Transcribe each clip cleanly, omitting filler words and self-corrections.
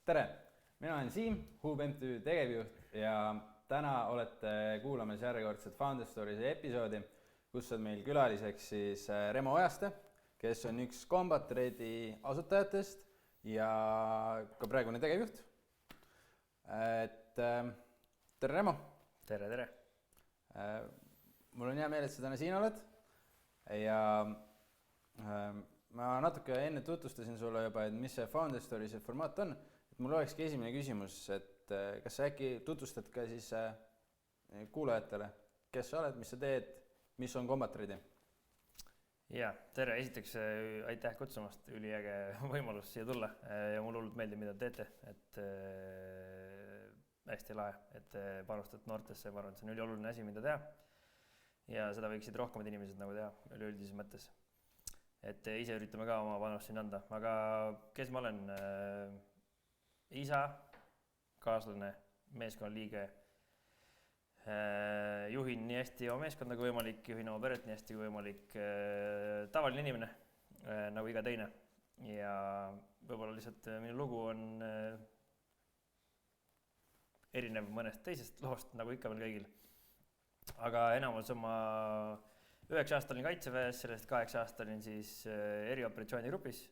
Tere, mina olen Siim, Hub MTÜ tegevjuht ja täna olete kuulamas järjekordset Founder Stories'i episoodi, kus on meil külaliseks siis Remo Ojaste, kes on üks Combat Readi asutajatest ja ka praegune tegevjuht. Tere Remo! Tere, tere! Mul on hea meel, et sa täna siin oled ja ma natuke enne tutvustasin sulle juba, et mis see Founder Stories'i formaat on. Mul olekski esimene küsimus, et kas sa äkki tutvustad ka siis kuulajatele, kes sa oled, mis sa teed, mis on Combat Readi? Ja, tere! Esiteks aitäh kutsumast, üliäge võimalus siia tulla ja mulle hullult meeldib, mida teete, et hästi lahe, et panustad noortesse, ma arvan, et see on ülioluline asi, mida teha ja seda võiksid rohkemad inimesed nagu teha üleüldises mõttes. Et ise üritame ka oma panust siin anda, aga kes ma olen? Isa, kaaslane, meeskonnaliige, juhin nii hästi oma meeskonda kui võimalik, juhin oma peret nii hästi kui võimalik, tavaline inimene, nagu iga teine. Ja võib-olla lihtsalt minu lugu on erinev mõnest teisest loost, nagu ikka veel kõigil. Aga enamus oma 9 aastal olin Kaitseväes, sellest 8 aastal olin siis erioperatsiooni grupis.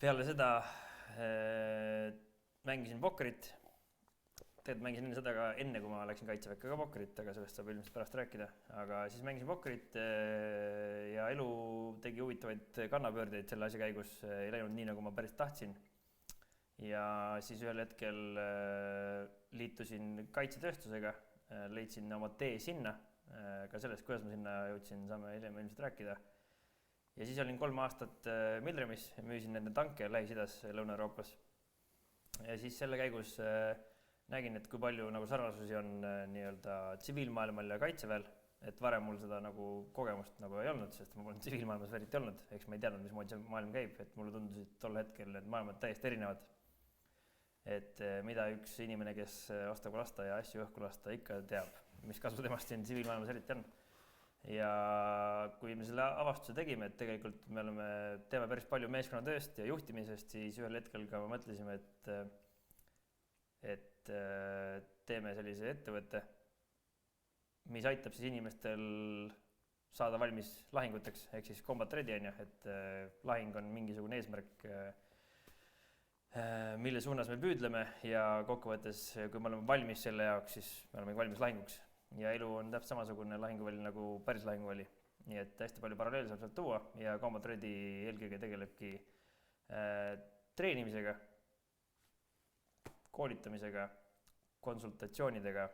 Peale seda mängisin pokkerit. Tegelikult mängisin enne seda ka enne, kui ma läksin Kaitseväkke ka pokkerit, aga sellest saab ilmselt pärast rääkida. Aga siis mängisin pokkerit ja elu tegi huvitavaid kannapöördeid selle asja käigus. Ei läinud nii, nagu ma päris tahtsin. Ja siis ühel hetkel liitusin kaitsetööstusega, leidsin oma tee sinna. Ka sellest, kuidas ma sinna jõudsin, saame hiljem ilmselt rääkida. Ja siis olin 3 aastat Milremis ja müüsin nende tanke Lähis-Idas Lõuna-Euroopas. Ja siis selle käigus nägin, et kui palju nagu sarnasusi on nii-öelda tsiviilmaailmal ja kaitseväel, et varem mul seda nagu kogemust nagu ei olnud, sest mul on tsiviilmaailmas eriti olnud, eks ma ei teadnud, mismoodi see maailm käib, et mulle tundusid tol hetkel need maailmad täiesti erinevad. Et mida üks inimene, kes ostab lasta ja asju õhku lasta, ikka teab, mis kasu temast siin tsiviilmaailmas eriti on. Ja kui me selle avastuse tegime, et tegelikult me teeme päris palju meeskonnatööst ja juhtimisest, siis ühel hetkel ka mõtlesime, et teeme sellise ettevõtte, mis aitab siis inimestel saada valmis lahinguteks, ehk siis Combat Readi on, et lahing on mingisugune eesmärk, mille suunas me püüdleme ja kokkuvõttes, kui me oleme valmis selle jaoks, siis me oleme valmis lahinguks. Ja elu on täpselt samasugune lahinguväli nagu päris lahinguväli. Nii et hästi palju paralleele saab sealt tuua ja Combat Readi eelkõige tegelebki treenimisega, koolitamisega, konsultatsioonidega,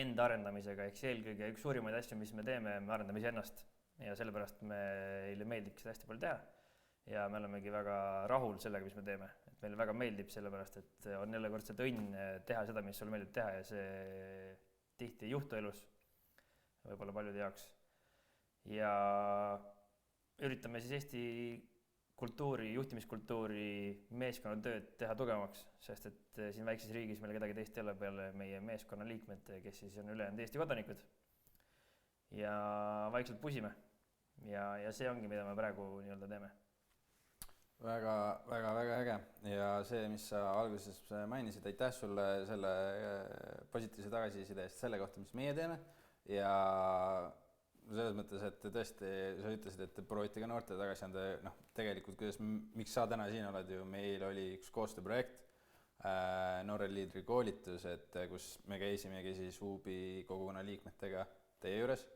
enda arendamisega, ehk eelkõige üks suurimaid asju, mis me teeme, me arendame iseennast ja sellepärast meile meeldiks seda hästi palju teha ja me olemegi väga rahul sellega, mis me teeme. Et meile väga meeldib sellepärast, et on jälle kord see õnn teha seda, mis sulle meeldib teha ja see tihti juhtu elus, võib-olla paljude jaoks. Ja üritame siis Eesti kultuuri, juhtimiskultuuri, meeskonnatööd teha tugevamaks, sest et siin väikses riigis meil kedagi teist ei ole peale meie meeskonna liikmed, kes siis on ülejäänud Eesti kodanikud. Ja vaikselt pusime. Ja see ongi, mida me praegu nii-öelda teeme. Väga äge. Ja see, mis sa alguses mainisid, aitäh sulle selle positiivse tagasiside eest selle kohta, mis meie teeme. Ja selles mõttes, et tõesti, sa ütlesid, et proovite ka noorte tagasi anda. Tegelikult, miks sa täna siin oled ju, meil oli üks koostööprojekt, Noore liidri koolitus, kus me käisimegi siis Hubi kogukonna liikmetega teie juures.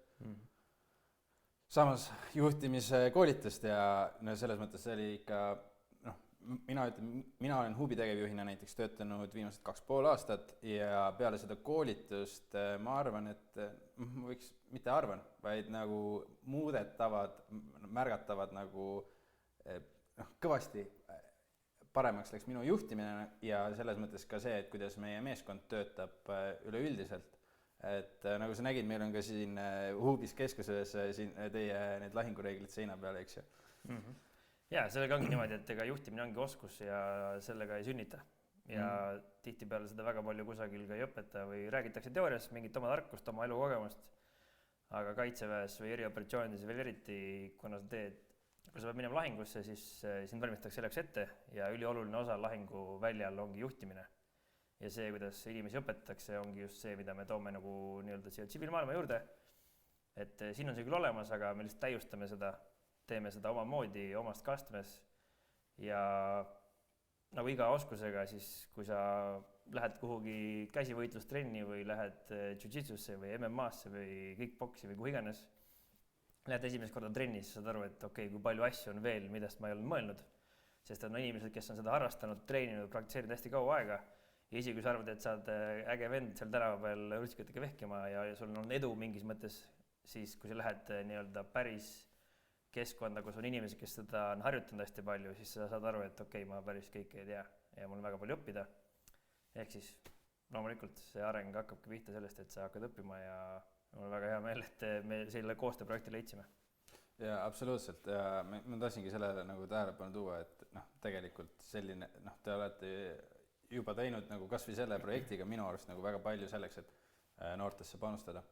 Samas juhtimiskoolitust ja selles mõttes see oli ikka, mina olen Hubi tegevjuhina näiteks töötanud viimased 2,5 aastat ja peale seda koolitust ma arvan, et võiks, mitte arvan, vaid nagu muudetavad, märgatavad nagu kõvasti paremaks läks minu juhtimine ja selles mõttes ka see, et kuidas meie meeskond töötab üleüldiselt. Et nagu sa nägid, meil on ka siin Hubis keskuses teie need lahingureeglid seina peale, eks ju? Ja sellega ongi niimoodi, et ega juhtimine ongi oskus ja sellega ei sünnita. Ja tihtipeale seda väga palju kusagil ka ei õpeta või räägitakse teoorias mingit oma tarkust, oma elukogemust. Aga kaitseväes või erioperatsioonides veel eriti, kuna sa teed kui sa pead minema lahingusse, siis sind valmistatakse selleks ette ja ülioluline osa lahingu väljal ongi juhtimine. Ja see, kuidas inimesi õpetatakse, ongi just see, mida me toome nagu nii-öelda siia tsiviilmaailma juurde. Et siin on see küll olemas, aga me lihtsalt täiustame seda, teeme seda oma moodi, omast kastmes ja nagu iga oskusega, siis kui sa lähed kuhugi käsivõitlustrenni või lähed jiu-jitsusse või MMA-sse või kickboksi või kuhu iganes, lähed esimest korda trennis, saad aru, et okei, kui palju asju on veel, millest ma ei olnud mõelnud, sest on inimesed, kes on seda harrastanud, treeninud, praktiseerinud hästi kaua aega ja isegi kui sa arvad, et sa oled äge vend seal tänava peal rutsikatega vehkima ja sul on edu mingis mõttes, siis kui sa lähed nii-öelda päris keskkonda, kus on inimesed, kes seda on harjutanud hästi palju, siis sa saad aru, et okei, ma päris kõike ei tea ja mul on väga palju õppida. Ehk siis loomulikult see areng hakkabki pihta sellest, et sa hakkad õppima ja mul on väga hea meel, et me selle koostööprojekti leidsime. Jaa, absoluutselt ja ma tahtsingi sellele nagu tähelepanu tuua, et tegelikult selline, te olete juba teinud nagu kas või selle projektiga minu arust nagu väga palju selleks, et noortesse panustada.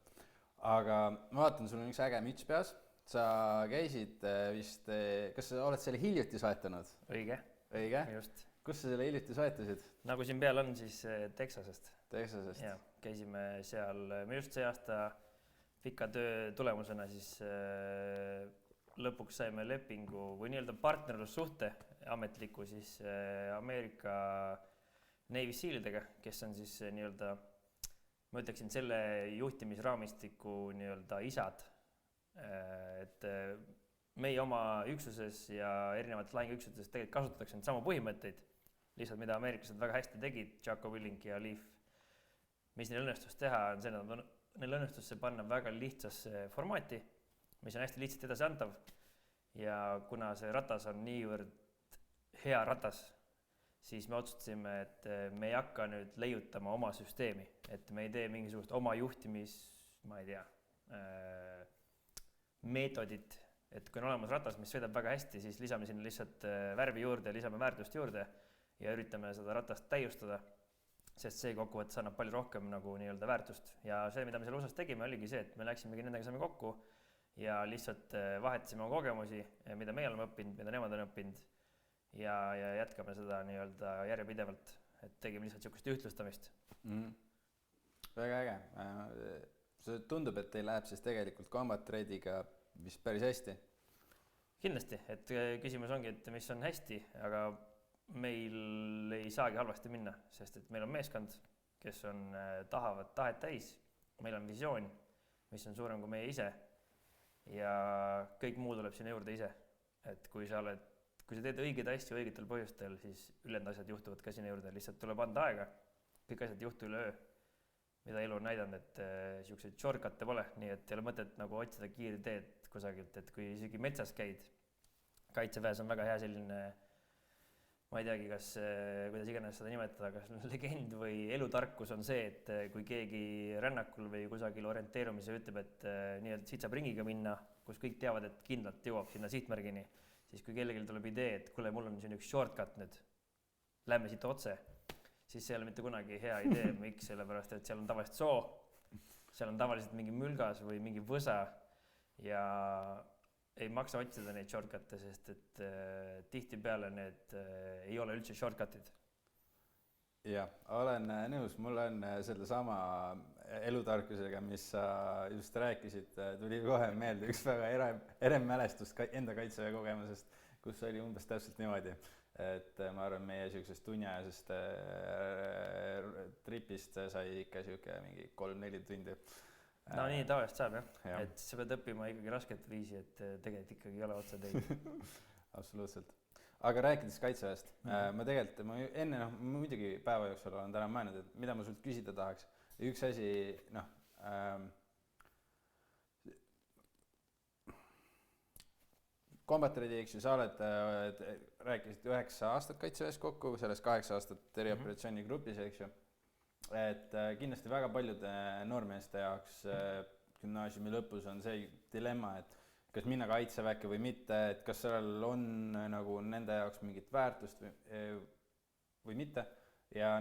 Aga ma vaatan, sul on üks äge müts peas, sa käisid vist, kas sa oled selle hiljuti soetanud? Õige. Just. Kus sa selle hiljuti soetasid? Nagu siin peal on, siis Texasest. Texasest? Jah, käisime seal, me just see aasta pika töö tulemusena siis lõpuks saime lepingu või nii-öelda partnerlussuhte ametliku siis Ameerika Navy Sealidega, kes on siis nii-öelda, ma ütleksin, selle juhtimisraamistiku nii-öelda isad. Et meie oma üksuses ja erinevates lahinguüksuses tegelikult kasutatakse samu põhimõtteid, lihtsalt mida ameeriklased väga hästi tegid, Jocko Willink ja Leaf. Mis neil õnnestus teha, on see, neil õnnestus see panna väga lihtsasse formaati, mis on hästi lihtsalt edasiantav ja kuna see ratas on niivõrd hea ratas, siis me otsustasime, et me ei hakka nüüd leiutama oma süsteemi, et me ei tee mingisugust oma juhtimis, ma ei tea, meetodit, et kui on olemas ratas, mis sõidab väga hästi, siis lisame sinna lihtsalt värvi juurde, lisame väärtust juurde ja üritame seda ratast täiustada, sest see kokkuvõttes annab palju rohkem nagu nii-öelda väärtust. Ja see, mida me selle osas tegime, oligi see, et me läksimegi nendega saime kokku ja lihtsalt vahetasime oma kogemusi, mida meie oleme õppinud, mida nemad on õppinud ja jätkame seda nii-öelda järjepidevalt, et tegime lihtsalt niisugust ühtlustamist. Väga äge. See tundub, et teil läheb siis tegelikult combat trade'iga vist päris hästi. Kindlasti, et küsimus ongi, et mis on hästi, aga meil ei saagi halvasti minna, sest et meil on meeskond, kes on tahavad tahet täis, meil on visioon, mis on suurem kui meie ise ja kõik muu tuleb sinna juurde ise. Et kui sa teed õigeid asju õigetel põhjustel, siis ülejäänud asjad juhtuvad ka sinna juurde, lihtsalt tuleb anda aega, kõik asjad juhtu üle öö, mida elu on näidanud, et niisuguseid shortcut'e pole, nii et ei ole mõtet nagu otsida kiiri teed kusagilt, et kui isegi metsas käid, kaitseväes on väga hea selline, ma ei teagi, kas, kuidas iganes seda nimetada, kas legend või elutarkus on see, et kui keegi rännakul või kusagil orienteerumise ütleb, et nii-öelda siit saab ringiga minna, kus kõik teavad, et kindlalt jõuab sinna sihtmärgini, siis kui kellelgi tuleb idee, et kuule, mul on siin üks shortcut nüüd, lähme siit otse, siis see ei ole mitte kunagi hea idee, miks, sellepärast, et seal on tavaliselt soo, seal on tavaliselt mingi mülgas või mingi võsa ja ei maksa otsida neid shortcut'e, sest et tihtipeale need ei ole üldse shortcut'id. Jah, olen nõus, mul on selle sama elutarkusega, mis sa just rääkisid, tuli kohe meelde üks väga erem mälestus enda kaitseväe kogemusest, kus oli umbes täpselt niimoodi. Et ma arvan, meie niisugusest tunniajasest tripist sai ikka niisugune mingi 3-4 tundi. No nii tavaliselt saab jah. Et sa pead õppima ikkagi rasket viisi, et tegelikult ikkagi ei ole otsa teid. Absoluutselt. Aga rääkides kaitseväest, ma tegelikult, enne muidugi päeva jooksul olen täna mõelnud, et mida ma sult küsida tahaks. Üks asi, combat trade'i, eks ju, sa oled, rääkisid 9 aastat kaitseväes kokku, sellest 8 aastat erioperatsiooni grupis, eks ju. Et kindlasti väga paljude noormeeste jaoks gümnaasiumi lõpus on see dilemma, et kas minna kaitseväkke või mitte, et kas sellel on nagu nende jaoks mingit väärtust või mitte. Ja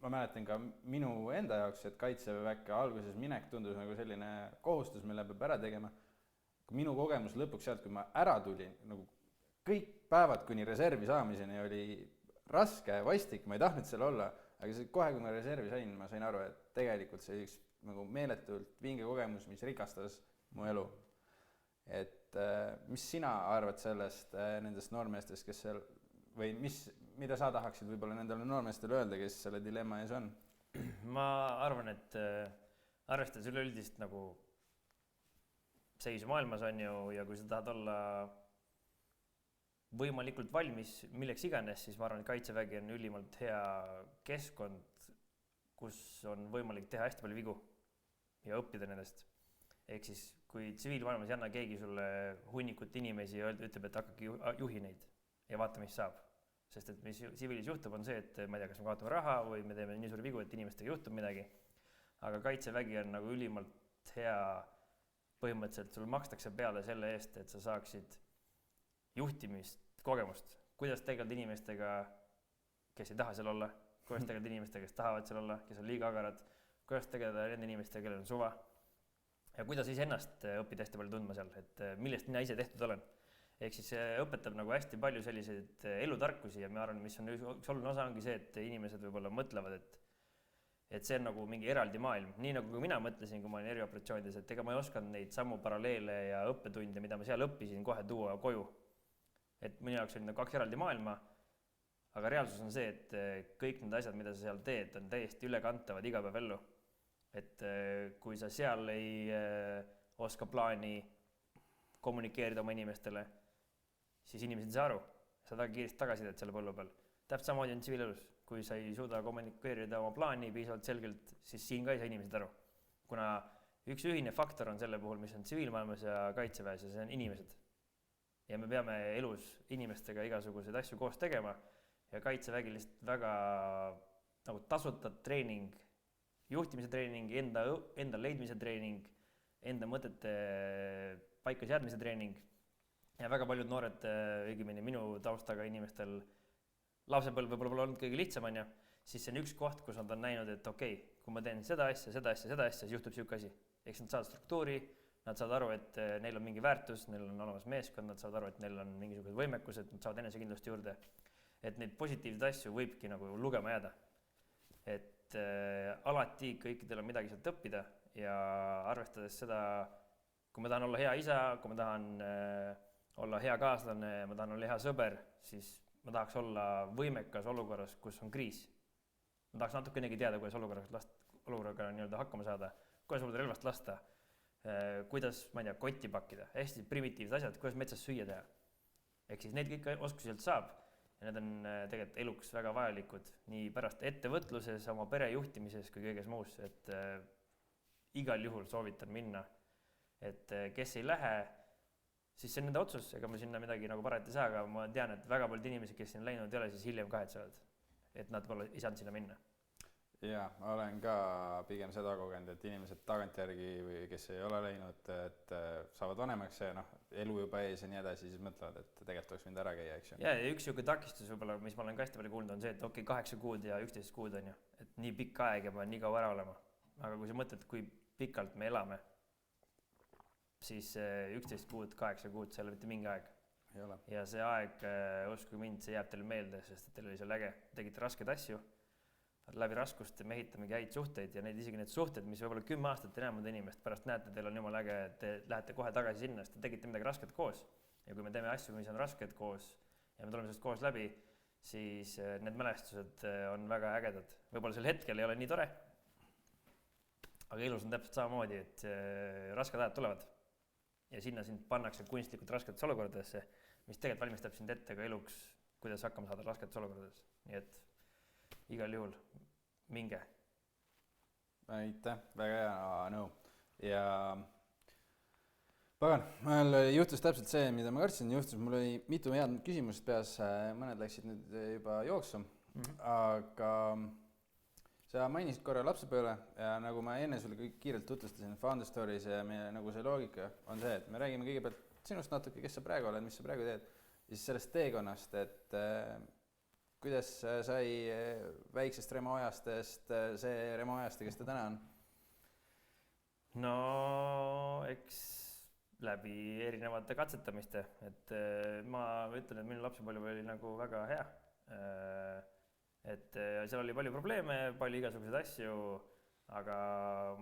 ma mäletan ka minu enda jaoks, et kaitseväkke alguses minek tundus nagu selline kohustus, mille peab ära tegema. minu kogemus lõpuks sealt, kui ma ära tulin, nagu kõik päevad kuni reservi saamiseni oli raske, vastik, ma ei tahtnud seal olla, aga see kohe, kui ma reservi sain, ma sain aru, et tegelikult see üks nagu meeletult vinge kogemus, mis rikastas mu elu. Et mis sina arvad sellest nendest noormeestest, kes seal, või mida sa tahaksid võib-olla nendele noormeestele öelda, kes selle dilemma ees on? Ma arvan, et arvestades üleüldist nagu seisu maailmas on ju, ja kui sa tahad olla võimalikult valmis milleks iganes, siis ma arvan, et Kaitsevägi on ülimalt hea keskkond, kus on võimalik teha hästi palju vigu ja õppida nendest. Ehk siis, kui tsiviilmaailmas ei anna keegi sulle hunnikut inimesi ja ütleb, et hakkagi juhi neid ja vaata, mis saab. Sest et mis tsiviilis juhtub, on see, et ma ei tea, kas me kaotame raha või me teeme nii suuri vigu, et inimestega juhtub midagi. Aga Kaitsevägi on nagu ülimalt hea, põhimõtteliselt sul makstakse peale selle eest, et sa saaksid juhtimist, kogemust, kuidas tegeleda inimestega, kes ei taha seal olla, kuidas tegeleda inimestega, kes tahavad seal olla, kes on liiga agarad, kuidas tegeleda nende inimestega, kellel on suva ja kuidas iseennast õppida hästi palju tundma seal, et millest mina ise tehtud olen. Ehk siis see õpetab nagu hästi palju selliseid elutarkusi ja ma arvan, mis on üks oluline osa ongi see, et inimesed võib-olla mõtlevad, et see on nagu mingi eraldi maailm. Nii nagu mina mõtlesin, kui ma olin erioperatsioonides, et ega ma ei osanud neid sammu paralleele ja õppetunde, mida ma seal õppisin, kohe tuua koju. Et minu jaoks oli kaks eraldi maailma, aga reaalsus on see, et kõik need asjad, mida sa seal teed, on täiesti ülekantavad iga päev ellu. Et kui sa seal ei oska plaani kommunikeerida oma inimestele, siis inimesed ei saa aru. Sa väga kiiresti tagasidet selle põllu peal. Täpselt samamoodi on tsiviilelus. Kui sa ei suuda kommunikeerida oma plaani piisavalt selgelt, siis siin ka ei saa inimesed aru. Kuna üks ühine faktor on selle puhul, mis on tsiviilmaailmas ja Kaitseväes ja see on inimesed. Ja me peame elus inimestega igasuguseid asju koos tegema ja Kaitsevägi lihtsalt väga nagu tasuta treening, juhtimise treening, enda leidmise treening, enda mõtete paika seadmise treening ja väga paljud noored, õigemini minu taustaga inimestel lapsepõlv võib-olla olnud kõige lihtsam, siis see on üks koht, kus nad on näinud, et okei, kui ma teen seda asja, siis juhtub siuke asi. Eks nad saavad struktuuri, nad saavad aru, et neil on mingi väärtus, neil on olemas meeskond, nad saavad aru, et neil on mingisugused võimekused, nad saavad enesekindlust juurde. Et neid positiivseid asju võibki nagu lugema jääda. Et alati kõikidel on midagi sealt õppida ja arvestades seda, kui ma tahan olla hea isa, kui ma tahan olla hea kaaslane, ma tahan olla hea sõber, siis ma tahaks olla võimekas olukorras, kus on kriis. Ma tahaks natukenegi teada, kuidas olukorraga nii-öelda hakkama saada, kuidas olla relvast lasta, kuidas, ma ei tea, kotti pakkida, hästi primitiivsed asjad, kuidas metsas süüa teha. Ehk siis need kõik oskuselt saab ja need on tegelikult eluks väga vajalikud nii pärast ettevõtluses, oma pere juhtimises kui kõiges muus, et igal juhul soovitan minna. Et kes ei lähe, siis see on nende otsus, ega ma sinna midagi nagu parata ei saa, aga ma tean, et väga paljud inimesed, kes sinna läinud ei ole, siis hiljem kahetsevad, et nad pole ei saanud sinna minna. Jaa, ma olen ka pigem seda kogenud, et inimesed tagantjärgi või kes ei ole läinud, et saavad vanemaks ja elu juba ees ja nii edasi, siis mõtlevad, et tegelikult oleks võinud ära käia, eks ju. Ja üks siuke takistus võib-olla, mis ma olen ka hästi palju kuulnud, on see, et okei, 8 kuud ja 11 kuud on ju, et nii pikk aeg ja ma nii kaua ära olema. Aga kui sa mõtled, kui pikalt me elame, siis 11 kuud, 8 kuud, see ei ole mitte mingi aeg. Ja see aeg, uskuge mind, see jääb teile meelde, sest teil oli seal äge. Tegite raskeid asju, läbi raskuste me ehitamegi häid suhteid ja isegi need suhted, mis võib-olla 10 aastat ei näe mõnda inimest, pärast näete, teil on jumala äge, et te lähete kohe tagasi sinna, sest te tegite midagi rasket koos. Ja kui me teeme asju, mis on rasked koos ja me tuleme sellest koos läbi, siis need mälestused on väga ägedad. Võib-olla sel hetkel ei ole nii tore, aga elus on täpselt samamoodi, et rasked ajad tulevad. Ja sinna sind pannakse kunstlikult rasketesse olukordadesse, mis tegelikult valmistab sind ette ka eluks, kuidas hakkama saada rasketes olukordades. Nii et igal juhul minge. Aitäh, väga hea nõu. Ja pagan, mul juhtus täpselt see, mida ma kartsin, mul oli mitu head küsimust peas, mõned läksid nüüd juba jooksu, aga sa mainisid korra lapsepõlve ja nagu ma enne sulle kiirelt tutvustasin Founder Stories ja meie nagu see loogika on see, et me räägime kõigepealt sinust natuke, kes sa praegu oled, mis sa praegu teed, ja siis sellest teekonnast, et kuidas sai väiksest Remo ajastest see Remo ajast, kes ta täna on? No eks läbi erinevate katsetamiste, et ma ütlen, et minu lapsepõlv oli nagu väga hea. Et seal oli palju probleeme, palju igasuguseid asju, aga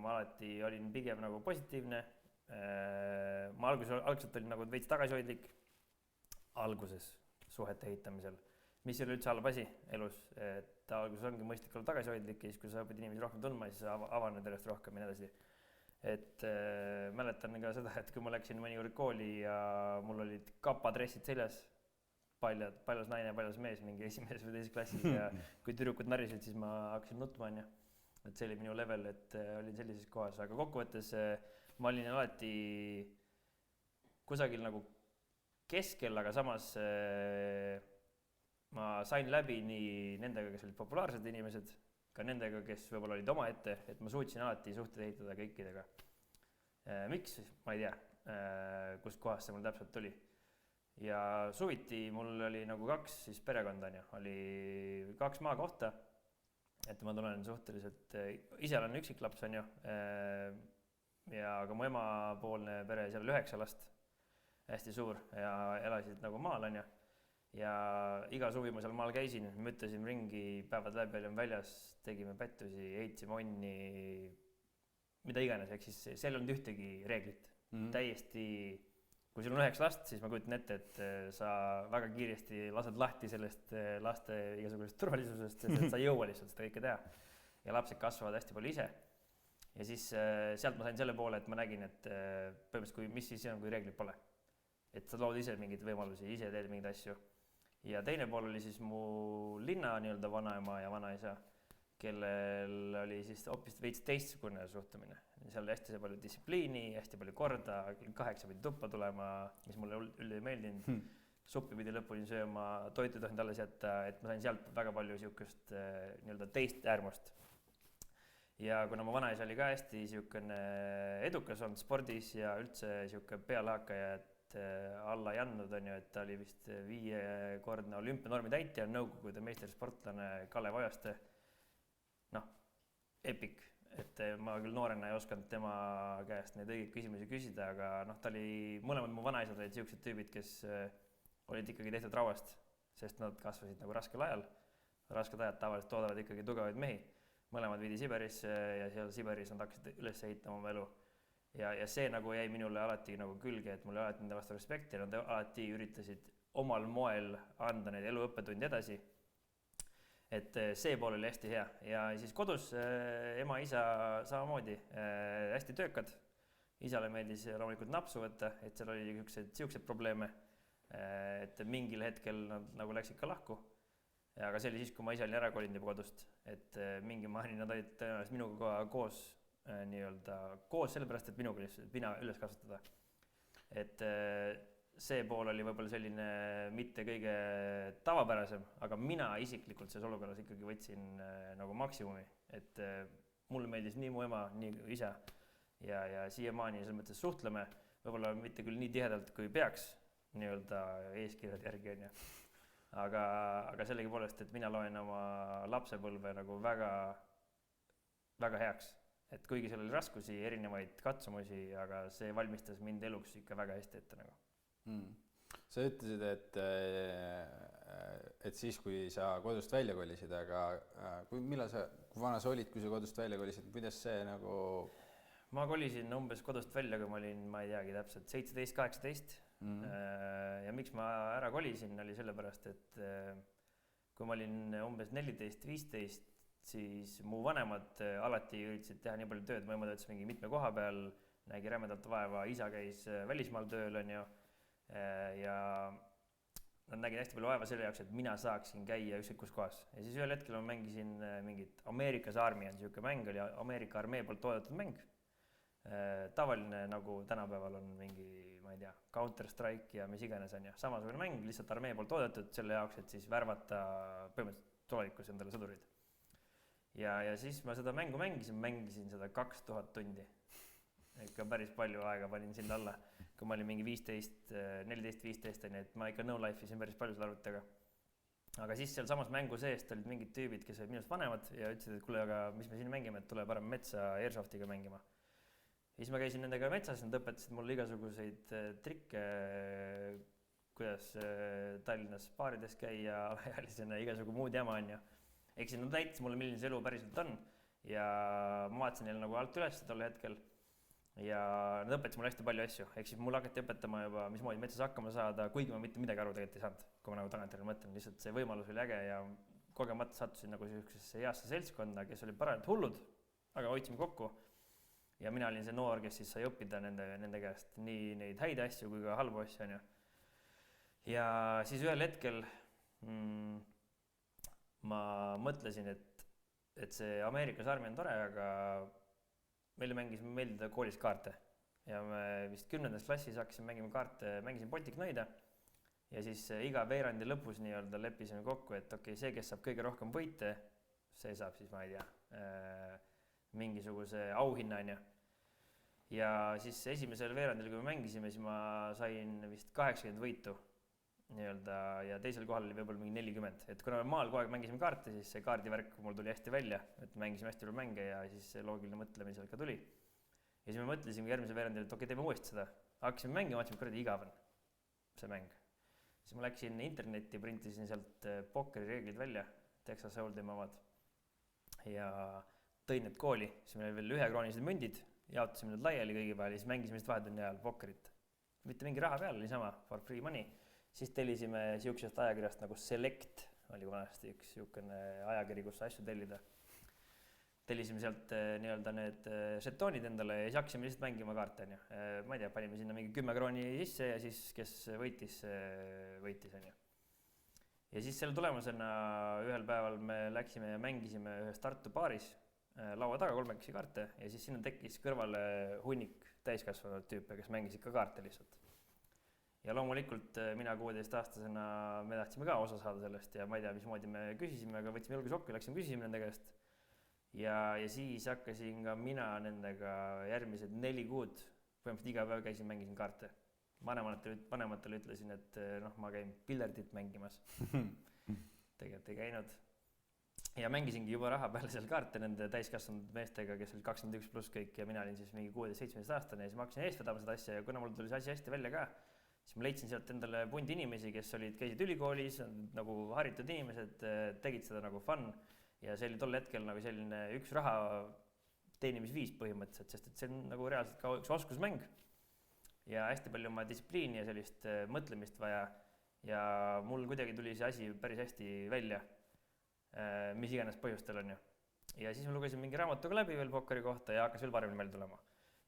ma alati olin pigem nagu positiivne. Ma algselt olin nagu veits tagasihoidlik alguses suhete ehitamisel, mis ei ole üldse halb asi elus, et alguses ongi mõistlik olla tagasihoidlik ja siis, kui sa õpid inimesi rohkem tundma, siis sa avaned sellest rohkem ja nii edasi. Et mäletan ka seda, et kui ma läksin mõnikord kooli ja mul olid kapadressid seljas, paljas naine, paljas mees mingi esimeses või teises klassis ja kui tüdrukud närisid, siis ma hakkasin nutma, onju. Et see oli minu level, et olin sellises kohas, aga kokkuvõttes ma olin alati kusagil nagu keskel, aga samas ma sain läbi nii nendega, kes olid populaarsed inimesed, ka nendega, kes võib-olla olid omaette, et ma suutsin alati suhteid ehitada kõikidega. Miks? Ma ei tea, kust kohast see mul täpselt tuli. Ja suviti mul oli nagu 2 siis perekonda, oli 2 maakohta, et ma tulen suhteliselt, ise olen üksiklaps, on ju, ja ka mu emapoolne pere, seal oli 9 last, hästi suur ja elasid nagu maal, on ju. Ja iga suvi ma seal maal käisin, müttasin ringi, päevad läbi olime väljas, tegime pättusi, heitsime onni, mida iganes, ehk siis seal ei olnud ühtegi reeglit. Täiesti, kui sul on 9 last, siis ma kujutan ette, et sa väga kiiresti lased lahti sellest laste igasugusest turvalisusest, et sa ei jõua lihtsalt seda kõike teha. Ja lapsed kasvavad hästi palju ise. Ja siis sealt ma sain selle poole, et ma nägin, et põhimõtteliselt, mis siis on, kui reeglid pole. Et sa lood ise mingeid võimalusi, ise teed mingeid asju. Ja teine pool oli siis mu linna nii-öelda vanaema ja vanaisa, kellel oli siis hoopis veits teistsugune suhtumine. Seal oli hästi palju distsipliini, hästi palju korda, 8 pidi tuppa tulema, mis mulle üldse ei meeldinud. Suppi pidi lõpuni sööma, toitu ei tohinud alles jätta, et ma sain sealt väga palju siukest nii-öelda teist äärmust. Ja kuna mu vanaisa oli ka hästi siukene edukas olnud spordis ja üldse siuke pealehakkaja, et alla ei andnud, on ju, et ta oli vist 5-kordne olümpianormi täitja, nõukogude meistersportlane Kalev Ojaste. Noh, epic, et ma küll noorena ei osanud tema käest neid õigeid küsimusi küsida, aga noh, ta oli, mõlemad mu vanaisad olid siuksed tüübid, kes olid ikkagi tehtud rauast, sest nad kasvasid nagu raskel ajal. Rasked ajad tavaliselt toodavad ikkagi tugevaid mehi. Mõlemad viidi Siberisse ja seal Siberis nad hakkasid üles ehitama oma elu. Ja see nagu jäi minule alati nagu külge, et mul ei alati nende vastu respekti, nad alati üritasid omal moel anda neid eluõppetundi edasi. Et see pool oli hästi hea ja siis kodus ema, isa samamoodi hästi töökad. Isale meeldis loomulikult napsu võtta, et seal oli siuksed probleeme, et mingil hetkel nad nagu läksid ka lahku. Aga see oli siis, kui ma ise olin ära kolinud juba kodust, et mingi maani nad olid tõenäoliselt minuga koos nii-öelda koos sellepärast, et minuga mina üles kasvatada. Et see pool oli võib-olla selline mitte kõige tavapärasem, aga mina isiklikult selles olukorras ikkagi võtsin nagu maksimumi, et mulle meeldis nii mu ema, nii isa ja siiamaani selles mõttes suhtleme, võib-olla mitte küll nii tihedalt, kui peaks nii-öelda eeskirjad järgi, on ju. Aga sellegi poolest, et mina loen oma lapsepõlve nagu väga, väga heaks. Et kuigi seal oli raskusi, erinevaid katsumusi, aga see valmistas mind eluks ikka väga hästi ette nagu. Sa ütlesid, et siis, kui sa kodust välja kolisid, aga kui vana sa olid, kui sa kodust välja kolisid, kuidas see nagu... Ma kolisin umbes kodust välja, kui ma olin, ma ei teagi täpselt, 17-18. Ja miks ma ära kolisin, oli sellepärast, et kui ma olin umbes 14-15, siis mu vanemad alati üritasid teha nii palju tööd, ma töötas mingi mitme koha peal, nägi rämedalt vaeva, isa käis välismaal tööl, on ju, ja nad nägid hästi palju vaeva selle jaoks, et mina saaksin käia ükskõik kus kohas. Ja siis ühel hetkel ma mängisin mingit America's Army on siuke mäng, oli Ameerika armee poolt toodetud mäng. Tavaline nagu tänapäeval on mingi, ma ei tea, Counter-Strike ja mis iganes on ju. Samasugune mäng, lihtsalt armee poolt toodetud selle jaoks, et siis värvata põhimõtteliselt tulevikus endale sõdurid. Ja siis ma seda mängu mängisin seda 2000 tundi. Ikka päris palju aega panin sinna alla, kui ma olin mingi 14-15, et ma ikka no life isin päris palju selle arvutaga. Aga siis seal samas mängu seest olid mingid tüübid, kes olid minust vanemad ja ütlesid, et kuule, aga mis me siin mängime, et tule parem metsa airsoftiga mängima. ja siis ma käisin nendega metsas, nad õpetasid mulle igasuguseid trikke, kuidas Tallinnas baarides käia alaealisena, igasugu muud jama on ju. Ehk siis nad näitasid mulle, milline see elu päriselt on ja ma vaatasin neile nagu alt üles tol hetkel ja nad õpetasid mulle hästi palju asju. Ehk siis mulle hakati õpetama juba, mismoodi metsas hakkama saada, kuigi ma mitte midagi aru tegelikult ei saanud, kui ma nagu tagantjärele mõtlen, lihtsalt see võimalus oli äge ja kogemata sattusin nagu sellisesse heasse seltskonda, kes olid parajalt hullud, aga hoidsime kokku. Ja mina olin see noor, kes siis sai õppida nende käest nii neid häid asju kui ka halbu asju, on ju. Ja siis ühel hetkel ma mõtlesin, et see Ameerikas armi on tore, aga meile mängisime meeldida koolis kaarte. Ja me vist 10. klassis hakkasime mängima kaarte, mängisin Baltic-Noida ja siis iga veerandi lõpus nii-öelda leppisime kokku, et okei, see, kes saab kõige rohkem võite, see saab siis, ma ei tea, mingisuguse auhinna, on ju. Ja siis esimesel veerandil, kui me mängisime, siis ma sain vist 80 võitu nii-öelda ja teisel kohal oli võib-olla mingi 40. Et kuna me maal kogu aeg mängisime kaarte, siis see kaardivärk mul tuli hästi välja, et mängisime hästi palju mänge ja siis see loogiline mõtlemine seal ka tuli. Ja siis me mõtlesime järgmisel veerandil, et okei, teeme uuesti seda. Hakkasime mängima, vaatasin, kuradi igav on see mäng. Siis ma läksin internetti, printisin sealt pokkeri reeglid välja, Texas Hold'em omad ja tõin need kooli, siis meil oli veel 1-kroonised mündid, jaotasime need laiali kõigi vahel ja siis mängisime vist vahetunni ajal pokkerit. Mitte mingi raha peal, niisama for free money. Siis tellisime siuksest ajakirjast nagu Select, oli vanasti üks siukene ajakiri, kus asju tellida. Tellisime sealt nii-öelda need žetoonid endale ja siis hakkasime lihtsalt mängima kaarte, on ju. Ma ei tea, panime sinna mingi 10 krooni sisse ja siis kes võitis, on ju. Ja siis selle tulemusena ühel päeval me läksime ja mängisime ühes Tartu baaris laua taga 3 kaarte ja siis sinna tekkis kõrvale hunnik täiskasvanud tüüpe, kes mängisid ka kaarte lihtsalt. Ja loomulikult mina 16-aastasena me tahtsime ka osa saada sellest ja ma ei tea, mismoodi me küsisime, aga võtsime julge sokku ja läksime küsisime nende käest. Ja siis hakkasin ka mina nendega järgmised 4 kuud, põhimõtteliselt iga päev käisin, mängisin kaarte. Vanematele ütlesin, et ma käin pillerdit mängimas. Tegelikult ei käinud. Ja mängisingi juba raha peale seal kaarte nende täiskasvanud meestega, kes olid 21 pluss kõik ja mina olin siis mingi 16-17 aastane ja siis ma hakkasin eest vedama seda asja ja kuna mul tuli see asi hästi välja ka, siis ma leidsin sealt endale pundi inimesi, kes käisid ülikoolis, nagu haritud inimesed, tegid seda nagu fun ja see oli tol hetkel nagu selline üks raha teenimisviis põhimõtteliselt, sest et see on nagu reaalselt ka üks oskusmäng ja hästi palju oma distsipliini ja sellist mõtlemist vaja ja mul kuidagi tuli see asi päris hästi välja, mis iganes põhjustel on ju. Ja siis ma lugesin mingi raamatuga läbi veel pokkeri kohta ja hakkas veel paremini välja tulema.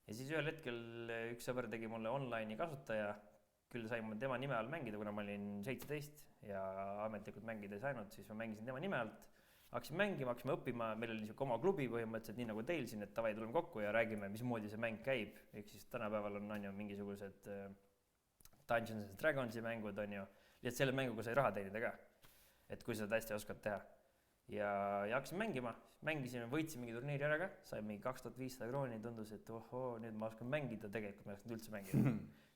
Ja siis ühel hetkel üks sõber tegi mulle online'i kasutaja, küll sain ma tema nime all mängida, kuna ma olin 17 ja ametlikult mängida ei saanud, siis ma mängisin tema nime alt. Hakkasin mängima, hakkasime õppima, meil oli niisugune oma klubi põhimõtteliselt, nii nagu teil siin, et tavai tuleme kokku ja räägime, mismoodi see mäng käib. Ehk siis tänapäeval on ju mingisugused Dungeons & Dragonsi mängud on ju, lihtsalt selle mänguga sai raha teenida ka, et kui seda hästi oskad teha. Ja hakkasin mängima, mängisime, võitsin mingi turniiri ära ka, sain mingi 2500 krooni, tundus, et ohoo, nüüd ma oskan mängida, tegelikult ma oskan üldse mängida.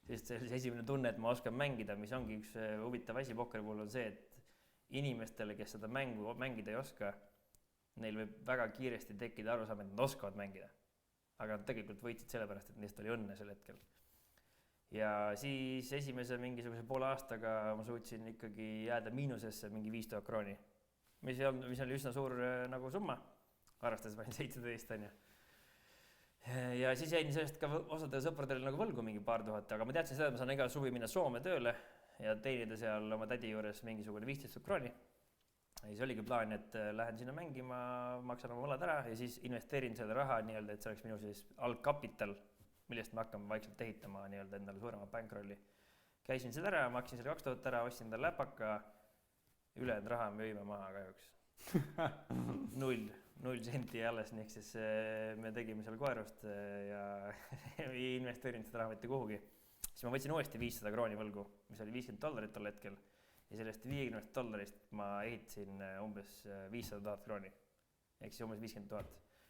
Sest see oli esimene tunne, et ma oskan mängida, mis ongi üks huvitav asi pokkeri puhul on see, et inimestele, kes seda mängu mängida ei oska, neil võib väga kiiresti tekkida arusaam, et nad oskavad mängida. Aga nad tegelikult võitsid sellepärast, et neist oli õnne sel hetkel. Ja siis esimese mingisuguse poole aastaga ma suutsin ikkagi jääda miinusesse mingi 5000 krooni, mis oli üsna suur nagu summa, arvestades ma olin 17 on ju. Ja siis jäin sellest ka osadele sõpradele nagu võlgu mingi paar tuhat, aga ma teadsin seda, et ma saan iga suvi minna Soome tööle ja teenida seal oma tädi juures mingisugune 15 krooni. Ja siis oligi plaan, et lähen sinna mängima, maksan oma võlad ära ja siis investeerin selle raha nii-öelda, et see oleks minu siis algkapital, millest ma hakkan vaikselt ehitama nii-öelda endale suurema bankrolli. Käisin selle ära, maksin selle 2000 ära, ostsin endale läpaka, ülejäänud raha müüme maha kahjuks. 0 senti alles, nii siis me tegime seal koerust ja ei investeerinud seda raha mitte kuhugi. Siis ma võtsin uuesti 500 krooni võlgu, mis oli $50 tol hetkel ja sellest $50 ma ehitasin umbes 500 000 krooni, ehk siis umbes 50 000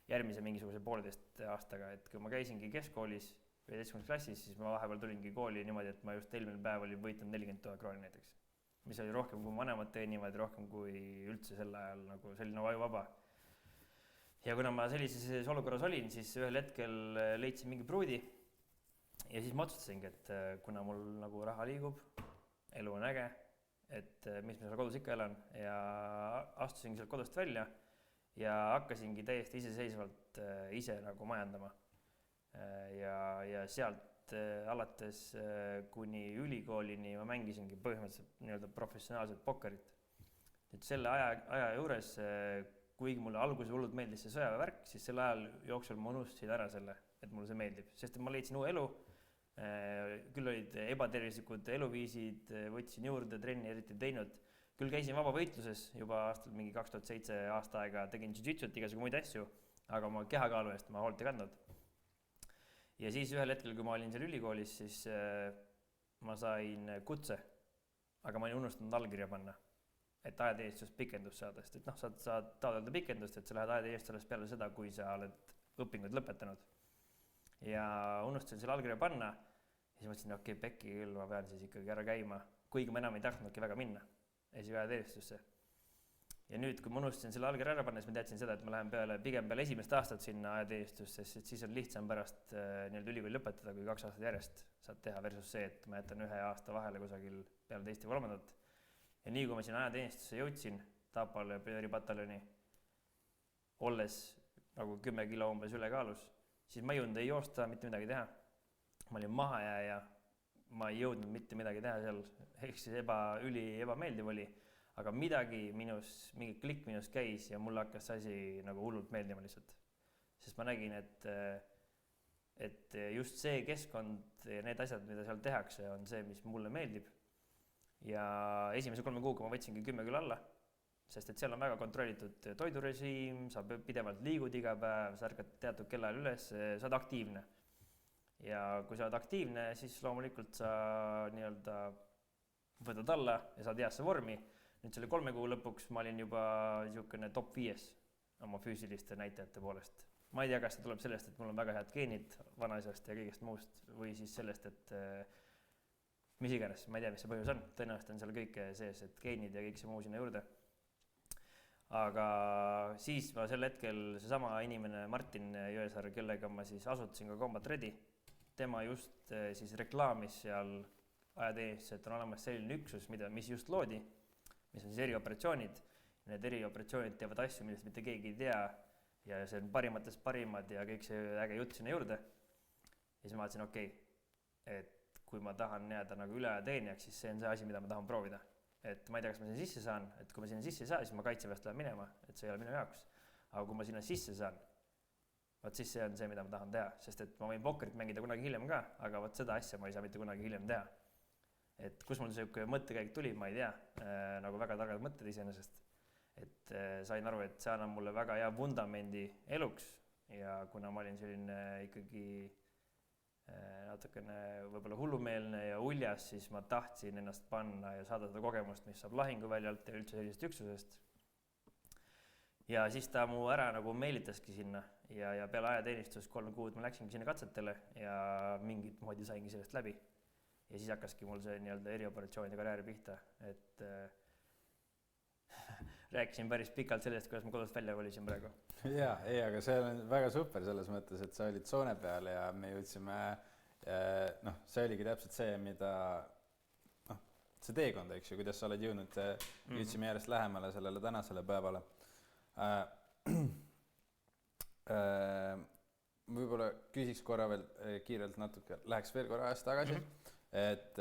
järgmise mingisuguse 1,5 aastaga, et kui ma käisingi keskkoolis 11. klassis, siis ma vahepeal tulingi kooli niimoodi, et ma just eelmine päev olin võitnud 40 000 krooni näiteks, mis oli rohkem kui vanemad teenivad, rohkem kui üldse sel ajal, nagu selline ajuvaba. ja kuna ma sellises olukorras olin, siis ühel hetkel leidsin mingi pruudi ja siis ma otsustasingi, et kuna mul nagu raha liigub, elu on äge, et mis ma seal kodus ikka elan ja astusingi sealt kodust välja ja hakkasingi täiesti iseseisvalt ise nagu majandama. Ja sealt alates kuni ülikoolini ma mängisingi põhimõtteliselt nii-öelda professionaalselt pokkerit. Nüüd selle aja juures, kuigi mulle alguses hullult meeldis see sõjaväevärk, siis selle ajal jooksul ma unustasin ära selle, et mulle see meeldib, sest ma leidsin uue elu. Küll olid ebatervislikud eluviisid, võtsin juurde, trenni eriti teinud. Küll käisin vabavõitluses juba aastal mingi 2007 aasta aega, tegin jiu-jitsut, igasugu muid asju, aga ma kehakaalu eest ma hoolt ei kandnud. Ja siis ühel hetkel, kui ma olin seal ülikoolis, siis ma sain kutse, aga ma olin unustanud allkirja panna, et ajateenistust pikendust saada, sest et saad taotleda pikendust, et sa lähed ajateenistusele peale seda, kui sa oled õpingud lõpetanud. Ja unustasin selle allkirja panna ja siis mõtlesin, okei, pekki küll, ma pean siis ikkagi ära käima, kuigi ma enam ei tahtnudki väga minna ajateljistusse. Ja nüüd, kui ma unustasin selle allkirja ära panna, siis ma teadsin seda, et ma lähen pigem peale esimest aastat sinna ajateljistusse, sest siis on lihtsam pärast nii-öelda ülikooli lõpetada, kui 2 aastat järjest saad teha versus see, et ma jätan 1 aasta vahele kusagil peale teist ja kolmandat. Ja nii, kui ma sinna ajateenistusse jõudsin, Tapal pioneeripataljoni, olles nagu 10 kilo umbes ülekaalus, siis ma ei jõudnud ei joosta, mitte midagi teha. Ma olin mahajääja, ma ei jõudnud mitte midagi teha seal, ehk siis ebameeldiv oli, aga mingi klikk minus käis ja mulle hakkas see asi nagu hullult meeldima lihtsalt. Sest ma nägin, et just see keskkond ja need asjad, mida seal tehakse, on see, mis mulle meeldib. Ja esimese 3 kuuga ma võtsingi 10 kilo alla, sest et seal on väga kontrollitud toidurežiim, sa pidevalt liigud iga päev, sa ärkad teatud kellaajal üles, sa oled aktiivne. Ja kui sa oled aktiivne, siis loomulikult sa nii-öelda võtad alla ja saad heasse vormi. Nüüd selle 3 kuu lõpuks ma olin juba niisugune top 5 oma füüsiliste näitajate poolest. Ma ei tea, kas see tuleb sellest, et mul on väga head geenid vanaisast ja kõigest muust või siis sellest, et mis iganes, ma ei tea, mis see põhjus on. Tõenäoliselt on seal kõike sees, et geenid ja kõik see muu sinna juurde. Aga siis ma sel hetkel seesama inimene Martin Jõesaar, kellega ma siis asutasin ka Combat Ready, tema just siis reklaamis seal ajateenistus, et on olemas selline üksus, mis just loodi, mis on siis erioperatsioonid. Need erioperatsioonid teevad asju, millest mitte keegi ei tea ja see on parimatest parimad ja kõik see äge jutt sinna juurde. Ja siis ma vaatasin, okei, et kui ma tahan jääda nagu üleajateenijaks, siis see on see asi, mida ma tahan proovida. Et ma ei tea, kas ma sinna sisse saan, et kui ma sinna sisse ei saa, siis ma kaitseväest lähen minema, et see ei ole minu jaoks. Aga kui ma sinna sisse saan, võt siis see on see, mida ma tahan teha, sest et ma võin pokkerit mängida kunagi hiljem ka, aga võt seda asja ma ei saa mitte kunagi hiljem teha. Et kus mul see mõttekäik tuli, ma ei tea, nagu väga targad mõtted iseenesest. Et sain aru, et see annab mulle väga hea vundamendi eluks ja kuna ma olin selline ikkagi natukene võib-olla hullumeelne ja uljas, siis ma tahtsin ennast panna ja saada seda kogemust, mis saab lahinguväljalt ja üldse sellisest üksusest. Ja siis ta mu ära nagu meelitaski sinna ja peale ajateenistus 3 kuud ma läksingi sinna katsetele ja mingit moodi saingi sellest läbi. Ja siis hakkaski mul see nii-öelda erioperatsioonide karjääri pihta, et rääkisin päris pikalt sellest, kuidas ma kodust välja kolisin praegu. Jaa, aga see on väga super selles mõttes, et sa olid Soone peal ja me jõudsime, see oligi täpselt see, mida, see teekond, eks ju, kuidas sa oled jõudnud, jõudsime järjest lähemale sellele tänasele päevale. Võib-olla küsiks korra veel kiirelt natuke, läheks veel korra ajas tagasi, et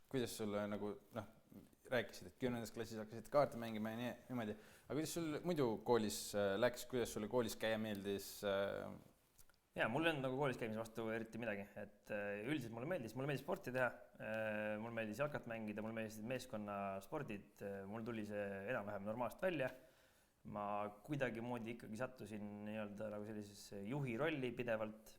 kuidas sulle nagu, rääkisid, et 10. klassis hakkasid kaarte mängima ja niimoodi, aga kuidas sul muidu koolis läks, kuidas sulle koolis käia meeldis? Jaa, mul ei olnud nagu koolis käimise vastu eriti midagi, et üldiselt mulle meeldis sporti teha, mul meeldis jalkat mängida, mul meeldisid meeskonnaspordid, mul tuli see enam-vähem normaalselt välja. Ma kuidagi moodi ikkagi sattusin nii-öelda nagu sellisesse juhi rolli pidevalt.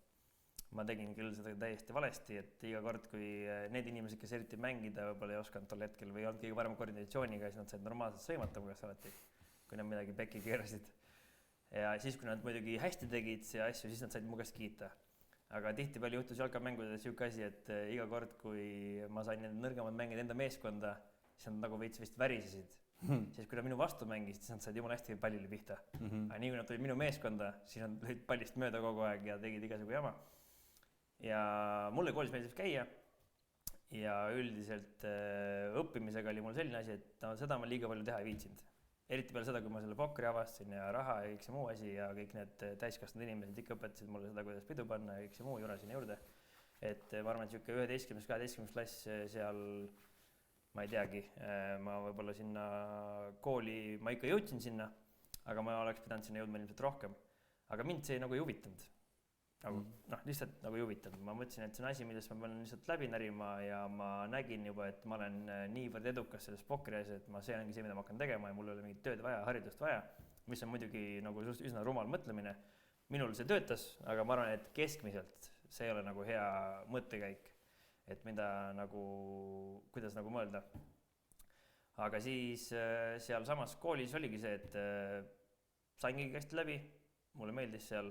Ma tegin küll seda täiesti valesti, et iga kord, kui need inimesed, kes eriti mängida võib-olla ei osanud tol hetkel või ei olnud kõige parema koordinatsiooniga, siis nad said normaalselt sõimata mulle alati, kui nad midagi pekki keerasid. Ja siis, kui nad muidugi hästi tegid ja asju, siis nad said mu käest kiita. Aga tihtipeale juhtus jalkamängudes siuke asi, et iga kord, kui ma sain need nõrgemad mängida enda meeskonda, siis nad nagu veits vist värisesid siis kui nad minu vastu mängisid, siis nad said jumala hästi pallile pihta. Aga nii kui nad tulid minu meeskonda, siis nad lõid pallist mööda kogu aeg ja tegid igasugu jama. Ja mulle koolis meeldis käia ja üldiselt õppimisega oli mul selline asi, et seda ma liiga palju teha ei viitsinud. Eriti peale seda, kui ma selle pokri avastasin ja raha ja kõik see muu asi ja kõik need täiskasvanud inimesed ikka õpetasid mulle seda, kuidas pidu panna ja kõik see muu jura sinna juurde. Et ma arvan, et siuke 11-12 klass seal, ma ei teagi, ma võib-olla sinna kooli, ma ikka jõudsin sinna, aga ma oleks pidanud sinna jõudma ilmselt rohkem. Aga mind see nagu ei huvitanud. Nagu, lihtsalt nagu ei huvitanud. Ma mõtlesin, et see on asi, millest ma pean lihtsalt läbi närima ja ma nägin juba, et ma olen niivõrd edukas selles pokri ees, et see ongi see, mida ma hakkan tegema ja mul ei ole mingit tööd vaja, haridust vaja, mis on muidugi nagu üsna rumal mõtlemine. Minul see töötas, aga ma arvan, et keskmiselt see ei ole nagu hea mõttekäik, et mida nagu, kuidas nagu mõelda. Aga siis seal samas koolis oligi see, et saingi hästi läbi, mulle meeldis seal,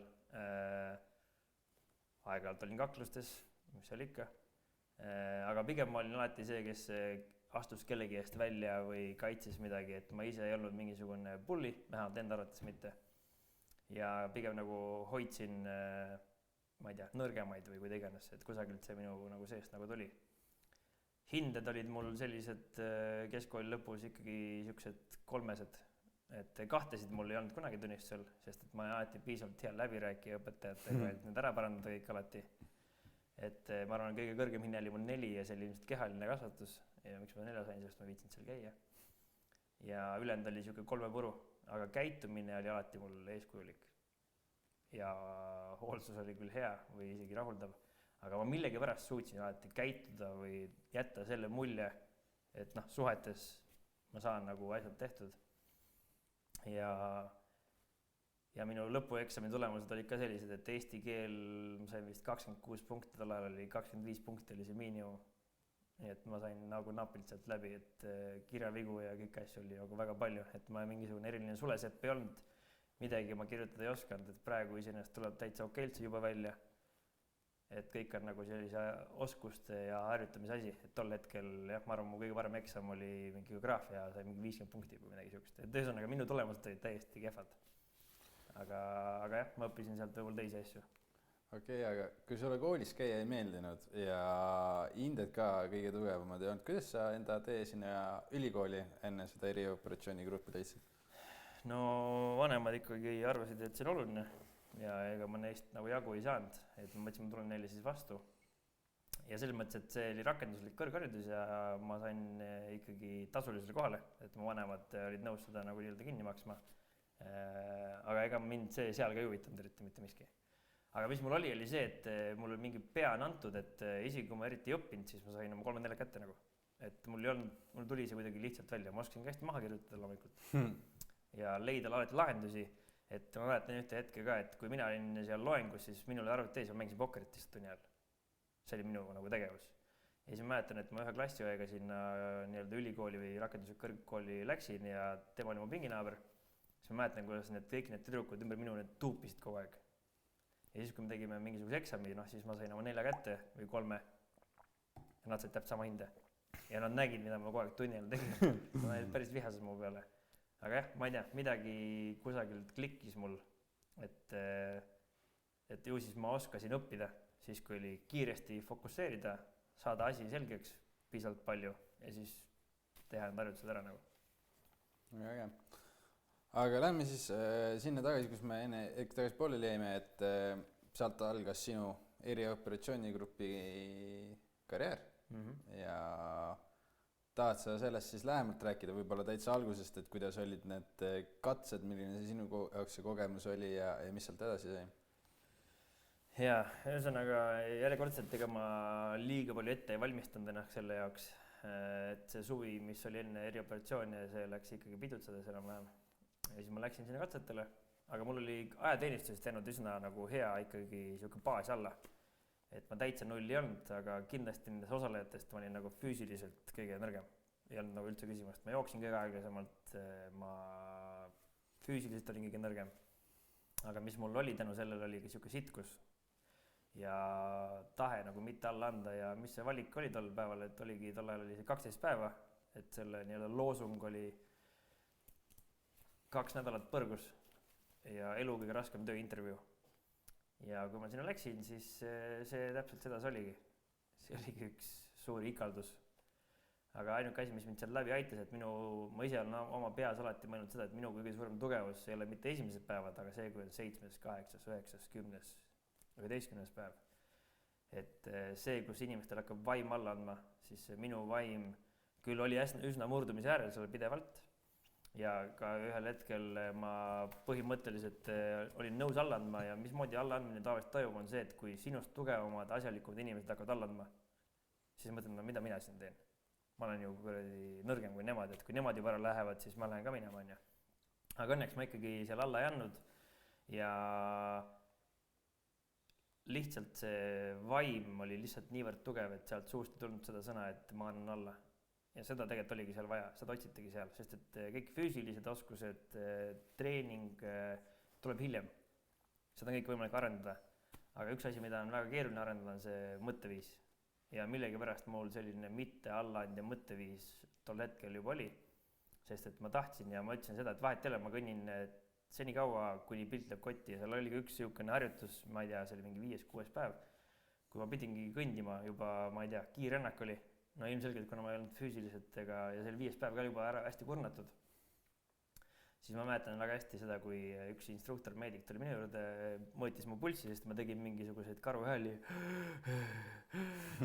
aeg-ajalt olin kaklustes, mis seal ikka, aga pigem ma olin alati see, kes astus kellegi eest välja või kaitses midagi, et ma ise ei olnud mingisugune bulli, vähemalt enda arvates mitte. Ja pigem nagu hoidsin ma ei tea, nõrgemaid või kuida iganes, et kusagilt see minu nagu seest nagu tuli. Hinded olid mul sellised keskkooli lõpus ikkagi siuksed 3, et 2 mul ei olnud kunagi tunnistusel, sest et ma alati piisavalt hea läbirääkija õpetajatega, et need ära parandada kõik alati. Et ma arvan, kõige kõrgem hinne oli mul 4 ja see oli ilmselt kehaline kasvatus ja miks ma 4 sain, sest ma viitsin seal käia. Ja ülejäänud oli siuke 3 puru, aga käitumine oli alati mul eeskujulik. Ja hoolsus oli küll hea või isegi rahuldav, aga ma millegipärast suutsin alati käituda või jätta selle mulje, et suhetes ma saan nagu asjad tehtud. Ja minu lõpueksami tulemused olid ka sellised, et eesti keel, ma sain vist 26 punkti, tol ajal oli 25 punkti oli see miinimum. Nii et ma sain nagu napilt sealt läbi, et kirjavigu ja kõik asju oli nagu väga palju, et ma mingisugune eriline sulesepp ei olnud. Midagi ma kirjutada ei osanud, et praegu iseenesest tuleb täitsa okeilt see juba välja. Et kõik on nagu sellise oskuste ja harjutamise asi, et tol hetkel, jah, ma arvan, mu kõige parem eksam oli mingi geograafia, sai mingi 50 punkti või midagi siukest. Et ühesõnaga minu tulemused olid täiesti kehvad. Aga jah, ma õppisin sealt võib-olla teisi asju. Okei, aga kui sulle koolis käia ei meeldinud ja hinded ka kõige tugevamad ei olnud, kuidas sa enda tee sinna ülikooli enne seda erioperatsioonigruppi leidsid? No vanemad ikkagi arvasid, et see on oluline ja ega ma neist nagu jagu ei saanud, et ma mõtlesin, ma tulen neile siis vastu. Ja selles mõttes, et see oli rakenduslik kõrgharidus ja ma sain ikkagi tasulisele kohale, et mu vanemad olid nõus seda nagu nii-öelda kinni maksma. Aga ega mind see seal ka ei huvitanud eriti mitte miski. Aga mis mul oli see, et mul oli mingi pea on antud, et isegi kui ma eriti ei õppinud, siis ma sain oma 3-4 kätte nagu. Et mul tuli see kuidagi lihtsalt välja, ma oskasin hästi maha kirjutada loomulikult. Ja leida alati lahendusi, et ma mäletan ühte hetke ka, et kui mina olin seal loengus, siis minul arvuti teis, ma mängisin pokkerit lihtsalt tunni ajal. See oli minu nagu tegevus. Ja siis ma mäletan, et ma ühe klassiõega sinna nii-öelda ülikooli või rakenduslik kõrgkooli läksin ja tema oli mu pinginaaber. Siis ma mäletan, kuidas kõik need tüdrukud ümber minu tuupisid kogu aeg. Ja siis, kui me tegime mingisuguse eksami, siis ma sain oma 4 kätte või 3 ja nad said täpselt sama hinde. Ja nad nägid, mida ma kogu aeg tunni ajal tegin. Nad olid päris vihased mu peale. Aga jah, ma ei tea, midagi kusagilt klikkis mul, et ju siis ma oskasin õppida, siis kui oli kiiresti fokusseerida, saada asi selgeks piisavalt palju ja siis teha need harjutused ära nagu. Väga. Aga lähme siis sinna tagasi, kus me enne tagasi pooleli jäime, et sealt algas sinu erioperatsioonigrupi karjäär ja tahad sa sellest siis lähemalt rääkida võib-olla täitsa algusest, et kuidas olid need katsed, milline see sinu jaoks see kogemus oli ja mis sealt edasi sai? Jaa, ühesõnaga järjekordselt ega ma liiga palju ette ei valmistanud ennast selle jaoks, et see suvi, mis oli enne erioperatsiooni, see läks ikkagi pidutseda seal enam-vähem. Ja siis ma läksin sinna katsetele, aga mul oli ajateenistusest jäänud üsna nagu hea ikkagi siuke baas alla. Et ma täitsa 0 ei olnud, aga kindlasti nendes osalejatest ma olin nagu füüsiliselt kõige nõrgem. Ei olnud nagu üldse küsimust. Ma jooksin kõige aeglasemalt, ma füüsiliselt olin kõige nõrgem. Aga mis mul oli tänu sellele oli ka siuke sitkus ja tahe nagu mitte alla anda ja mis see valik oli tol päeval, et oligi tol ajal oli see 12 päeva, et selle nii-öelda loosung oli 2 nädalat põrgus ja elu kõige raskem tööintervjuu. Ja kui ma sinna läksin, siis see täpselt seda see oligi. See oligi üks suur ikaldus. Aga ainuke asi, mis mind seal läbi aitas, et ma ise olen oma peas alati mõelnud seda, et minu kõige suurem tugevus ei ole mitte esimesed päevad, aga see, kui on 7., 8., 9., 10., 11. päev. Et see, kus inimestel hakkab vaim alla andma, siis minu vaim küll oli üsna murdumise äärel seal pidevalt ja ka ühel hetkel ma põhimõtteliselt olin nõus alla andma ja mismoodi alla andmine tavaliselt toimub on see, et kui sinust tugevamad asjalikumad inimesed hakkavad alla andma, siis mõtlen, no mida mina siin teen. Ma olen ju nõrgem kui nemad, et kui nemad juba ära lähevad, siis ma lähen ka minema, on ju. Aga õnneks ma ikkagi seal alla ei andnud ja lihtsalt see vaim oli lihtsalt niivõrd tugev, et sealt suust ei tulnud seda sõna, et ma annan alla. Ja seda tegelikult oligi seal vaja, seda otsitegi seal, sest et kõik füüsilised oskused, treening tuleb hiljem. Seda on kõik võimalik arendada. Aga üks asi, mida on väga keeruline arendada, on see mõtteviis. Ja millegi pärast mul selline mitte allaandja mõtteviis tol hetkel juba oli, sest et ma tahtsin ja ma ütlesin seda, et vahet ei ole, ma kõnnin senikaua, kuni pilt läheb kotti ja seal oli ka üks niisugune harjutus, ma ei tea, see oli mingi 5.–6. päev, kui ma pidingi kõndima juba, ma ei tea, kiirrännak oli, no ilmselgelt, kuna ma ei olnud füüsiliselt ja see oli 5. päev ka juba ära hästi kurnatud, siis ma mäletan väga hästi seda, kui üks instruktor, meedik tuli minu juurde, mõõtis mu pulssi, sest ma tegin mingisuguseid karuhääli.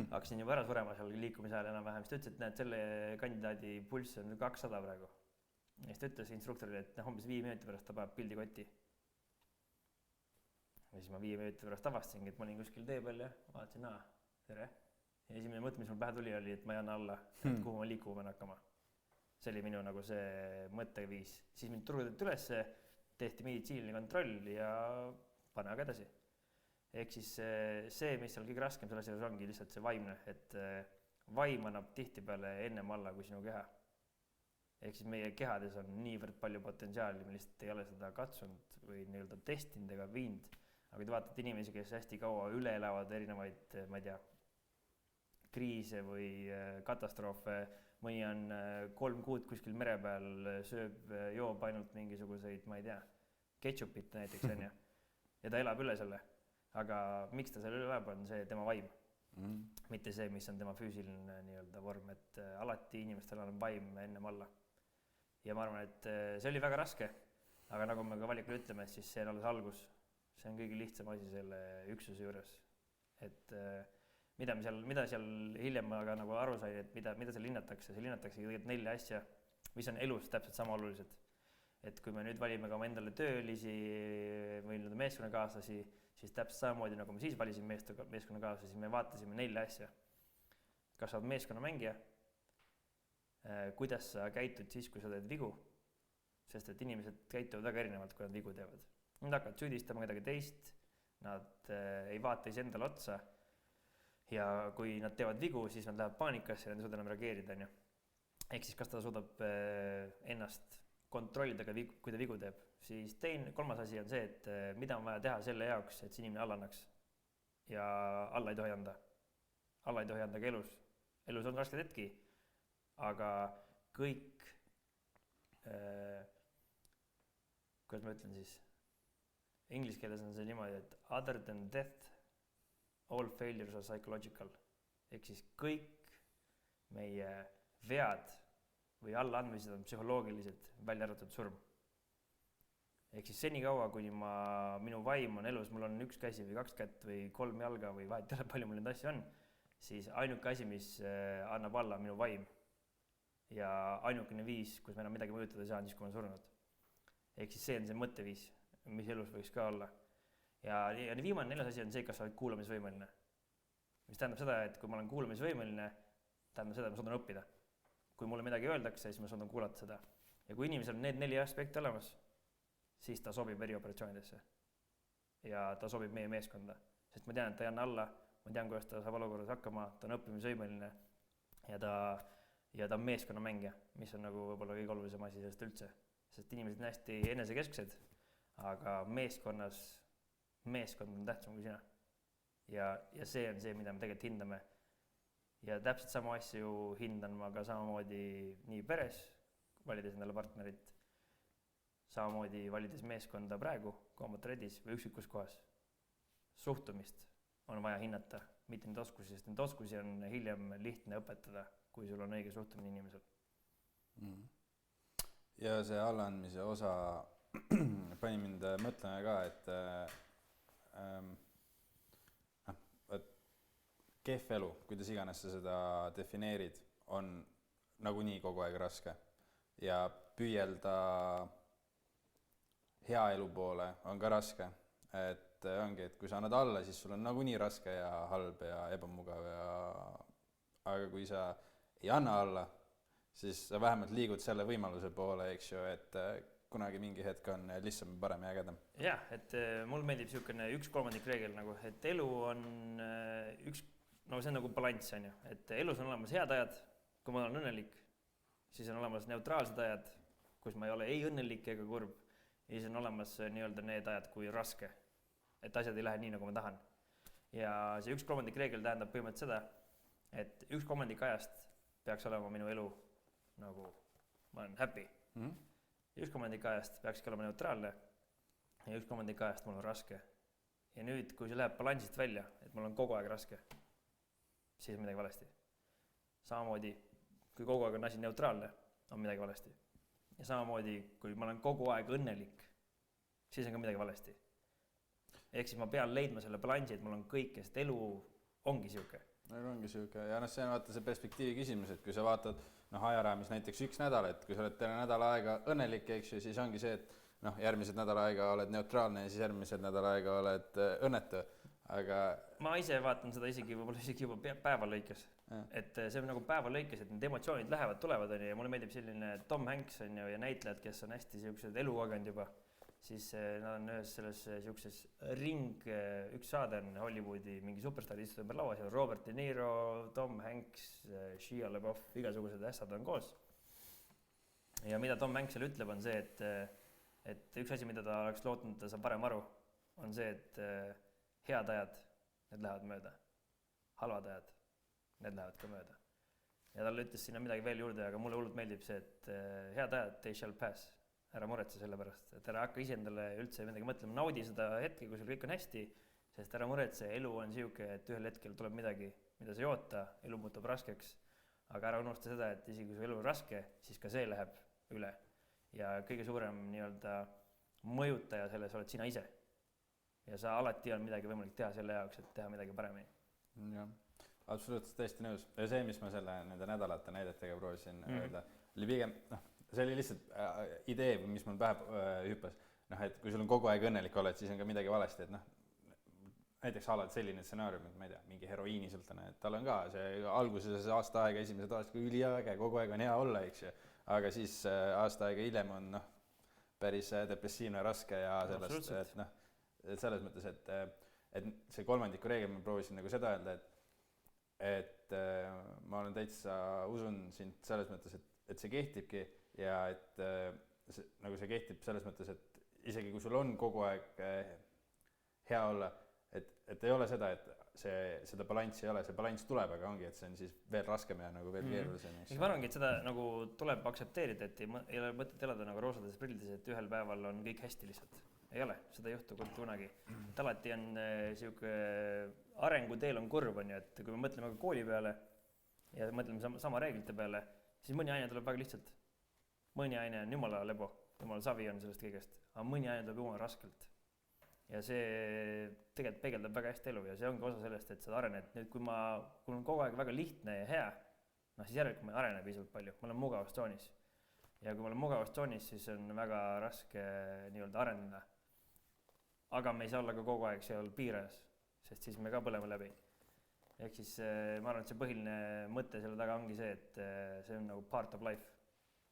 Hakkasin juba ära surema seal liikumise ajal enam-vähem, siis ta ütles, et näed, selle kandidaadi pulss on 200 praegu. Ja siis ta ütles instruktorile, et umbes 5 minuti pärast ta paneb pildi kotti. Ja siis ma 5 minuti pärast avastasingi, et ma olin kuskil tee peal ja vaatasin, tere. Ja esimene mõte, mis mul pähe tuli, oli, et ma ei anna alla, et kuhu ma liikuma pean hakkama. See oli minu nagu see mõtteviis. Siis mind turgutati ülesse, tehti meditsiiniline kontroll ja pane aga edasi. Ehk siis see, mis seal kõige raskem selles asjas ongi lihtsalt see vaimne, et vaim annab tihtipeale ennem alla kui sinu keha. Ehk siis meie kehades on niivõrd palju potentsiaali, me lihtsalt ei ole seda katsunud või nii-öelda testinud ega viinud. Aga kui te vaatate inimesi, kes hästi kaua üle elavad erinevaid, ma ei tea, kriise või katastroofe, mõni on 3 kuud kuskil mere peal, sööb, joob ainult mingisuguseid, ma ei tea, ketšupit näiteks, on ju. Ja ta elab üle selle. Aga miks ta selle üle elab, on see tema vaim. Mitte see, mis on tema füüsiline nii-öelda vorm, et alati inimestel on vaim ennem alla. Ja ma arvan, et see oli väga raske, aga nagu me ka valikul ütleme, siis see on alles algus. See on kõige lihtsam asi selle üksuse juures. Et mida seal hiljem ma ka nagu aru sain, et mida seal hinnatakse, seal hinnatakse tegelikult 4 asja, mis on elus täpselt sama olulised. Et kui me nüüd valime ka endale töölisi või meeskonnakaaslasi, siis täpselt samamoodi, nagu me siis valisime meeskonnakaaslasi, siis me vaatasime 4 asja. Kas sa oled meeskonnamängija, kuidas sa käitud siis, kui sa teed vigu, sest et inimesed käituvad väga erinevalt, kui nad vigu teevad. Nad hakkavad süüdistama kedagi teist, nad ei vaata ise endale otsa ja kui nad teevad vigu, siis nad lähevad paanikasse ja nad ei suuda enam reageerida. Ehk siis kas ta suudab ennast kontrollida, kui ta vigu teeb. Siis kolmas asi on see, et mida on vaja teha selle jaoks, et see inimene alla annaks. Ja alla ei tohi anda. Alla ei tohi anda ka elus. Elus on rasked hetki, aga kõik, kuidas ma ütlen siis, inglise keeles on see niimoodi, et other than death, all failures are psychological. Ehk siis kõik meie vead või allaandmised on psühholoogilised, välja arvatud surm. Ehk siis senikaua, kuni minu vaim on elus, mul on 1 käsi või 2 kätt või 3 jalga või vahet ei ole, palju mul neid asju on, siis ainuke asi, mis annab alla minu vaim. Ja ainukene viis, kus me enam midagi mõjutada ei saa, on siis, kui ma surnud. Ehk siis see on see mõtteviis, mis elus võiks ka olla. Ja viimane 4. asi on see, kas sa oled kuulamisvõimeline. Mis tähendab seda, et kui ma olen kuulamisvõimeline, tähendab seda, et ma suudan õppida. Kui mulle midagi öeldakse, siis ma suudan kuulata seda. Ja kui inimesel on need 4 aspekti olemas, siis ta sobib erioperatsioonidesse. Ja ta sobib meie meeskonda. Sest ma tean, et ta ei anna alla, ma tean, kuidas ta saab olukorras hakkama, ta on õppimisvõimeline ja ta on meeskonnamängija, mis on nagu võib-olla kõige olulisem asi sellest üldse. Sest inimesed on hästi enesekesksed, aga meeskond on tähtsam kui sina. Ja see on see, mida me tegelikult hindame. Ja täpselt sama asju hindan ma ka samamoodi nii peres, valides endale partnerit, samamoodi valides meeskonda praegu Combat Redis või ükskikus kohas. Suhtumist on vaja hinnata, mitte neid oskusi, sest neid oskusi on hiljem lihtne õpetada, kui sul on õige suhtumine inimesel. Ja see allaandmise osa pani mind mõtlema ka, et kehv elu, kuidas iganes sa seda defineerid, on nagunii kogu aeg raske ja püüelda hea elu poole on ka raske, et ongi, et kui sa annad alla, siis sul on nagunii raske ja halb ja ebamugav aga kui sa ei anna alla, siis sa vähemalt liigud selle võimaluse poole, eks ju, et kunagi mingi hetk on lihtsam, parem ja ägedam. Jah, et mul meeldib niisugune 1/3 reegel nagu, et elu on no see on nagu balanss, on ju, et elus on olemas head ajad, kui ma olen õnnelik, siis on olemas neutraalsed ajad, kus ma ei ole ei õnnelik ega kurb, ja siis on olemas nii-öelda need ajad, kui raske, et asjad ei lähe nii, nagu ma tahan. Ja see 1/3 reegel tähendab põhimõtteliselt seda, et 1/3 ajast peaks olema minu elu nagu ma olen happy. Ja 1/3 ajast peakski olema neutraalne ja 1/3 ajast mul on raske. Ja nüüd, kui see läheb balansist välja, et mul on kogu aeg raske, siis on midagi valesti. Samamoodi, kui kogu aeg on asi neutraalne, on midagi valesti. Ja samamoodi, kui ma olen kogu aeg õnnelik, siis on ka midagi valesti. Ehk siis ma pean leidma selle balansi, et mul on kõik, sest elu ongi siuke. Elu ongi siuke ja see on vaata see perspektiivi küsimus, et kui sa vaatad ajaraamis näiteks 1 nädal, et kui sa oled terve nädal aega õnnelik, eks ju, siis ongi see, et järgmised nädal aega oled neutraalne ja siis järgmised nädal aega oled õnnetu, aga ma ise vaatan seda isegi juba päeva lõikes, et see on nagu päeva lõikes, et need emotsioonid lähevad, tulevad on ja mulle meeldib selline Tom Hanks on ju ja näitlejad, kes on hästi siuksed elukogenud juba, siis nad on ühes selles siukses üks saade on Hollywoodi mingi superstaar istud ümber laua, seal Robert De Niro, Tom Hanks, Shia LaBeouf, igasugused ässad on koos. Ja mida Tom Hanks seal ütleb, on see, et üks asi, mida ta oleks lootnud, ta saab parem aru, on see, et head ajad, need lähevad mööda. Halvad ajad, need lähevad ka mööda. Ja talle ütles sinna midagi veel juurde, aga mulle hullult meeldib see, et head ajad, they shall pass. Ära muretse selle pärast, et ära hakka ise endale üldse midagi mõtlema, naudi seda hetke, kui sul kõik on hästi, sest ära muretse, elu on siuke, et ühel hetkel tuleb midagi, mida sa ei oota, elu muutub raskeks, aga ära unusta seda, et isegi kui su elu on raske, siis ka see läheb üle. Ja kõige suurem nii-öelda mõjutaja selles oled sina ise. Ja sa alati on midagi võimalik teha selle jaoks, et teha midagi paremini. Jah, absoluutselt täiesti nõus. Ja see, mis ma nende nädalate näidetega proovisin öelda, oli pigem, see oli lihtsalt idee, mis mul pähe hüppas, et kui sul on kogu aeg õnnelik oled, siis on ka midagi valesti, et näiteks alati selline stsenaarium, et ma ei tea, mingi heroiinisõltlane, et tal on ka see alguses aasta aega, esimesed aastad üliäge, kogu aeg on hea olla, eks ju, aga siis aasta aega hiljem on päris depressiivne, raske ja sellest, et selles mõttes, et see 1/3 reegel ma proovisin nagu seda öelda, et ma olen täitsa, usun sind selles mõttes, et see kehtibki ja et nagu see kehtib selles mõttes, et isegi kui sul on kogu aeg hea olla, et ei ole seda, et seda balanssi ei ole, see balanss tuleb, aga ongi, et see on siis veel raskem ja nagu veel keerulisem. Ma arvangi, et seda nagu tuleb aktsepteerida, et ei ole mõtet elada nagu roosades prillides, et ühel päeval on kõik hästi lihtsalt. Ei ole, seda ei juhtu kunagi. Et alati on siuke arenguteel on kurb, on ju, et kui me mõtleme ka kooli peale ja mõtleme sama reeglite peale, siis mõni aine tuleb väga lihtsalt. Mõni aine on jumala lebo, jumala savi on sellest kõigest, aga mõni aine tuleb jumala raskelt. Ja see tegelikult peegeldab väga hästi elu ja see ongi osa sellest, et sa arened. Nüüd, kui on kogu aeg väga lihtne ja hea, siis järelikult ma ei arene piisavalt palju, ma olen mugavustsoonis. Ja kui ma olen mugavustsoonis, siis on väga raske nii-öelda arendada. Aga me ei saa olla ka kogu aeg seal piirajas, sest siis me ka põleme läbi. Ehk siis ma arvan, et see põhiline mõte selle taga ongi see, et see on nagu part of life.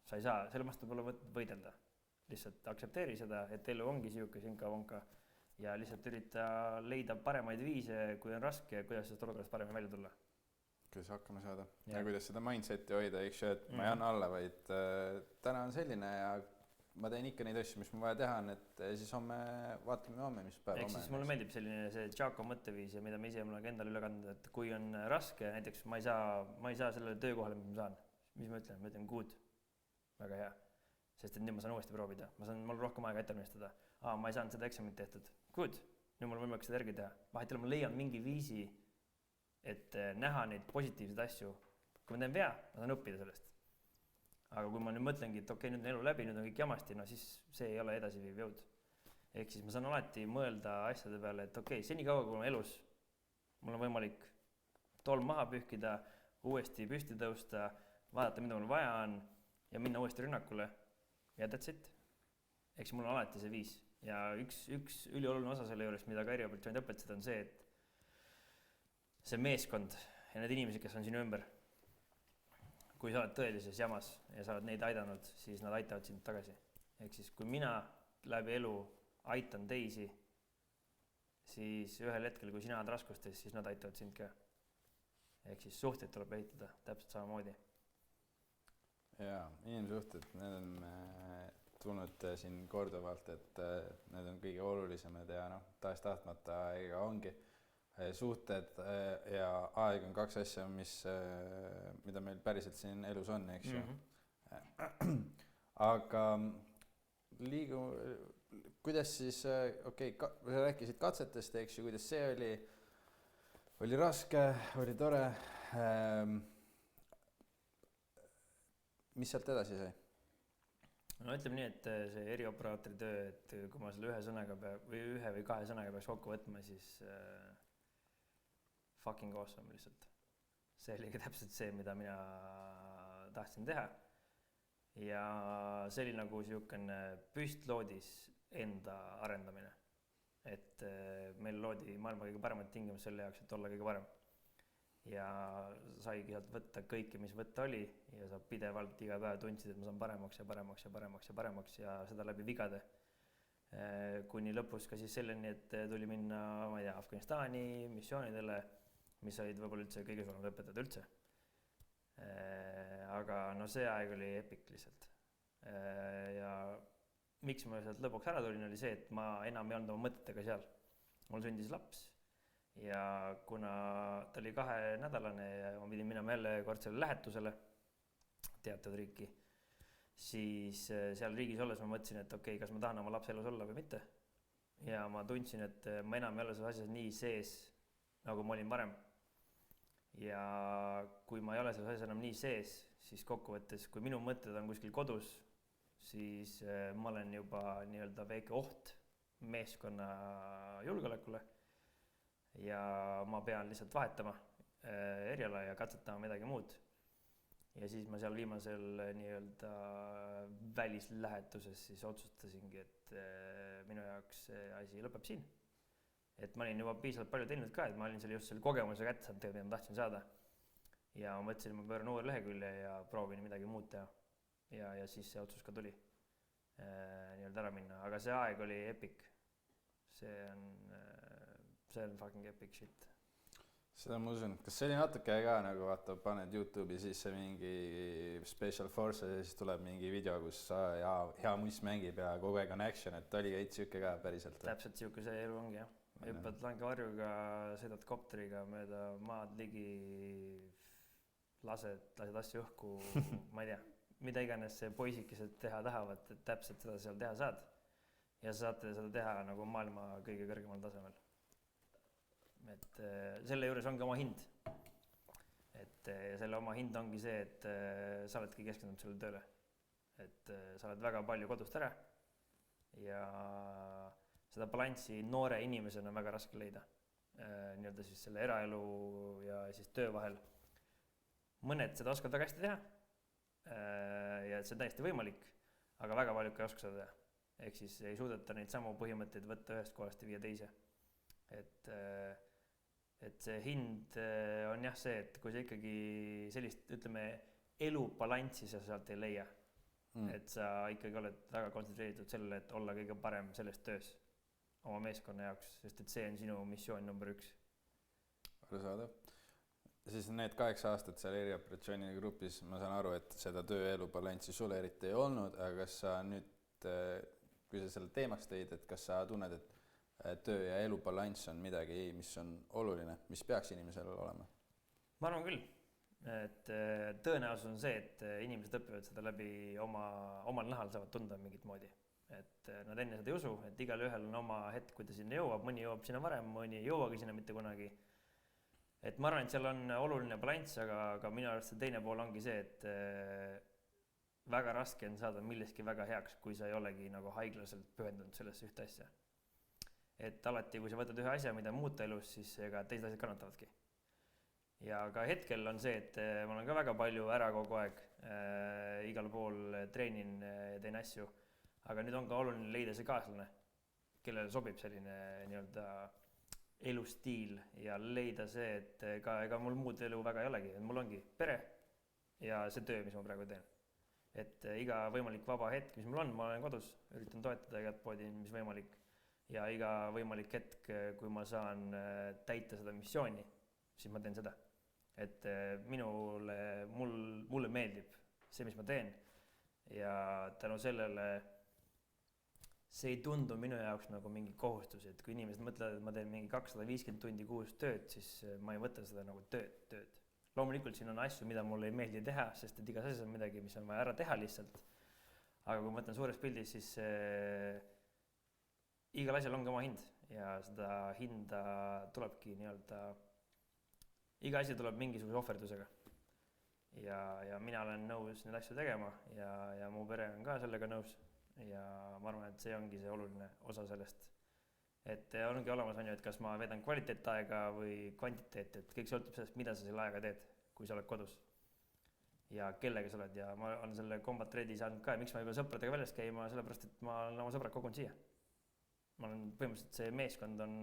Sa ei saa, selle vastu pole võidelda. Lihtsalt aksepteeri seda, et elu ongi siuke sinka-vonka ja lihtsalt ürita leida paremaid viise, kui on raske ja kuidas sellest olukorrast paremini välja tulla. Kuidas hakkama saada ja kuidas seda mindseti hoida, eks ju, et ma ei anna alla, vaid täna on selline ja ma teen ikka neid asju, mis ma vaja teha on, et siis homme vaatame homme, mis päev homme. Ehk siis mulle meeldib selline see Tšako mõtteviis ja mida ma ise mulle endale üle kanda, et kui on raske, näiteks ma ei saa sellele töökohale, mis ma saan, mis ma ütlen good, väga hea. sest et nüüd ma saan uuesti proovida, mul on rohkem aega ette valmistada. Ma ei saanud seda eksamit tehtud, good, nüüd mul on võimalik seda järgi teha. Vahetil ma leian mingi viisi, et näha neid positiivseid asju. Kui ma teen vea, ma saan õppida sellest. Aga kui ma nüüd mõtlengi, et okei, nüüd on elu läbi, nüüd on kõik jamasti, no siis see ei ole edasiviiv jõud. Ehk siis ma saan alati mõelda asjade peale, et okei, senikaua kui ma elus, mul on võimalik tolm maha pühkida, uuesti püsti tõusta, vaadata, mida mul vaja on ja minna uuesti rünnakule ja that's it. Ehk siis mul on alati see viis. Ja üks ülioluline osa selle juures, mida ka erioperatsioonid õpetasid, on see, et see meeskond ja need inimesed, kes on sinu ümber, kui sa oled tõelises jamas ja sa oled neid aidanud, siis nad aitavad sind tagasi. Ehk siis kui mina läbi elu aitan teisi, siis ühel hetkel, kui sina oled raskustes, siis nad aitavad sind ka. Ehk siis suhteid tuleb ehitada täpselt samamoodi. Jaa, inimsuhted, need on tulnud siin korduvalt, et need on kõige olulisemad ja tahes-tahtmata ega ongi. Suhted ja aeg on kaks asja, mida meil päriselt siin elus on, eks ju. Aga kuidas siis, sa rääkisid katsetest, eks ju, kuidas see oli raske, oli tore. Mis sealt edasi sai? No ütleme nii, et see erioperaatori töö, et kui ma selle ühe või kahe sõnaga peaks kokku võtma, siis fucking awesome lihtsalt. See oli täpselt see, mida mina tahtsin teha. Ja see oli nagu siukene püstloodis enda arendamine. Et meil loodi maailma kõige paremad tingimused selle jaoks, et olla kõige parem. Ja saigi sealt võtta kõike, mis võtta oli ja sa pidevalt iga päev tundsid, et ma saan paremaks ja paremaks ja paremaks ja paremaks ja seda läbi vigade. Kuni lõpus ka siis selleni, et tuli minna, ma ei tea, Afganistani missioonidele, mis olid võib-olla üldse kõige suuremad õpetajad üldse. Aga no see aeg oli epic lihtsalt. Ja miks ma sealt lõpuks ära tulin, oli see, et ma enam ei olnud oma mõtetega seal. Mul sündis laps ja kuna ta oli 2-nädalane ja ma pidin minema jälle kordsele lähetusele teatud riiki, siis seal riigis olles ma mõtlesin, et okei, kas ma tahan oma lapse elus olla või mitte. Ja ma tundsin, et ma enam ei ole selles asjas nii sees, nagu ma olin varem. Ja kui ma ei ole selles asjas enam nii sees, siis kokkuvõttes, kui minu mõtted on kuskil kodus, siis ma olen juba nii-öelda väike oht meeskonna julgeolekule ja ma pean lihtsalt vahetama eriala ja katsetama midagi muud. Ja siis ma seal viimasel nii-öelda välislähetuses siis otsustasingi, et minu jaoks see asi lõpeb siin. Et ma olin juba piisavalt palju teinud ka, et ma olin just selle kogemuse kätte saanud, mida ma tahtsin saada. Ja ma mõtlesin, et ma pööran uue lehekülje ja proovin midagi muud teha. Ja siis see otsus ka tuli nii-öelda ära minna. Aga see aeg oli epic. See on fucking epic shit. Seda ma usun. Kas see oli natuke ka nagu vaata, paned YouTube'i sisse mingi Special Force ja siis tuleb mingi video, kus hea muist mängib ja kogu aeg on action, et oli ka siuke ka päriselt? Täpselt siuke see elu ongi, jah. Hüppad langevarjuga, sõidad kopteriga mööda maad ligi, lased asju õhku, ma ei tea, mida iganes see poisikesed teha tahavad, et täpselt seda seal teha saad. Ja saate seda teha nagu maailma kõige kõrgemal tasemel. Et selle juures ongi oma hind. Et selle oma hind ongi see, et sa oledki keskendunud selle tööle. Et sa oled väga palju kodust ära ja seda balanssi noore inimesena on väga raske leida. Nii-öelda siis selle eraelu ja siis töö vahel. Mõned seda oskavad väga hästi teha ja see on täiesti võimalik, aga väga palju ei oska seda teha. Ehk siis ei suudeta neid samu põhimõtteid võtta ühest kohast ja viia teise. Et see hind on jah see, et kui sa ikkagi sellist, ütleme, elubalanssi sa sealt ei leia, et sa ikkagi oled väga kontsentreeritud sellele, et olla kõige parem selles töös oma meeskonna jaoks, sest et see on sinu missioon number 1. Arusaadav. Siis need 8 aastat seal erioperatsiooni grupis, ma saan aru, et seda töö-elu balanssi sulle eriti ei olnud, aga kas sa nüüd, kui sa selle teemaks tõid, et kas sa tunned, et töö- ja elubalanss on midagi, mis on oluline, mis peaks inimesel olema? Ma arvan küll. et tõenäosus on see, et inimesed õpivad seda läbi omal nahal saavad tunda mingit moodi. Et nad enne seda ei usu, et igal ühel on oma hetk, kui ta sinna jõuab, mõni jõuab sinna varem, mõni ei jõuagi sinna mitte kunagi. Et ma arvan, et seal on oluline balanss, aga minu arust see teine pool ongi see, et väga raske on saada milleski väga heaks, kui sa ei olegi nagu haiglaselt pühendunud sellesse ühte asja. Et alati, kui sa võtad ühe asja, mida muuta elus, siis ega teised asjad kannatavadki. Ja ka hetkel on see, et ma olen ka väga palju ära kogu aeg, igal pool treenin ja teen asju, aga nüüd on ka oluline leida see kaaslane, kellele sobib selline nii-öelda elustiil ja leida see, et ega mul muud elu väga ei olegi, mul ongi pere ja see töö, mis ma praegu teen. Et iga võimalik vaba hetk, mis mul on, ma olen kodus, üritan toetada igat poodi, mis võimalik ja iga võimalik hetk, kui ma saan täita seda missiooni, siis ma teen seda. Et mulle meeldib see, mis ma teen ja tänu sellele see ei tundu minu jaoks nagu mingi kohustus, et kui inimesed mõtlevad, et ma teen mingi 250 tundi kuus tööd, siis ma ei võta seda nagu tööd. Loomulikult siin on asju, mida mulle ei meeldi teha, sest et igas asjas on midagi, mis on vaja ära teha lihtsalt. Aga kui ma mõtlen suures pildis, siis igal asjal on ka oma hind ja seda hinda tulebki nii-öelda, iga asi tuleb mingisuguse ohverdusega. Ja mina olen nõus neid asju tegema ja mu pere on ka sellega nõus. Ja ma arvan, et see ongi see oluline osa sellest. Et ongi olemas, on ju, et kas ma vedan kvaliteetaega või kvantiteet, et kõik sõltub sellest, mida sa selle ajaga teed, kui sa oled kodus. Ja kellega sa oled ja ma olen selle Combat Ready saanud ka, miks ma juba sõpradega väljas käima, sellepärast, et ma olen oma sõbrad kogunud siia. Ma olen põhimõtteliselt, see meeskond on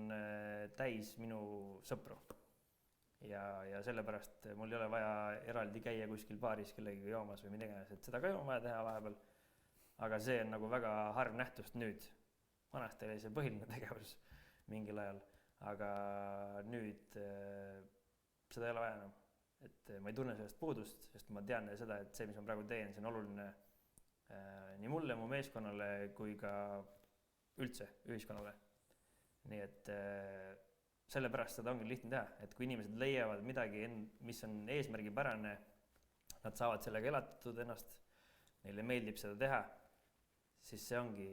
täis minu sõpru. Ja sellepärast mul ei ole vaja eraldi käia kuskil baaris kellegagi joomas või midagi, et seda ka on vaja teha vahepeal. Aga see on nagu väga harv nähtust nüüd. Vanasti oli see põhiline tegevus mingil ajal, aga nüüd seda ei ole vaja enam. Et ma ei tunne sellest puudust, sest ma tean seda, et see, mis ma praegu teen, see on oluline nii mulle, mu meeskonnale kui ka üldse ühiskonnale. Nii et sellepärast seda ongi lihtne teha, et kui inimesed leiavad midagi, mis on eesmärgipärane, nad saavad sellega elatud ennast, neile meeldib seda teha, siis see ongi,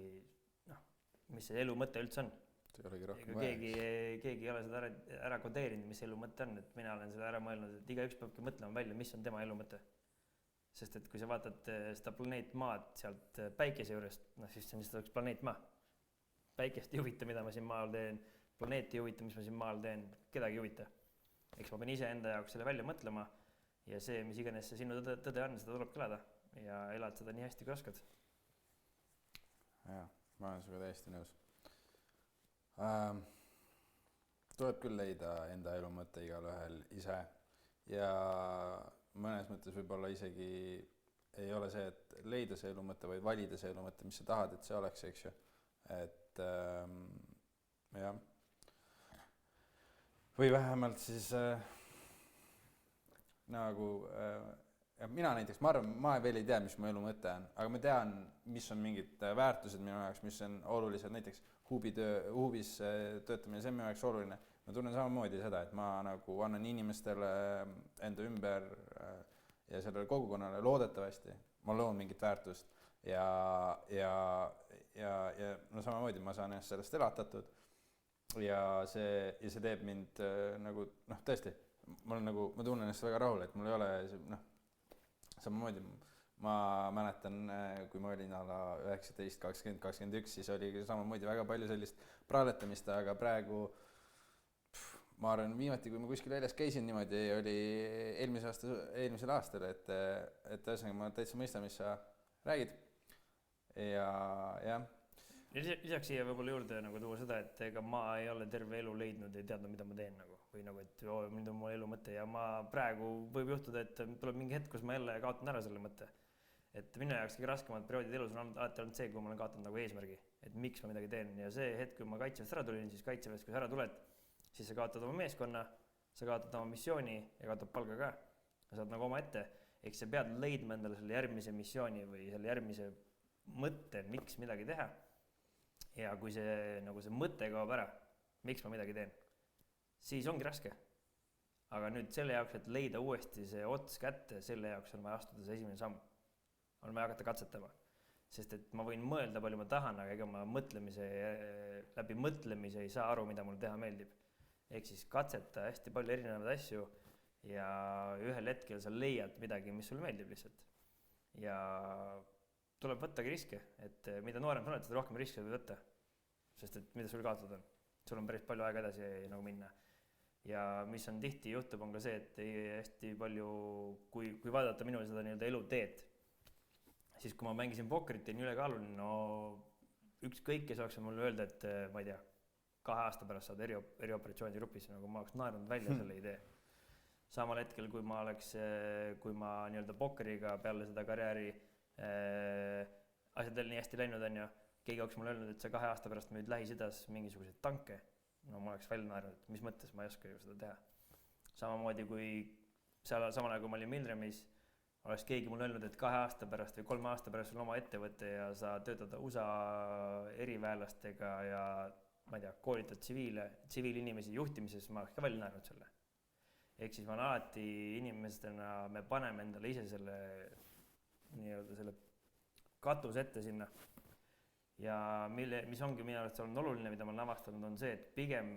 mis see elu mõte üldse on. Keegi ei ole seda ära kodeerinud, mis elu mõte on, et mina olen seda ära mõelnud, et iga üks peabki mõtlema välja, mis on tema elu mõte. Sest et kui sa vaatad seda planeet maad sealt päikese juurest, siis see on lihtsalt planeet maa. Päikest ei huvita, mida ma siin maal teen, planeet ei huvita, mis ma siin maal teen, kedagi ei huvita. Eks ma pean ise enda jaoks selle välja mõtlema ja see, mis iganes see sinu tõde on, seda tuleb elada ja elad seda nii hästi, kui oskad. Jaa, ma olen sinuga täiesti nõus. Tuleb küll leida enda elu mõte igal ühel ise ja mõnes mõttes võib-olla isegi ei ole see, et leida see elu mõte, vaid valida see elu mõte, mis sa tahad, et see oleks, eks ju. Et jah. Või vähemalt siis nagu mina näiteks, ma arvan, ma veel ei tea, mis mu elu mõte on, aga ma tean, mis on mingid väärtused minu jaoks, mis on olulised, näiteks hubis töötamine, see on minu jaoks oluline. Ma tunnen samamoodi seda, et ma nagu annan inimestele enda ümber ja sellele kogukonnale loodetavasti. Ma loon mingit väärtust ja no samamoodi ma saan ennast sellest elatatud ja see teeb mind nagu, tõesti, ma tunnen ennast väga rahul, et mul ei ole samamoodi, ma mäletan, kui ma olin 19, 20, 21, siis oli samamoodi väga palju sellist praaletamist, aga praegu ma arvan, viimati, kui ma kuskil väljas käisin niimoodi, oli eelmisel aastal, et ühesõnaga ma täitsa mõistan, mis sa räägid. Ja jah. Lisaks siia võib-olla juurde nagu tuua seda, et ega ma ei ole terve elu leidnud ja teadnud, mida ma teen nagu. Või nagu, et mind on mu elu mõte ja ma praegu võib juhtuda, et tuleb mingi hetk, kus ma jälle kaotan ära selle mõtte. Et minu jaoks kõige raskemad perioodid elus on alati olnud see, kui ma olen kaotanud nagu eesmärgi, et miks ma midagi teen. Ja see hetk, kui ma kaitsevest ära tulin, siis kaitsevest, kui sa ära tuled, siis sa kaotad oma meeskonna, sa kaotad oma missiooni ja kaotad palga ka. Sa saad nagu oma ette, eks sa pead leidma endale selle järgmise missiooni või selle järgmise mõtte, miks midagi teha. Ja kui see mõte kaob ära, miks ma midagi teen, siis ongi raske. aga nüüd selle jaoks, et leida uuesti see ots kätte, selle jaoks on vaja astuda see esimene samm. On vaja hakata katsetama. Sest et ma võin mõelda palju ma tahan, aga ega ma läbi mõtlemise ei saa aru, mida mul teha meeldib. Ehk siis katseta hästi palju erinevaid asju ja ühel hetkel sa leiad midagi, mis sulle meeldib lihtsalt. Ja tuleb võttagi riske, et mida noorem sa oled, seda rohkem riske võib võtta. Sest et mida sul kaotada on? Sul on päris palju aega edasi nagu minna. Ja mis on tihti juhtub, on ka see, et hästi palju, kui vaadata minu seda nii-öelda eluteed, siis kui ma mängisin pokkerit ja nii ülekaaluline, no ükskõik, kes oleks mulle öelda, et ma ei tea, 2 aasta pärast saad erioperatsioonide grupis, nagu ma oleks naernud välja selle idee. Samal hetkel, kui ma nii-öelda pokkeriga peale seda karjääri asjad nii hästi läinud on ja keegi oleks mulle öelnud, et sa 2 aasta pärast müüd Lähis-Idas mingisuguseid tanke, no ma oleks välja naernud, et mis mõttes ma ei oska ju seda teha. Samamoodi kui samal ajal, kui ma olin Milremis, oleks keegi mulle öelnud, et 2 aasta pärast või 3 aasta pärast on oma ettevõte ja sa töötad USA eriväelastega ja ma ei tea, koolitad tsiviilinimesi juhtimises, ma oleks ka välja naernud selle. Ehk siis ma olen alati inimestena, me paneme endale ise selle nii-öelda selle katus ette sinna. Ja mis ongi minu arvates olnud oluline, mida ma olen avastanud, on see, et pigem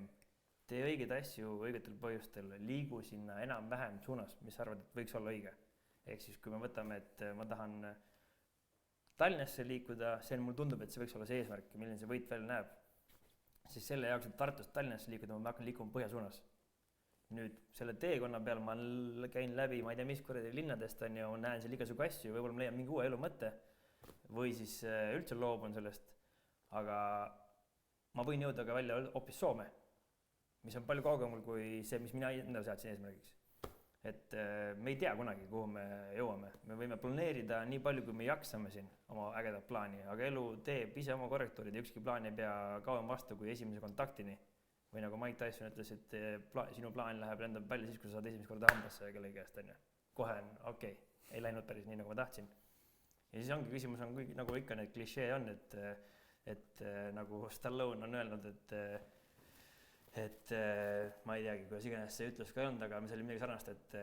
tee õigeid asju õigetel põhjustel, liigu sinna enam-vähem suunas, mis arvad, et võiks olla õige. Ehk siis kui me võtame, et ma tahan Tallinnasse liikuda, mulle tundub, et see võiks olla see eesmärk, milline see võit veel näeb, siis selle jaoks, et Tartust Tallinnasse liikuda, ma hakkan liikuma põhjasuunas. Nüüd selle teekonna peal ma käin läbi, ma ei tea, mis kuradi linnadest on ja näen seal igasugu asju, võib-olla ma leian mingi uue elu mõtte või siis üldse loobun sellest, aga ma võin jõuda ka välja hoopis Soome, mis on palju kaugemal kui see, mis mina endale seadsin eesmärgiks. Et me ei tea kunagi, kuhu me jõuame. Me võime planeerida nii palju, kui me jaksame siin oma ägedat plaani, aga elu teeb ise oma korrektuurid ja ükski plaan ei pea kauem vastu kui esimese kontaktini. Või nagu Mike Tyson ütles, et sinu plaan lendab välja siis, kui sa saad esimest korda hambasse kellegi käest. Kohe on okei, ei läinud päris nii, nagu ma tahtsin. Ja siis ongi küsimus, nagu ikka need klišee on, et nagu Stallone on öelnud, et ma ei teagi, kuidas iganes see ütlus ka ei olnud, aga see oli midagi sarnast, et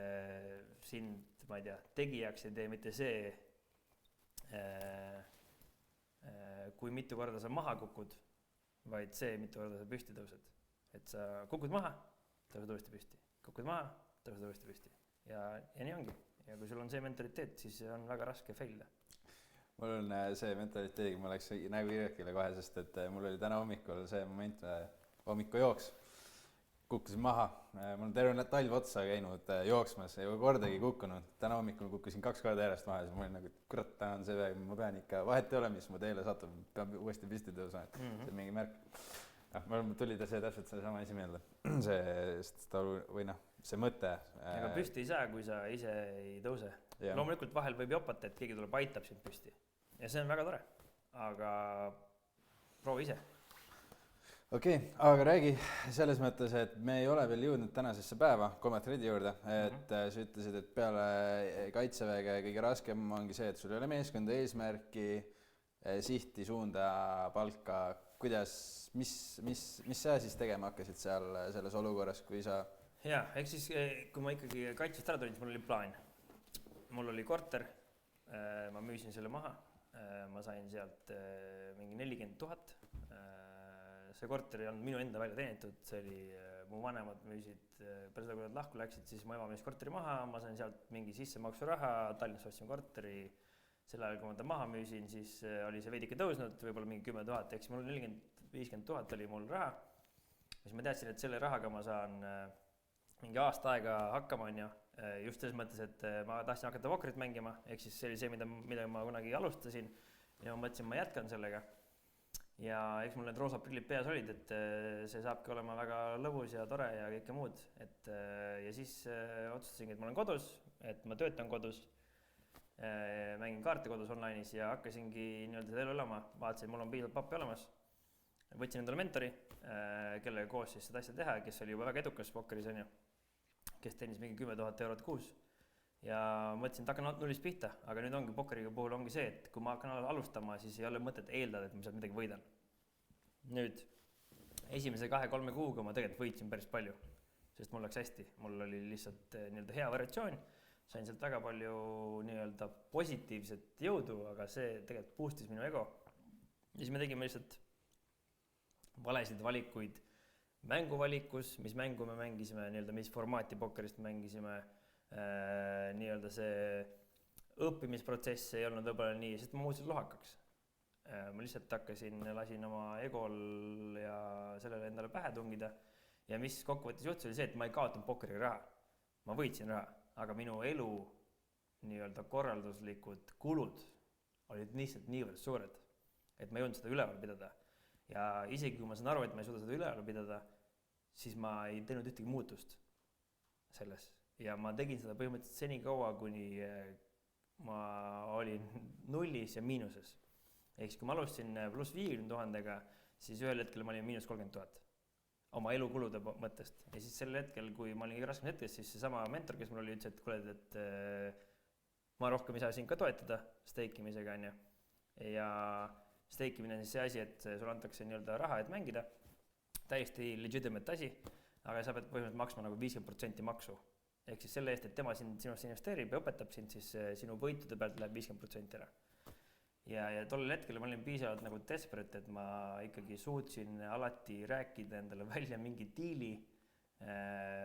sind, ma ei tea, tegijaks ei tee mitte see, kui mitu korda sa maha kukud, vaid see, mitu korda sa püsti tõused. Et sa kukud maha, tõused uuesti püsti. Kukud maha, tõused uuesti püsti. Ja nii ongi. Ja kui sul on see mentaliteet, siis on väga raske failida. Mul on see mentaliteediga, ma läks nägu Irjakile kohe, sest et mul oli täna hommikul see moment, hommikujooks. Kukkusin maha, mul on terve talv otsa käinud jooksmas, ei ole kordagi kukkunud. Täna hommikul kukkusin 2 korda järjest maha ja siis ma olin nagu, et kurat, täna on see väeg, ma pean ikka, vahet ei ole, mis mu teele satub, pean uuesti püsti tõusma, et see on mingi märk. Mul tuli see täpselt see sama asi meelde, see mõte. Ega püsti ei saa, kui sa ise ei tõuse. Loomulikult vahel võib jopata, et keegi tuleb aitab sind püsti. Ja see on väga tore, aga proovi ise. Okei, aga räägi selles mõttes, et me ei ole veel jõudnud tänasesse päeva Combat Ready juurde, et sa ütlesid, et peale kaitseväge kõige raskem ongi see, et sul ei ole meeskonda, eesmärki, sihti, suunda, palka, kuidas, mis sa siis tegema hakkasid seal selles olukorras, kui sa... Jaa, ehk siis kui ma ikkagi kaitsest ära tulin, siis mul oli plaan. Mul oli korter, ma müüsin selle maha, ma sain sealt mingi 40 000. See korter ei olnud minu enda välja teenitud, see oli, mu vanemad müüsid, pärast seda, kui nad lahku läksid, siis mu ema müüs korteri maha, ma sain sealt mingi sissemaksu raha, Tallinnas ostsin korteri, selle ajal, kui ma ta maha müüsin, siis oli see veidike tõusnud, võib-olla mingi 10 000, eks mul 40-50 000 oli mul raha, siis ma teadsin, et selle rahaga ma saan mingi aasta aega hakkama, just selles mõttes, et ma tahtsin hakata pokkerit mängima, ehk siis see oli see, mida ma kunagi alustasin ja ma mõtlesin, ma jätkan sellega. Ja eks mul need roosad prillid peas olid, et see saabki olema väga lõbus ja tore ja kõike muud. Ja siis otsustasingi, et ma olen kodus, et ma töötan kodus, mängin kaarte kodus online'is ja hakkasingi nii-öelda seda elu elama. Vaatasin, mul on piisavalt pappi olemas. Võtsin endale mentori, kellega koos siis seda asja teha, kes oli juba väga edukas pokkeris, kes teenis mingi 10 000 eurot kuus. Ja mõtlesin, et hakkan nullist pihta, aga nüüd ongi pokkeriga puhul ongi see, et kui ma hakkan alustama, siis ei ole mõtet eeldada, et ma sealt midagi võidan. Nüüd, esimese 2-3 kuuga ma tegelikult võitsin päris palju. sest mul läks hästi, mul oli lihtsalt nii-öelda hea variatsioon, sain sealt väga palju nii-öelda positiivset jõudu, aga see tegelikult boostis minu ego. Ja siis me tegime lihtsalt valesid valikuid mänguvalikus, mis mängu me mängisime, nii-öelda mis formaati pokkerist mängisime, nii-öelda see õppimisprotsess ei olnud võib-olla nii, sest ma muutusin lohakaks. Ma lihtsalt lasin oma egol ja sellele endale pähe tungida ja mis kokkuvõttes juhtus oli see, et ma ei kaotanud pokkeriga raha. Ma võitsin raha, aga minu elu nii-öelda korralduslikud kulud olid lihtsalt niivõrd suured, et ma ei jõudnud seda üleval pidada. Ja isegi kui ma saan aru, et ma ei suuda seda üleval pidada, siis ma ei teinud ühtegi muutust selles. Ja ma tegin seda põhimõtteliselt seni kaua, kuni ma olin nullis ja miinuses. Ehk siis kui ma alustasin pluss 50 000-ga, siis ühel hetkel ma olin miinus 30 000 oma elukulude mõttest. Ja siis sel hetkel, kui ma olin raskem hetkes, siis see sama mentor, kes mul oli, ütles, et kuule, et ma rohkem ei saa siin ka toetada steikimisega. Ja steikimine on siis see asi, et sul antakse nii-öelda raha, et mängida. Täiesti legitimate asi, aga sa pead põhimõtteliselt maksma nagu 50% maksu. Ehk siis selle eest, et tema sinust investeerib ja õpetab sind, siis sinu võitude pealt läheb 50% ära. Ja tollel hetkel ma olin piisavalt nagu desperate, et ma ikkagi suutsin alati rääkida endale välja mingi diili.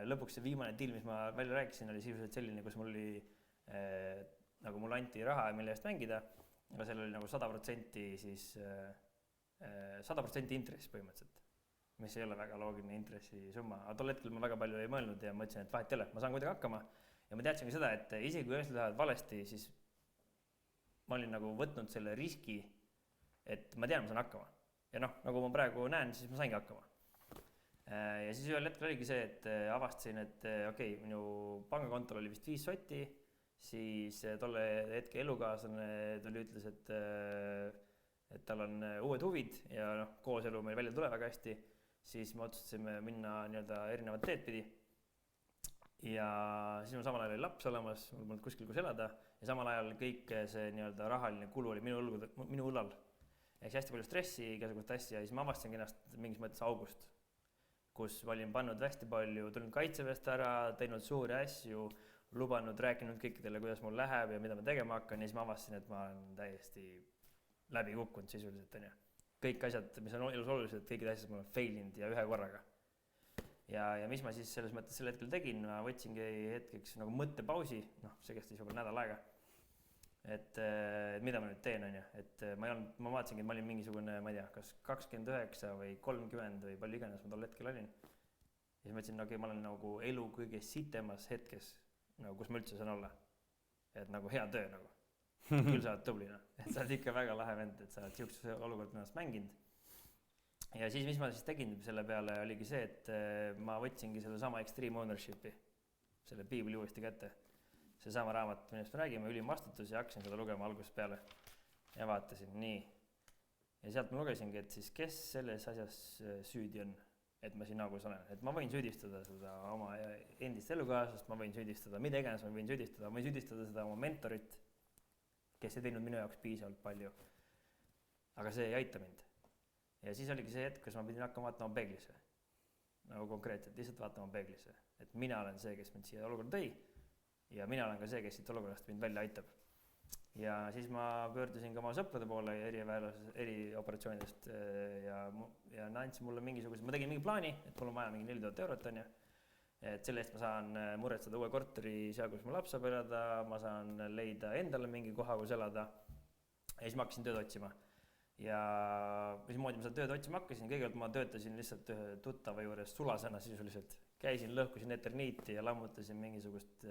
Lõpuks see viimane diil, mis ma välja rääkisin, oli sisuliselt selline, kus mul oli nagu mulle anti raha, mille eest mängida, aga seal oli nagu 100% siis 100% intress põhimõtteliselt, mis ei ole väga loogiline intressi summa. Aga tol hetkel ma väga palju ei mõelnud ja mõtlesin, et vahet ei ole, ma saan kuidagi hakkama. Ja ma teadsin ka seda, et isegi kui asjad lähevad valesti, siis ma olin nagu võtnud selle riski, et ma tean, ma saan hakkama. Ja nagu ma praegu näen, siis ma saingi hakkama. Ja siis ühel hetkel oligi see, et avastasin, et okei, minu pangakontol oli vist 5 sotti, siis tolle hetke elukaaslane tuli ütles, et tal on uued huvid ja koos elu meil välja tule väga hästi, siis me otsustasime minna nii-öelda erinevad teed pidi. Ja siis mul samal ajal oli laps olemas, mul polnud kuskil kus elada ja samal ajal kõik see nii-öelda rahaline kulu oli minu õllal. Ehk hästi palju stressi, igasugust asja ja siis ma avastasin ennast mingis mõttes august, kus ma olin pannud hästi palju, tulnud kaitseväest ära, teinud suuri asju, lubanud, rääkinud kõikidele, kuidas mul läheb ja mida ma tegema hakkan ja siis ma avastasin, et ma olen täiesti läbi kukkunud sisuliselt. Kõik asjad, mis on elus olulised, kõikid asjad ma olen failinud ja ühe korraga. Ja mis ma siis selles mõttes sel hetkel tegin, ma võtsingi hetkeks nagu mõttepausi, see kestis juba nädal aega, et mida ma nüüd teen, et ma vaatasingi, et ma olin mingisugune, ma ei tea, kas 29 või 30 või palju iganes ma tol hetkel olin. Ja siis mõtlesin, okei, ma olen nagu elu kõige sitemas hetkes, kus ma üldse saan olla. Et nagu hea töö nagu. Küll sa oled tubli, et sa oled ikka väga lahe vend, et sa oled siukses olukord ennast mänginud. Ja siis, mis ma siis tegin selle peale, oligi see, et ma võtsingi selle sama Extreme Ownershipi, selle piibli uuesti kätte. See sama raamat, millest me räägime, ülim vastutus ja hakkasin seda lugema algusest peale. Ja vaatasin, nii. Ja sealt ma lugesingi, et siis kes selles asjas süüdi on, et ma siin augus olen. Et ma võin süüdistada seda oma endist elukaaslast, ma võin süüdistada mida iganes, ma võin süüdistada seda oma mentorit, kes ei teinud minu jaoks piisavalt palju. Aga see ei aita mind. Ja siis oligi see hetk, kus ma pidin hakkama vaatama peeglisse. Nagu konkreetselt, lihtsalt vaatama peeglisse. Et mina olen see, kes mind siia olukorda tõi ja mina olen ka see, kes siit olukorrast mind välja aitab. Ja siis ma pöördusin ka oma sõprade poole erioperatsioonidest ja andsin mulle mingisuguse, ma tegin mingi plaani, et mul on vaja mingi 4000 eurot, et selle eest ma saan muretseda uue korteri seal, kus mu laps saab elada, ma saan leida endale mingi koha, kus elada ja siis ma hakkasin tööd otsima. Ja mismoodi ma seda tööd otsima hakkasin, kõigepealt ma töötasin lihtsalt ühe tuttava juures sulasena sisuliselt. Käisin, lõhkusin eterniiti ja lammutasin mingisugust,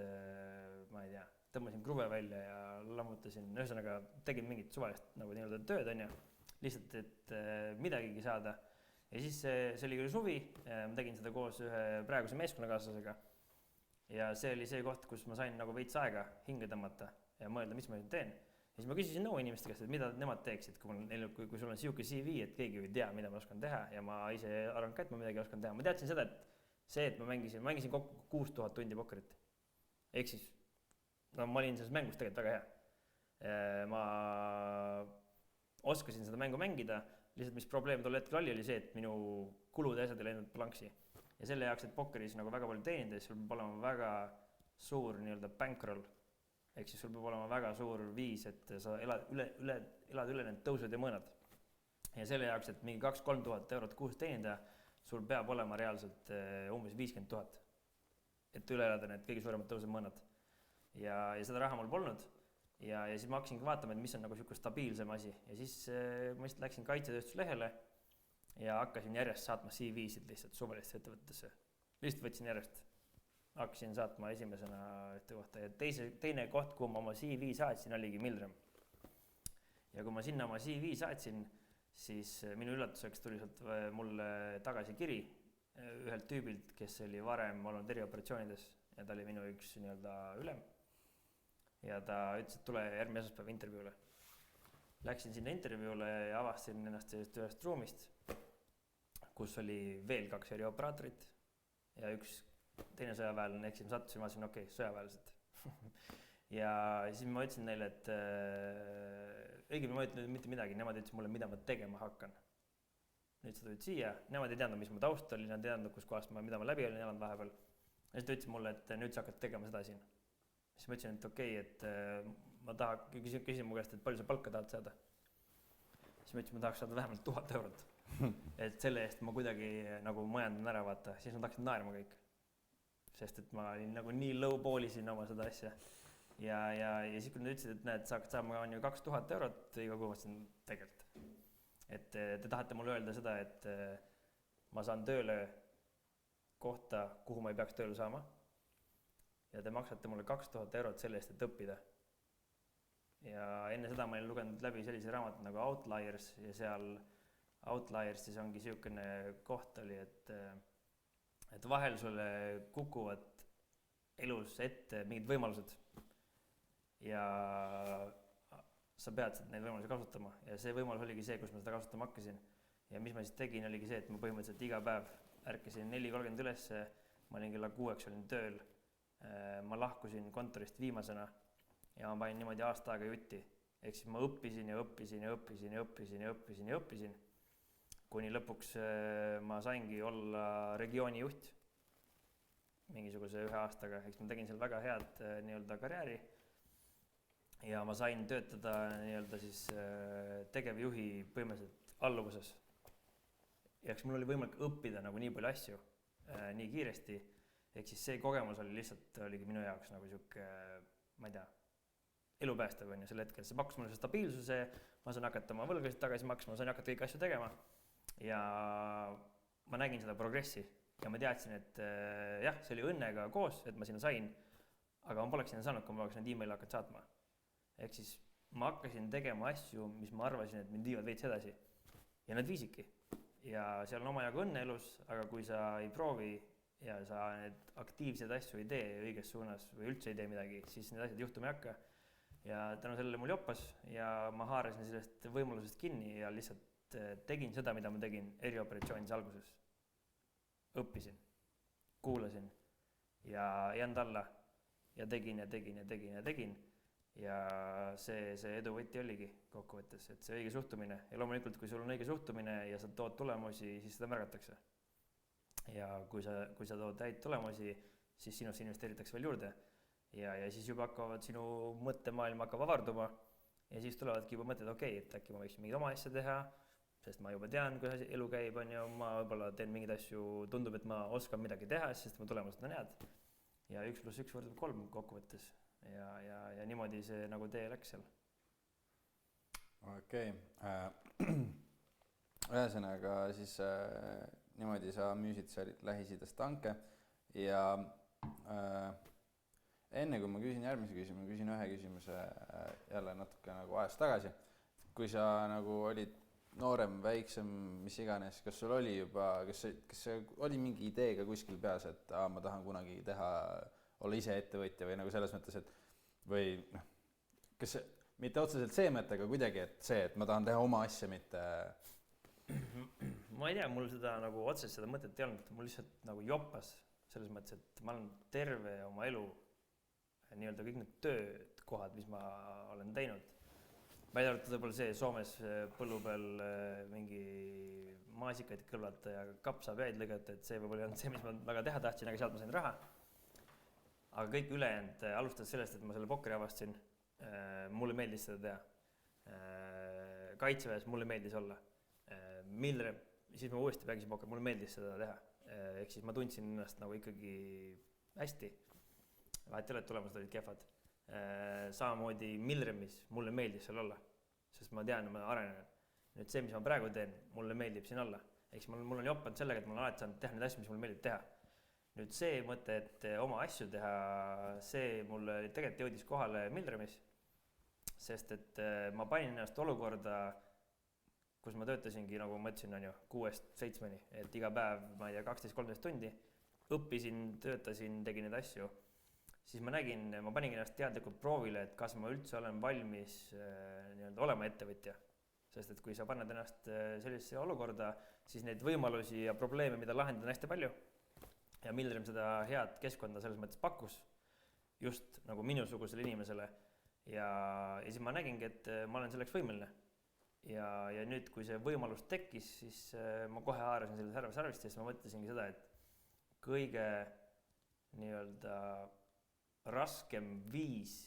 ma ei tea, tõmbasin kruve välja ja lammutasin, ühesõnaga tegin mingit suvalist nagu nii-öelda tööd, lihtsalt, et midagigi saada. Ja siis see oli küll suvi, ma tegin seda koos ühe praeguse meeskonnakaaslasega ja see oli see koht, kus ma sain nagu veits aega hinge tõmmata ja mõelda, mis ma nüüd teen. Ja siis ma küsisin nõu inimeste käest, et mida nemad teeksid, kui sul on siuke CV, et keegi ei tea, mida ma oskan teha ja ma ise arvan ka, et ma midagi oskan teha. Ma teadsin seda, et ma mängisin kokku 6000 tundi pokkerit. Ehk siis, ma olin selles mängus tegelikult väga hea. Ma oskasin seda mängu mängida, lihtsalt mis probleem tol hetkel oli see, et minu kulud ja asjad ei läinud planksi. ja selle jaoks, et pokkeris nagu väga palju teenida, siis sul peab olema väga suur nii-öelda bankroll. Ehk siis sul peab olema väga suur viis, et sa elad üle need tõusud ja mõõnad. Ja selle jaoks, et mingi 2-3 tuhat eurot kuus teenida, sul peab olema reaalselt umbes 50 000, et üle elada need kõige suuremad tõusud mõõnad. Ja seda raha mul polnud ja siis ma hakkasingi vaatama, et mis on nagu selline stabiilsem asi. Ja siis ma lihtsalt läksin kaitsetööstuslehele ja hakkasin järjest saatma CV-sid lihtsalt suvalistesse ettevõttesse. Lihtsalt võtsin järjest. Hakkasin saatma esimesena ühte kohta ja teine koht, kuhu ma oma CV saatsin, oligi Milrem. Ja kui ma sinna oma CV saatsin, siis minu üllatuseks tuli sealt mulle tagasi kiri ühelt tüübilt, kes oli varem olnud erioperatsioonides ja ta oli minu üks nii-öelda ülem. Ja ta ütles, et tule järgmine esmaspäev intervjuule. Läksin sinna intervjuule ja avastasin ennast ühest ruumist, kus oli veel 2 erioperaatorit ja üks teine sõjaväelane, ehk siis ma sattusin, ma ütlesin, sõjaväelased. Ja siis ma ütlesin neile, et õigemini ma ütlen mitte midagi, nemad ütlesid mulle, mida ma tegema hakkan. Nüüd sa tulid siia, nemad ei teadnud, mis mu taust oli, nad ei teadnud, kus kohast mida ma läbi olin elanud vahepeal. Ja siis ta ütles mulle, et nüüd sa hakkad tegema seda siin. Siis ma ütlesin, et okei, et ma küsin mu käest, et palju sa palka tahad saada. Siis ma ütlesin, ma tahaks saada vähemalt 1000 eurot. Et selle eest ma kuidagi nagu majandan ära vaata, siis ma tahaksin naerma kõik. Sest et ma olin nagu nii lõupoolisin oma seda asja. Ja siis kui nad ütlesid, et näed, sa hakkad saama 2000 eurot iga kuu, ma ütlesin tegelikult. Et te tahate mulle öelda seda, et ma saan tööle kohta, kuhu ma ei peaks tööle saama. Ja te maksate mulle 2000 eurot selle eest, et õppida. Ja enne seda ma olin lugenud läbi sellise raamat nagu Outliers ja seal Outliers siis ongi siukene koht oli, et vahel sulle kukuvad elus ette mingid võimalused ja sa pead neid võimalusi kasutama ja see võimalus oligi see, kus ma seda kasutama hakkasin ja mis ma siis tegin, oligi see, et ma põhimõtteliselt iga päev ärkasin 4:30 ülesse, ma olin kella 6 olin tööl, ma lahkusin kontorist viimasena ja ma panin niimoodi aasta aega jutti, ehk siis ma õppisin ja õppisin ja õppisin ja õppisin ja õppisin ja õppisin, kuni lõpuks ma saingi olla regiooni juht mingisuguse 1 aastaga, eks ma tegin seal väga head nii-öelda karjääri ja ma sain töötada nii-öelda siis tegevjuhi põhimõtteliselt alluvuses. Ja eks mul oli võimalik õppida nagu nii palju asju nii kiiresti, ehk siis see kogemus oli lihtsalt oligi minu jaoks nagu siuke, ma ei tea, elupäästev on ju sel hetkel. See pakkus mulle see stabiilsuse, ma sain hakata oma võlgasid tagasi maksma, ma sain hakata kõiki asju tegema ja ma nägin seda progressi ja ma teadsin, et jah, see oli õnnega koos, et ma sinna sain, aga ma poleks sinna saanud, kui ma oleks need e-maili hakanud saatma. Ehk siis ma hakkasin tegema asju, mis ma arvasin, et mind viivad veits edasi ja nad viisidki. Ja seal on omajagu õnne elus, aga kui sa ei proovi ja sa need aktiivseid asju ei tee õiges suunas või üldse ei tee midagi, siis need asjad juhtuma ei hakka. Ja tänu sellele mul joppas ja ma haarasin sellest võimalusest kinni ja lihtsalt tegin seda, mida ma tegin erioperatsioonide alguses. Õppisin, kuulasin ja jäänud alla ja tegin. Ja see edu võti oligi kokkuvõttes, et see õige suhtumine ja loomulikult, kui sul on õige suhtumine ja sa tood tulemusi, siis seda märgatakse. Ja kui sa tood häid tulemusi, siis sinusse investeeritakse veel juurde ja siis juba hakkavad sinu mõttemaailm hakkab avarduma ja siis tulevadki juba mõtted, okei, et äkki ma võiksin mingid oma asja teha, sest ma juba tean, kuidas elu käib, ja ma võib-olla teen mingeid asju, tundub, et ma oskan midagi teha, sest mu tulemused on head. Ja 1 + 1 võrdub 3 kokkuvõttes. Ja niimoodi see nagu tee läks seal. Okei. Ühesõnaga siis niimoodi sa müüsid seal Lähis-Idas tanke ja enne kui ma küsin järgmise küsimuse, küsin ühe küsimuse jälle natuke nagu ajast tagasi. Kui sa nagu olid noorem, väiksem, mis iganes, kas sul oli juba, kas see oli mingi ideega kuskil peas, et ma tahan kunagi olla ise ettevõtja või nagu selles mõttes, et või kas see, mitte otseselt see mõte, aga kuidagi, et see, et ma tahan teha oma asja, mitte... Ma ei tea, mul seda nagu otseselt seda mõtet ei olnud, mul lihtsalt nagu joppas selles mõttes, et ma olen terve oma elu nii-öelda kõik need töökohad, mis ma olen teinud. Välja arvatud võib-olla see Soomes põllu peal mingi maasikaid kõlvata ja kapsapäid lõigata, et see võib-olla ei olnud see, mis ma väga teha tahtsin, aga sealt ma sain raha. Aga kõik ülejäänud, alustades sellest, et ma selle pokkeri avastasin, mulle meeldis seda teha. Kaitseväes mulle meeldis olla. Milrem, siis ma uuesti mängisin pokkeri, mulle meeldis seda teha. Ehk siis ma tundsin ennast nagu ikkagi hästi. Vahet ei ole, et tulemused olid kehvad. Samamoodi Milremis mulle meeldis seal olla, sest ma tean, ma arenen. Nüüd see, mis ma praegu teen, mulle meeldib siin olla. Ehk siis mul on joppanud sellega, et mul on alati saanud teha neid asju, mis mulle meeldib teha. Nüüd see mõte, et oma asju teha, see mulle tegelikult jõudis kohale Milremis, sest et ma panin ennast olukorda, kus ma töötasingi, nagu ma ütlesin, 6-7, et iga päev, ma ei tea, 12-13 tundi, õppisin, töötasin, tegin neid asju, siis ma panin ennast teadlikult proovile, et kas ma üldse olen valmis olema ettevõtja. Sest et kui sa paned ennast sellisesse olukorda, siis neid võimalusi ja probleeme, mida lahendada on hästi palju. Ja Milrem seda head keskkonda selles mõttes pakkus, just nagu minusugusele inimesele. Ja siis ma nägingi, et ma olen selleks võimeline. Ja nüüd, kui see võimalus tekkis, siis ma kohe haarasin selle sarvist ja siis ma mõtlesingi seda, et kõige raskem viis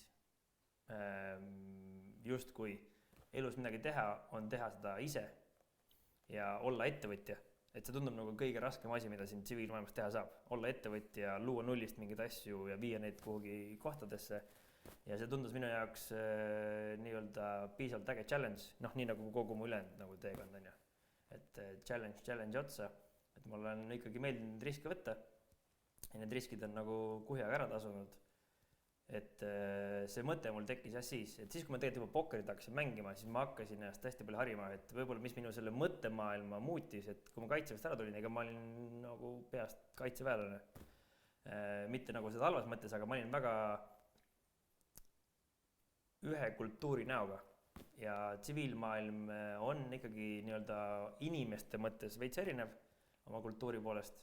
justkui elus midagi teha, on teha seda ise ja olla ettevõtja. Et see tundub nagu kõige raskem asi, mida siin tsiviilmaailmas teha saab. Olla ettevõtja, luua nullist mingeid asju ja viia neid kuhugi kohtadesse. Ja see tundus minu jaoks piisavalt äge challenge, nii nagu kogu mu ülejäänud nagu teekond on ju. Et challenge otsa, et mul on ikkagi meeldinud riske võtta ja need riskid on nagu kuhjaga ära tasunud. Et see mõte mul tekkis siis, et siis kui ma tegelikult juba pokkerit hakkasin mängima, siis ma hakkasin ennast hästi palju harima, et võib-olla mis minu selle mõttemaailma muutis, et kui ma kaitseväest ära tulin, ega ma olin nagu peast kaitseväelane. Mitte nagu seda halvas mõttes, aga ma olin väga ühe kultuuri näoga ja tsiviilmaailm on ikkagi inimeste mõttes veits erinev oma kultuuri poolest.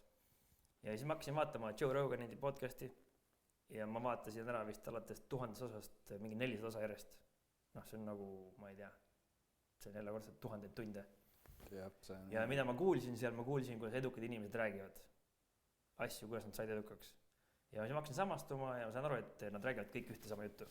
Ja siis ma hakkasin vaatama Joe Rogan'i podcasti ja ma vaatasin täna vist alates 1000 osast mingi 400 osa järjest. See on nagu, ma ei tea, see on jälle kordsed 1000 tunde. Ja mida ma kuulsin seal, kuidas edukad inimesed räägivad asju, kuidas nad said edukaks. Ja siis ma hakkasin samastuma ja ma saan aru, et nad räägivad kõik ühte sama juttu.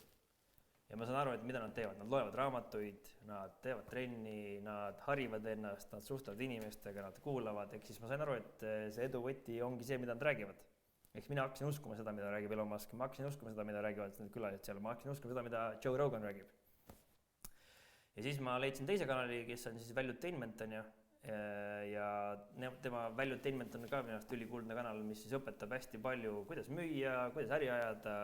Ja ma saan aru, et mida nad teevad. Nad loevad raamatuid, nad teevad trenni, nad harivad ennast, nad suhtlevad inimestega, nad kuulavad. Ehk siis ma sain aru, et see eduvõti ongi see, mida nad räägivad. Ehk mina hakkasin uskuma seda, mida räägib Elon Musk, ma hakkasin uskuma seda, mida räägivad need külalised seal, ma hakkasin uskuma seda, mida Joe Rogan räägib. Ja siis ma leidsin teise kanali, kes on siis Valuetainment on ju, ja tema Valuetainment on ka minu arust ülikuldne kanal, mis siis õpetab hästi palju, kuidas müüa, kuidas äri ajada.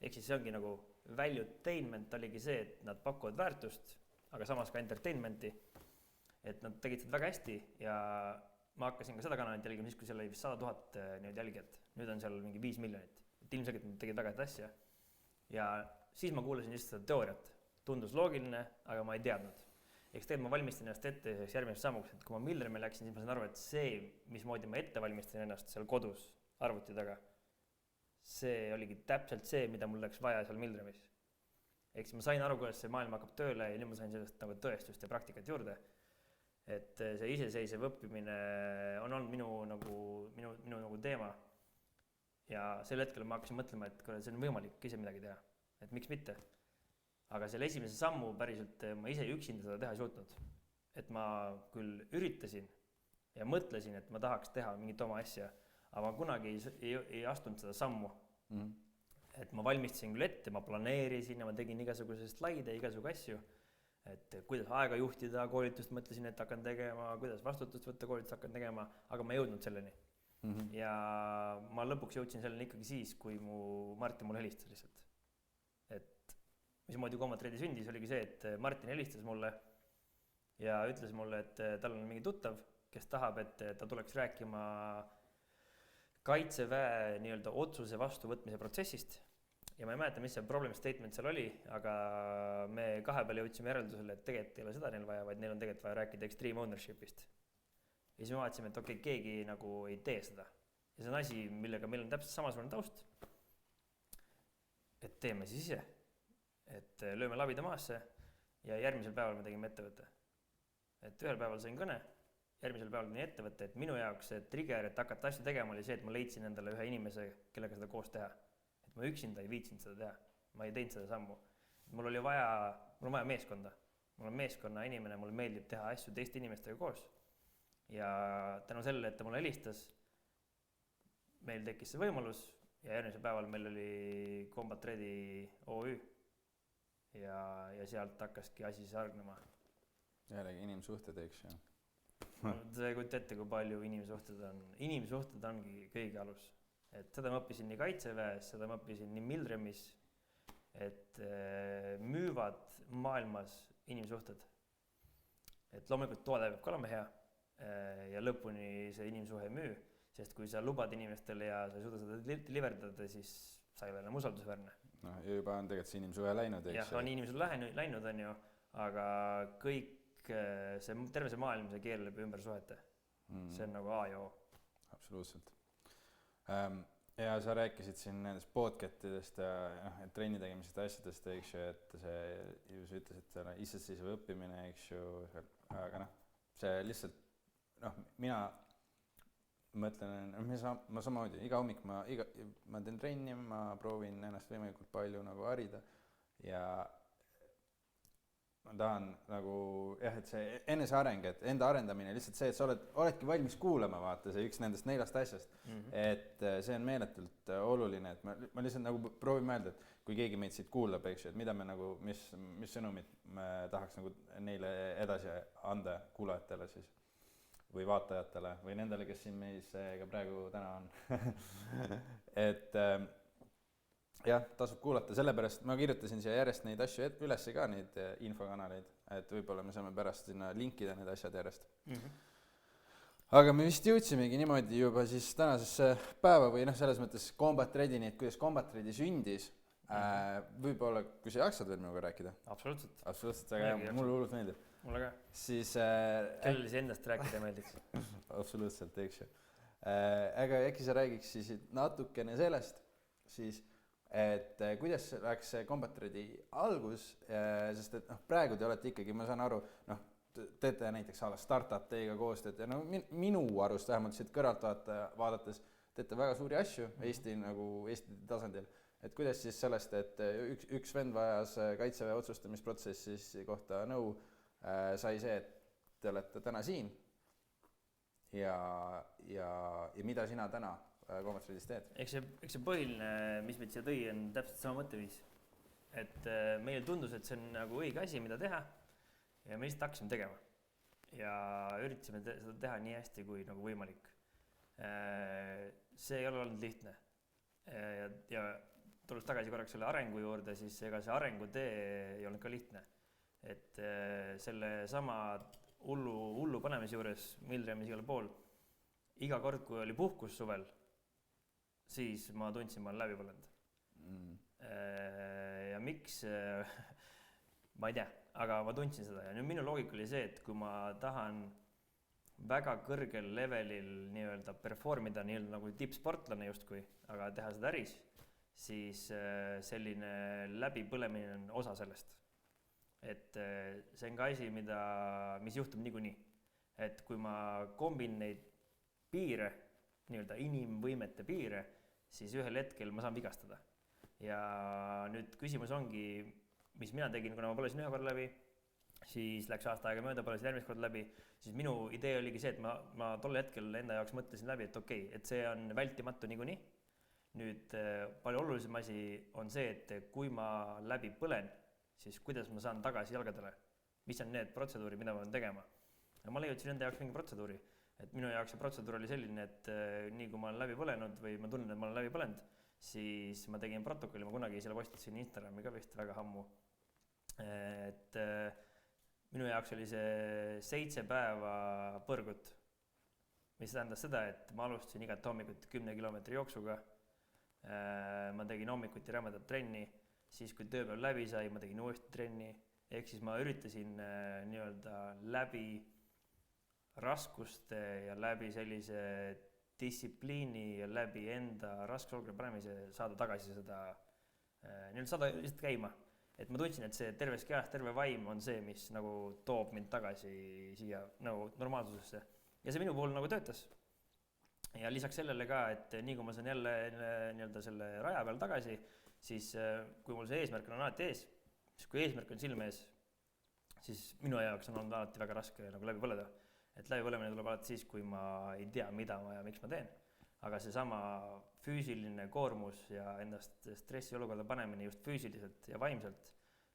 Ehk siis see ongi nagu Valuetainment oligi see, et nad pakuvad väärtust, aga samas ka entertainmenti, et nad tegid seda väga hästi ja ma hakkasin ka seda kanalit jälgima siis, kui seal oli vist 100 000 jälgijat. Nüüd on seal mingi 5 miljonit. Et ilmselgelt nad tegid väga head asja. Ja siis ma kuulasin just seda teooriat. Tundus loogiline, aga ma ei teadnud. Eks tegelikult ma valmistin ennast ette järgmiseks sammuks, et kui ma Milremi läksin, siis ma sain aru, et see, mismoodi ma ette valmistin ennast seal kodus arvuti taga, see oligi täpselt see, mida mul läks vaja seal Milremis. Ehk siis ma sain aru, kuidas see maailm hakkab tööle ja nüüd ma sain sellest nagu tõestust ja praktikat juurde. Et see iseseisev õppimine on olnud minu teema. Ja sel hetkel ma hakkasin mõtlema, et see on võimalik ise midagi teha. Et miks mitte? Aga selle esimese sammu päriselt ma ise üksinda seda teha ei suutnud. Et ma küll üritasin ja mõtlesin, et ma tahaks teha mingit oma asja, aga ma kunagi ei astunud seda sammu. Et ma valmistasin küll ette, ma planeerisin ja ma tegin igasuguse slaide, igasugu asju. Et kuidas aega juhtida, koolitust mõtlesin, et hakkan tegema, kuidas vastutust võtta koolitust hakkan tegema, aga ma ei jõudnud selleni. Ja ma lõpuks jõudsin selleni ikkagi siis, kui Martin mulle helistas lihtsalt. Et mismoodi Combat Ready sündis, oligi see, et Martin helistas mulle ja ütles mulle, et tal on mingi tuttav, kes tahab, et ta tuleks rääkima kaitseväe otsuse vastuvõtmise protsessist. Ja ma ei mäleta, mis see problem statement seal oli, aga me kahe peale jõudsime järeldusele, et tegelikult ei ole seda neil vaja, vaid neil on tegelikult vaja rääkida extreme ownership'ist. Ja siis me vaatasime, et okei, keegi nagu ei tee seda. Ja see on asi, millega meil on täpselt samasugune taust. Et teeme siis ise. Et lööme labida maasse ja järgmisel päeval me tegime ettevõtte. Et ühel päeval sain kõne järgmisel päeval nii ettevõtte, et minu jaoks see trigger, et hakata asju tegema, oli see, et ma leidsin endale ühe inimese, kellega seda koos teha. Et ma üksinda ei viitsinud seda teha. Ma ei teinud seda sammu. Mul on vaja meeskonda. Mul on meeskonna inimene, mulle meeldib teha asju teiste inimestega koos. Ja tänu sellele, et ta mulle helistas, meil tekkis see võimalus ja järgmisel päeval meil oli Combat Ready OÜ ja sealt hakkaski asi sargnema. Jällegi inimsuhted, eks ju. Sa ei kujuta ette, kui palju inimsuhted on. Inimsuhted ongi kõige alus. Et seda ma õppisin nii Kaitseväes, seda ma õppisin nii Milremis, et müüvad maailmas inimsuhted. Et loomulikult toode peab ka olema hea ja lõpuni see inimsuhe ei müü, sest kui sa lubad inimestele ja sa ei suuda seda deliverdada, siis sa ei ole enam usaldusväärne. No, juba on tegelikult see inimsuhe läinud, eks? Jah, on inimesed läinud, on ju, aga kõik terve see maailm, see keerleb ümber suhete. See on nagu A ja O. Absoluutselt. Ja sa rääkisid siin nendest podcastidest ja trenni tegemisest asjadest, eks ju, et sa ütlesid, et see on iseseisev õppimine, eks ju, aga see lihtsalt, mina mõtlen, ma samamoodi, iga hommik ma teen trenni, ma proovin ennast võimalikult palju nagu harida ja ma tahan nagu, et see eneseareng, et enda arendamine, lihtsalt see, et sa oledki valmis kuulama, vaata, see üks nendest 4 asjast, et see on meeletult oluline, et ma lihtsalt nagu proovin mõelda, et kui keegi meid siit kuulab, eks ju, et mida me nagu, mis sõnumid me tahaks nagu neile edasi anda kuulajatele siis või vaatajatele või nendele, kes siin meis ka praegu täna on. Et jah, tasub kuulata, sellepärast ma kirjutasin siia järjest neid asju üles ka, neid infokanaleid, et võib-olla me saame pärast sinna linkida need asjad järjest. Aga me vist jõudsimegi niimoodi juba siis tänasesse päeva või selles mõttes Combat Ready'ni, et kuidas Combat Ready sündis. Võib-olla, kui sa jaksad veel minuga rääkida? Absoluutselt, aga mulle hullult meeldib. Mulle ka. Siis kellele siis endast rääkida meeldiks? Absoluutselt, eks ju. Aga äkki sa räägiks siis natukene sellest, siis, et kuidas läks Combat Ready algus, sest et praegu te olete ikkagi, ma saan aru, teete näiteks startup teiega koostööd ja minu arust vähemalt siit kõrvalt vaadates teete väga suuri asju Eesti tasandil. Et kuidas siis sellest, et üks vend vajas Kaitseväe otsustamisprotsessis kohta nõu, sai see, et te olete täna siin ja mida sina täna Combat Readys teed? Eks see põhiline, mis meid siia tõi, on täpselt sama mõtteviis. Et meile tundus, et see on nagu õige asi, mida teha ja me lihtsalt hakkasime tegema. Ja üritasime seda teha nii hästi kui nagu võimalik. See ei ole olnud lihtne. Ja tulles tagasi korraks selle arengu juurde, siis ega see arengutee ei olnud ka lihtne. Et selle sama hullu panemise juures Milremis igal pool, iga kord, kui oli puhkus suvel, siis ma tundsin, ma olen läbi põlenud. Ja miks, ma ei tea, aga ma tundsin seda. Ja nüüd minu loogika oli see, et kui ma tahan väga kõrgel levelil nii-öelda performida nii-öelda nagu tippsportlane justkui, aga teha seda äris, siis selline läbipõlemine on osa sellest. Et see on ka asi, mis juhtub niikuinii. Et kui ma kombin neid piire, nii-öelda inimvõimete piire, siis ühel hetkel ma saan vigastada. Ja nüüd küsimus ongi, mis mina tegin, kuna ma põlesin ühe kord läbi, siis läks aasta aega mööda, põlesin järgmist kord läbi, siis minu idee oligi see, et ma tol hetkel enda jaoks mõtlesin läbi, et okei, et see on vältimatu niikuinii. Nüüd palju olulisem asi on see, et kui ma läbi põlen, siis kuidas ma saan tagasi jalgadele, mis on need protseduurid, mida ma pean tegema. Ja ma leiutasin enda jaoks mingi protseduuri. Et minu jaoks see protseduur oli selline, et nii kui ma olen läbi põlenud või ma tunnen, et ma olen läbi põlenud, siis ma tegin protokolli, ma kunagi selle postitasin Instagrami ka vist väga ammu. Et minu jaoks oli see 7 päeva põrgut, mis tähendas seda, et ma alustasin igat hommikuti 10 kilomeetri jooksuga. Ma tegin hommikuti rämedat trenni, siis kui tööpäev läbi sai, ma tegin uuesti trenni. Ehk siis ma üritasin nii-öelda läbi raskuste ja läbi sellise distsipliini ja läbi enda raskusolgele panemise saada tagasi seda, nii-öelda saada lihtsalt käima. Et ma tundsin, et see terves kehas, terve vaim on see, mis nagu toob mind tagasi siia nagu normaalsusesse. ja see minu puhul nagu töötas. Ja lisaks sellele ka, et nii kui ma saan jälle nii-öelda selle raja peal tagasi, siis kui mul see eesmärk on alati ees, siis kui eesmärk on silme ees, siis minu jaoks on olnud alati väga raske nagu läbi põleda. Et läbipõlemine tuleb alati siis, kui ma ei tea, mida ma ja miks ma teen. Aga seesama füüsiline koormus ja endast stressi olukorda panemine just füüsiliselt ja vaimselt,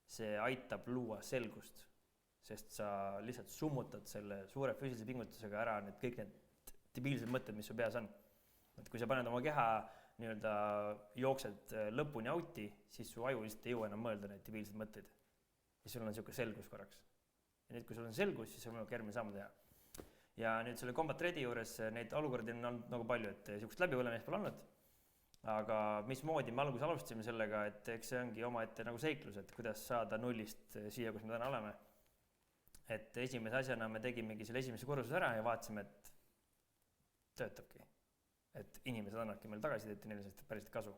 see aitab luua selgust, sest sa lihtsalt summutad selle suure füüsilise pingutusega ära kõik need debiilsed mõtted, mis su peas on. Et kui sa paned oma keha nii-öelda jooksed lõpuni auti, siis su aju lihtsalt ei jõua enam mõelda neid debiilsed mõtteid. Ja sul on niisugune selgus korraks. Ja nüüd, kui sul on selgus, siis sul on järgmine samm teha. Ja nüüd selle Combat Ready juures neid olukordi on olnud nagu palju, et niisugust läbipõlemist pole olnud. Aga mismoodi me alustasime sellega, et eks see ongi omaette nagu seiklus, et kuidas saada nullist siia, kus me täna oleme. Et esimese asjana me tegimegi selle esimese kursuse ära ja vaatasime, et töötabki. Et inimesed annavadki meil tagasisidet ja neile sellest päriselt kasu.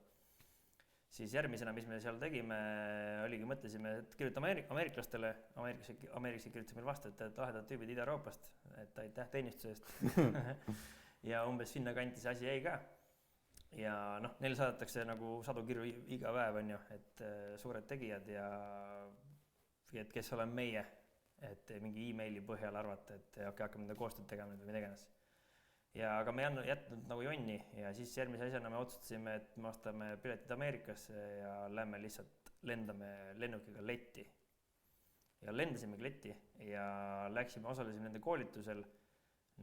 Siis järgmisena, mis me seal tegime, oligi, mõtlesime, et kirjutame ameeriklastele, Ameerikas kirjutas meil vastu, et lahedad tüübid Ida-Euroopast, et aitäh teenistusest. Ja umbes sinna kanti see asi jäi ka. Ja noh, neile saadetakse nagu sadu kirju iga päev, on ju, et suured tegijad ja et kes olen meie, et mingi e-maili põhjal arvata, et hakkame nende koostööd tegema või tegenes. Ja aga me ei jätnud nagu jonni ja siis järgmise asjana me otsustasime, et me ostame piletid Ameerikasse ja lähme lihtsalt lendame lennukiga letti. Ja lendasimegi letti ja osalesime nende koolitusel,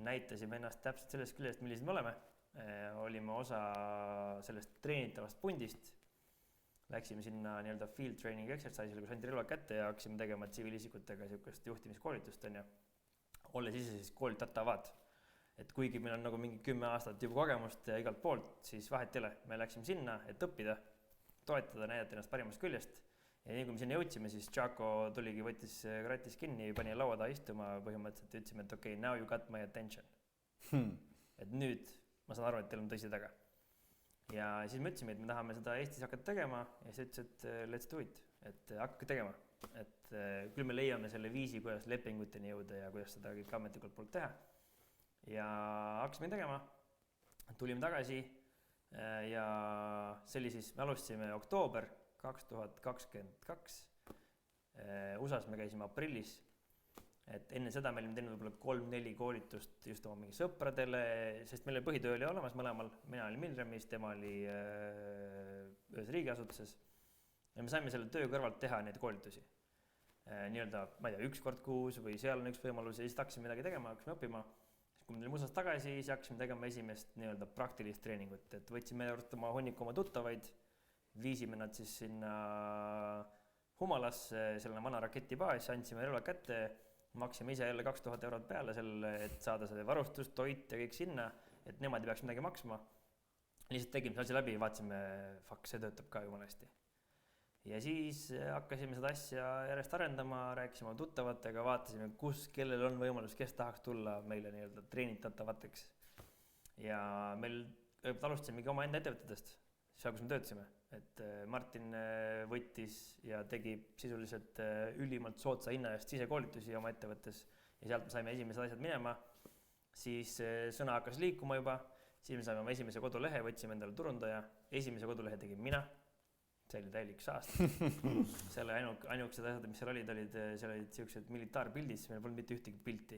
näitasime ennast täpselt sellest küljest, millised me oleme. Olime osa sellest treenitavast pundist, läksime sinna nii-öelda field training exercise'ile, kus anti relvad kätte ja hakkasime tegema tsiviilisikutega niisugust juhtimiskoolitust, on ju. Olles ise siis koolitatavad. Et kuigi meil on nagu mingi 10 aastat juba kogemust ja igalt poolt, siis vahet ei ole. Me läksime sinna, et õppida, toetada, näidata ennast parimast küljest. Ja nii kui me sinna jõudsime, siis Chaco tuligi, võttis kratis kinni, pani laua taha istuma põhimõtteliselt ja ütlesime, et okei, now you got my attention. Et nüüd ma saan aru, et teil on tõsi taga. Ja siis me ütlesime, et me tahame seda Eestis hakata tegema ja siis ütles, et let's do it, et hakkake tegema. Et küll me leiame selle viisi, kuidas lepinguteni jõuda ja kuidas seda kõik ametlikult poolt teha. Ja hakkasime tegema, tulime tagasi ja see oli siis, me alustasime oktoober 2022, USAs me käisime aprillis, et enne seda me olime teinud võib-olla 3-4 koolitust just oma mingi sõpradele, sest meil oli põhitöö oli olemas mõlemal, mina olin Milremis, tema oli ühes riigiasutuses ja me saime selle töö kõrvalt teha neid koolitusi. Nii-öelda, ma ei tea, 1 kord kuus või seal on üks võimalus ja siis hakkasime midagi tegema, hakkasime õppima. Kui me tulime USAst tagasi, siis hakkasime tegema esimest nii-öelda praktilist treeningut, et võtsime oma hunniku oma tuttavaid, viisime nad siis sinna Humalasse, selle vana raketibaas, andsime relvad kätte, maksime ise jälle 2000 eurot peale selle, et saada see varustus, toit ja kõik sinna, et nemad ei peaks midagi maksma. Lihtsalt tegime see asi läbi ja vaatasime, fuck, see töötab ka jumala hästi. Ja siis hakkasime seda asja järjest arendama, rääkisime tuttavatega, vaatasime, kellel on võimalus, kes tahaks tulla meile nii-öelda treenitatavateks. Ja meil alustasimegi oma enda ettevõtetest, seal kus me töötasime. Et Martin võttis ja tegi sisuliselt ülimalt soodsa hinna eest sisekoolitusi oma ettevõttes ja sealt me saime esimesed asjad minema. Siis sõna hakkas liikuma juba, siis me saime oma esimese kodulehe, võtsime endale turundaja, esimese kodulehe tegin mina. See oli täielik saast. Selle ainukesed asjad, mis seal olid sellised militaarpildid, siis meil polnud mitte ühtegi pilti.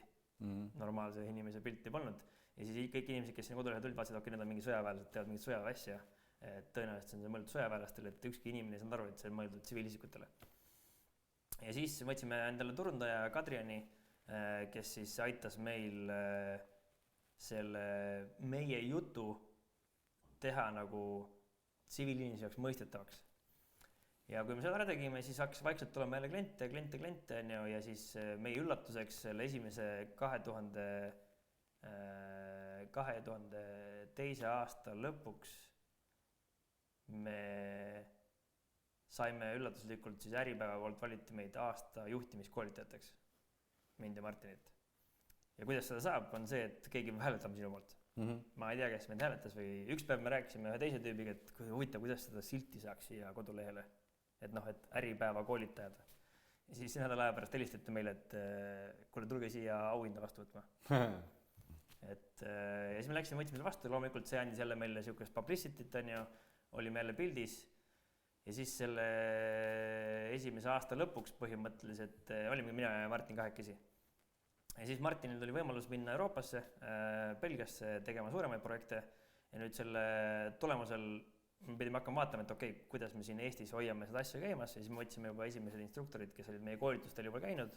Normaalse inimese pilti polnud. Ja siis kõik inimesed, kes sinna kodulehe tulid, vaatasid, okei, need on mingi sõjaväelased, teevad mingit sõjaväsja. Tõenäoliselt see on mõeldud sõjaväelastele, et ükski inimene ei saanud aru, et see on mõeldud tsiviilisikutele. Ja siis võtsime endale turundaja Kadriani, kes siis aitas meil selle meie jutu teha nagu tsiviiliinimese jaoks mõistetavaks. Ja kui me seda ära tegime, siis hakkas vaikselt tulema jälle kliente ja siis meie üllatuseks selle esimese 2002. Aasta lõpuks me saime üllatuslikult siis Äripäeva poolt valiti meid aasta juhtimiskoolitajateks, mind ja Martinit. Ja kuidas seda saab, on see, et keegi peab hääletama sinu poolt. Ma ei tea, kes meid hääletas või üks päev me rääkisime ühe teise tüübiga, et huvitav, kuidas seda silti saaks siia kodulehele. Et noh, et Äripäeva koolitajad. Ja siis nädala aja pärast helistati meile, et kuule, tulge siia auhinda vastu võtma. ja siis me läksime, võtsime selle vastu, loomulikult see andis jälle meile niisugust publicity't, on ju, olime jälle pildis ja siis selle esimese aasta lõpuks põhimõtteliselt olime mina ja Martin kahekesi. Ja siis Martinil tuli võimalus minna Euroopasse, Belgiasse tegema suuremaid projekte ja nüüd selle tulemusel me pidime hakkama vaatama, et okei, kuidas me siin Eestis hoiame seda asja käimas ja siis me võtsime juba esimesed instruktorid, kes olid meie koolitustel juba käinud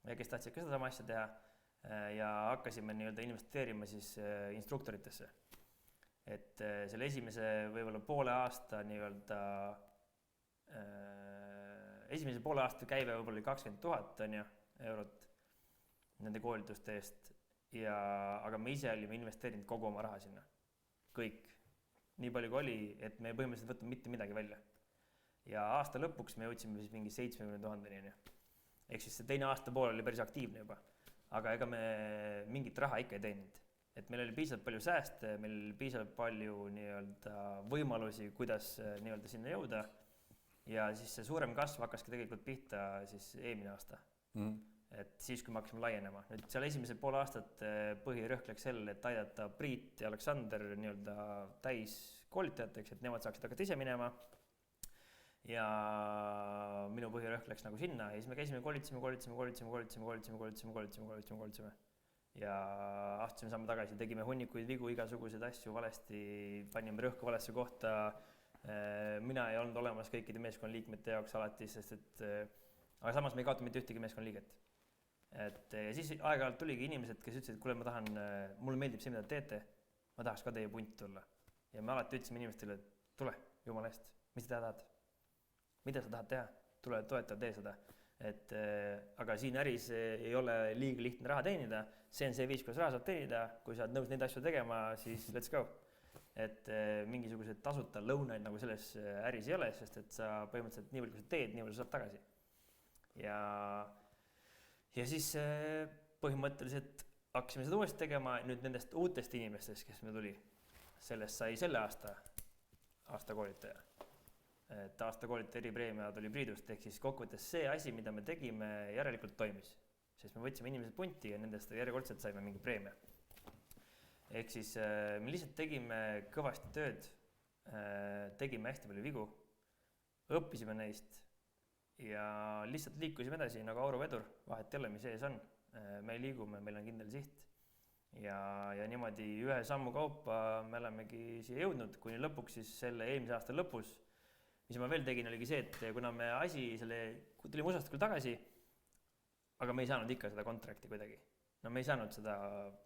ja kes tahtsid ka seda sama asja teha ja hakkasime nii-öelda investeerima siis instruktoritesse. Et selle esimese võib-olla poole aasta nii-öelda esimese poole aasta käive võib-olla oli 20 000 on ju, eurot nende koolituste eest aga me ise olime investeerinud kogu oma raha sinna, kõik, nii palju kui oli, et me põhimõtteliselt võtame mitte midagi välja ja aasta lõpuks me jõudsime siis mingi 70 000 ehk siis see teine aasta pool oli päris aktiivne juba, aga ega me mingit raha ikka ei teeninud. Et meil oli piisavalt palju sääste, meil oli piisavalt palju nii-öelda võimalusi, kuidas nii-öelda sinna jõuda ja siis see suurem kasv hakkaski tegelikult pihta siis eelmine aasta. Et siis, kui me hakkasime laienema. Nüüd seal esimese poole aastat põhirõhk läks sellele, et aidata Priit ja Aleksander nii-öelda täis koolitajateks, et nemad saaksid hakata ise minema ja minu põhirõhk läks nagu sinna ja siis me käisime, koolitasime ja astusime samme tagasi, tegime hunnikuid vigu, igasuguseid asju valesti, panime rõhku valesse kohta. Mina ei olnud olemas kõikide meeskonnaliikmete jaoks alati, sest et aga samas me ei kaota mitte ühtegi meeskonnaliiget. Et ja siis aeg-ajalt tuligi inimesed, kes ütlesid, et kuule, ma tahan, mulle meeldib see, mida teete, ma tahaks ka teie punt tulla. Ja me alati ütlesime inimestele, et tule, jumala eest, mis te tahad? Mida sa tahad teha? Tule toeta, tee seda. Et aga siin äris ei ole liiga lihtne raha teenida, see on see viis, kuidas raha saab teenida, kui sa oled nõus neid asju tegema, siis let's go. Et mingisugused tasuta lõunaid nagu selles äris ei ole, sest et sa põhimõtteliselt nii palju, kui sa teed, nii palju saad tagasi. Ja siis põhimõtteliselt hakkasime seda uuesti tegema nüüd nendest uutest inimestest, kes me tuli. Sellest sai selle aasta koolitaja. Et aasta koolitaja eripreemia tuli Priidust, ehk siis kokkuvõttes see asi, mida me tegime, järelikult toimis. Sest me võtsime inimesed punti ja nendest järjekordselt saime mingi preemia. Ehk siis me lihtsalt tegime kõvasti tööd, tegime hästi palju vigu, õppisime neist ja lihtsalt liikusime edasi nagu auruvedur, vahet ei ole, mis ees on. Me liigume, meil on kindel siht ja niimoodi ühe sammu kaupa me olemegi siia jõudnud, kuni lõpuks siis selle eelmise aasta lõpus. Mis ma veel tegin, oligi see, et kuna me tulime USA-st küll tagasi, aga me ei saanud ikka seda kontrakti kuidagi. No me ei saanud seda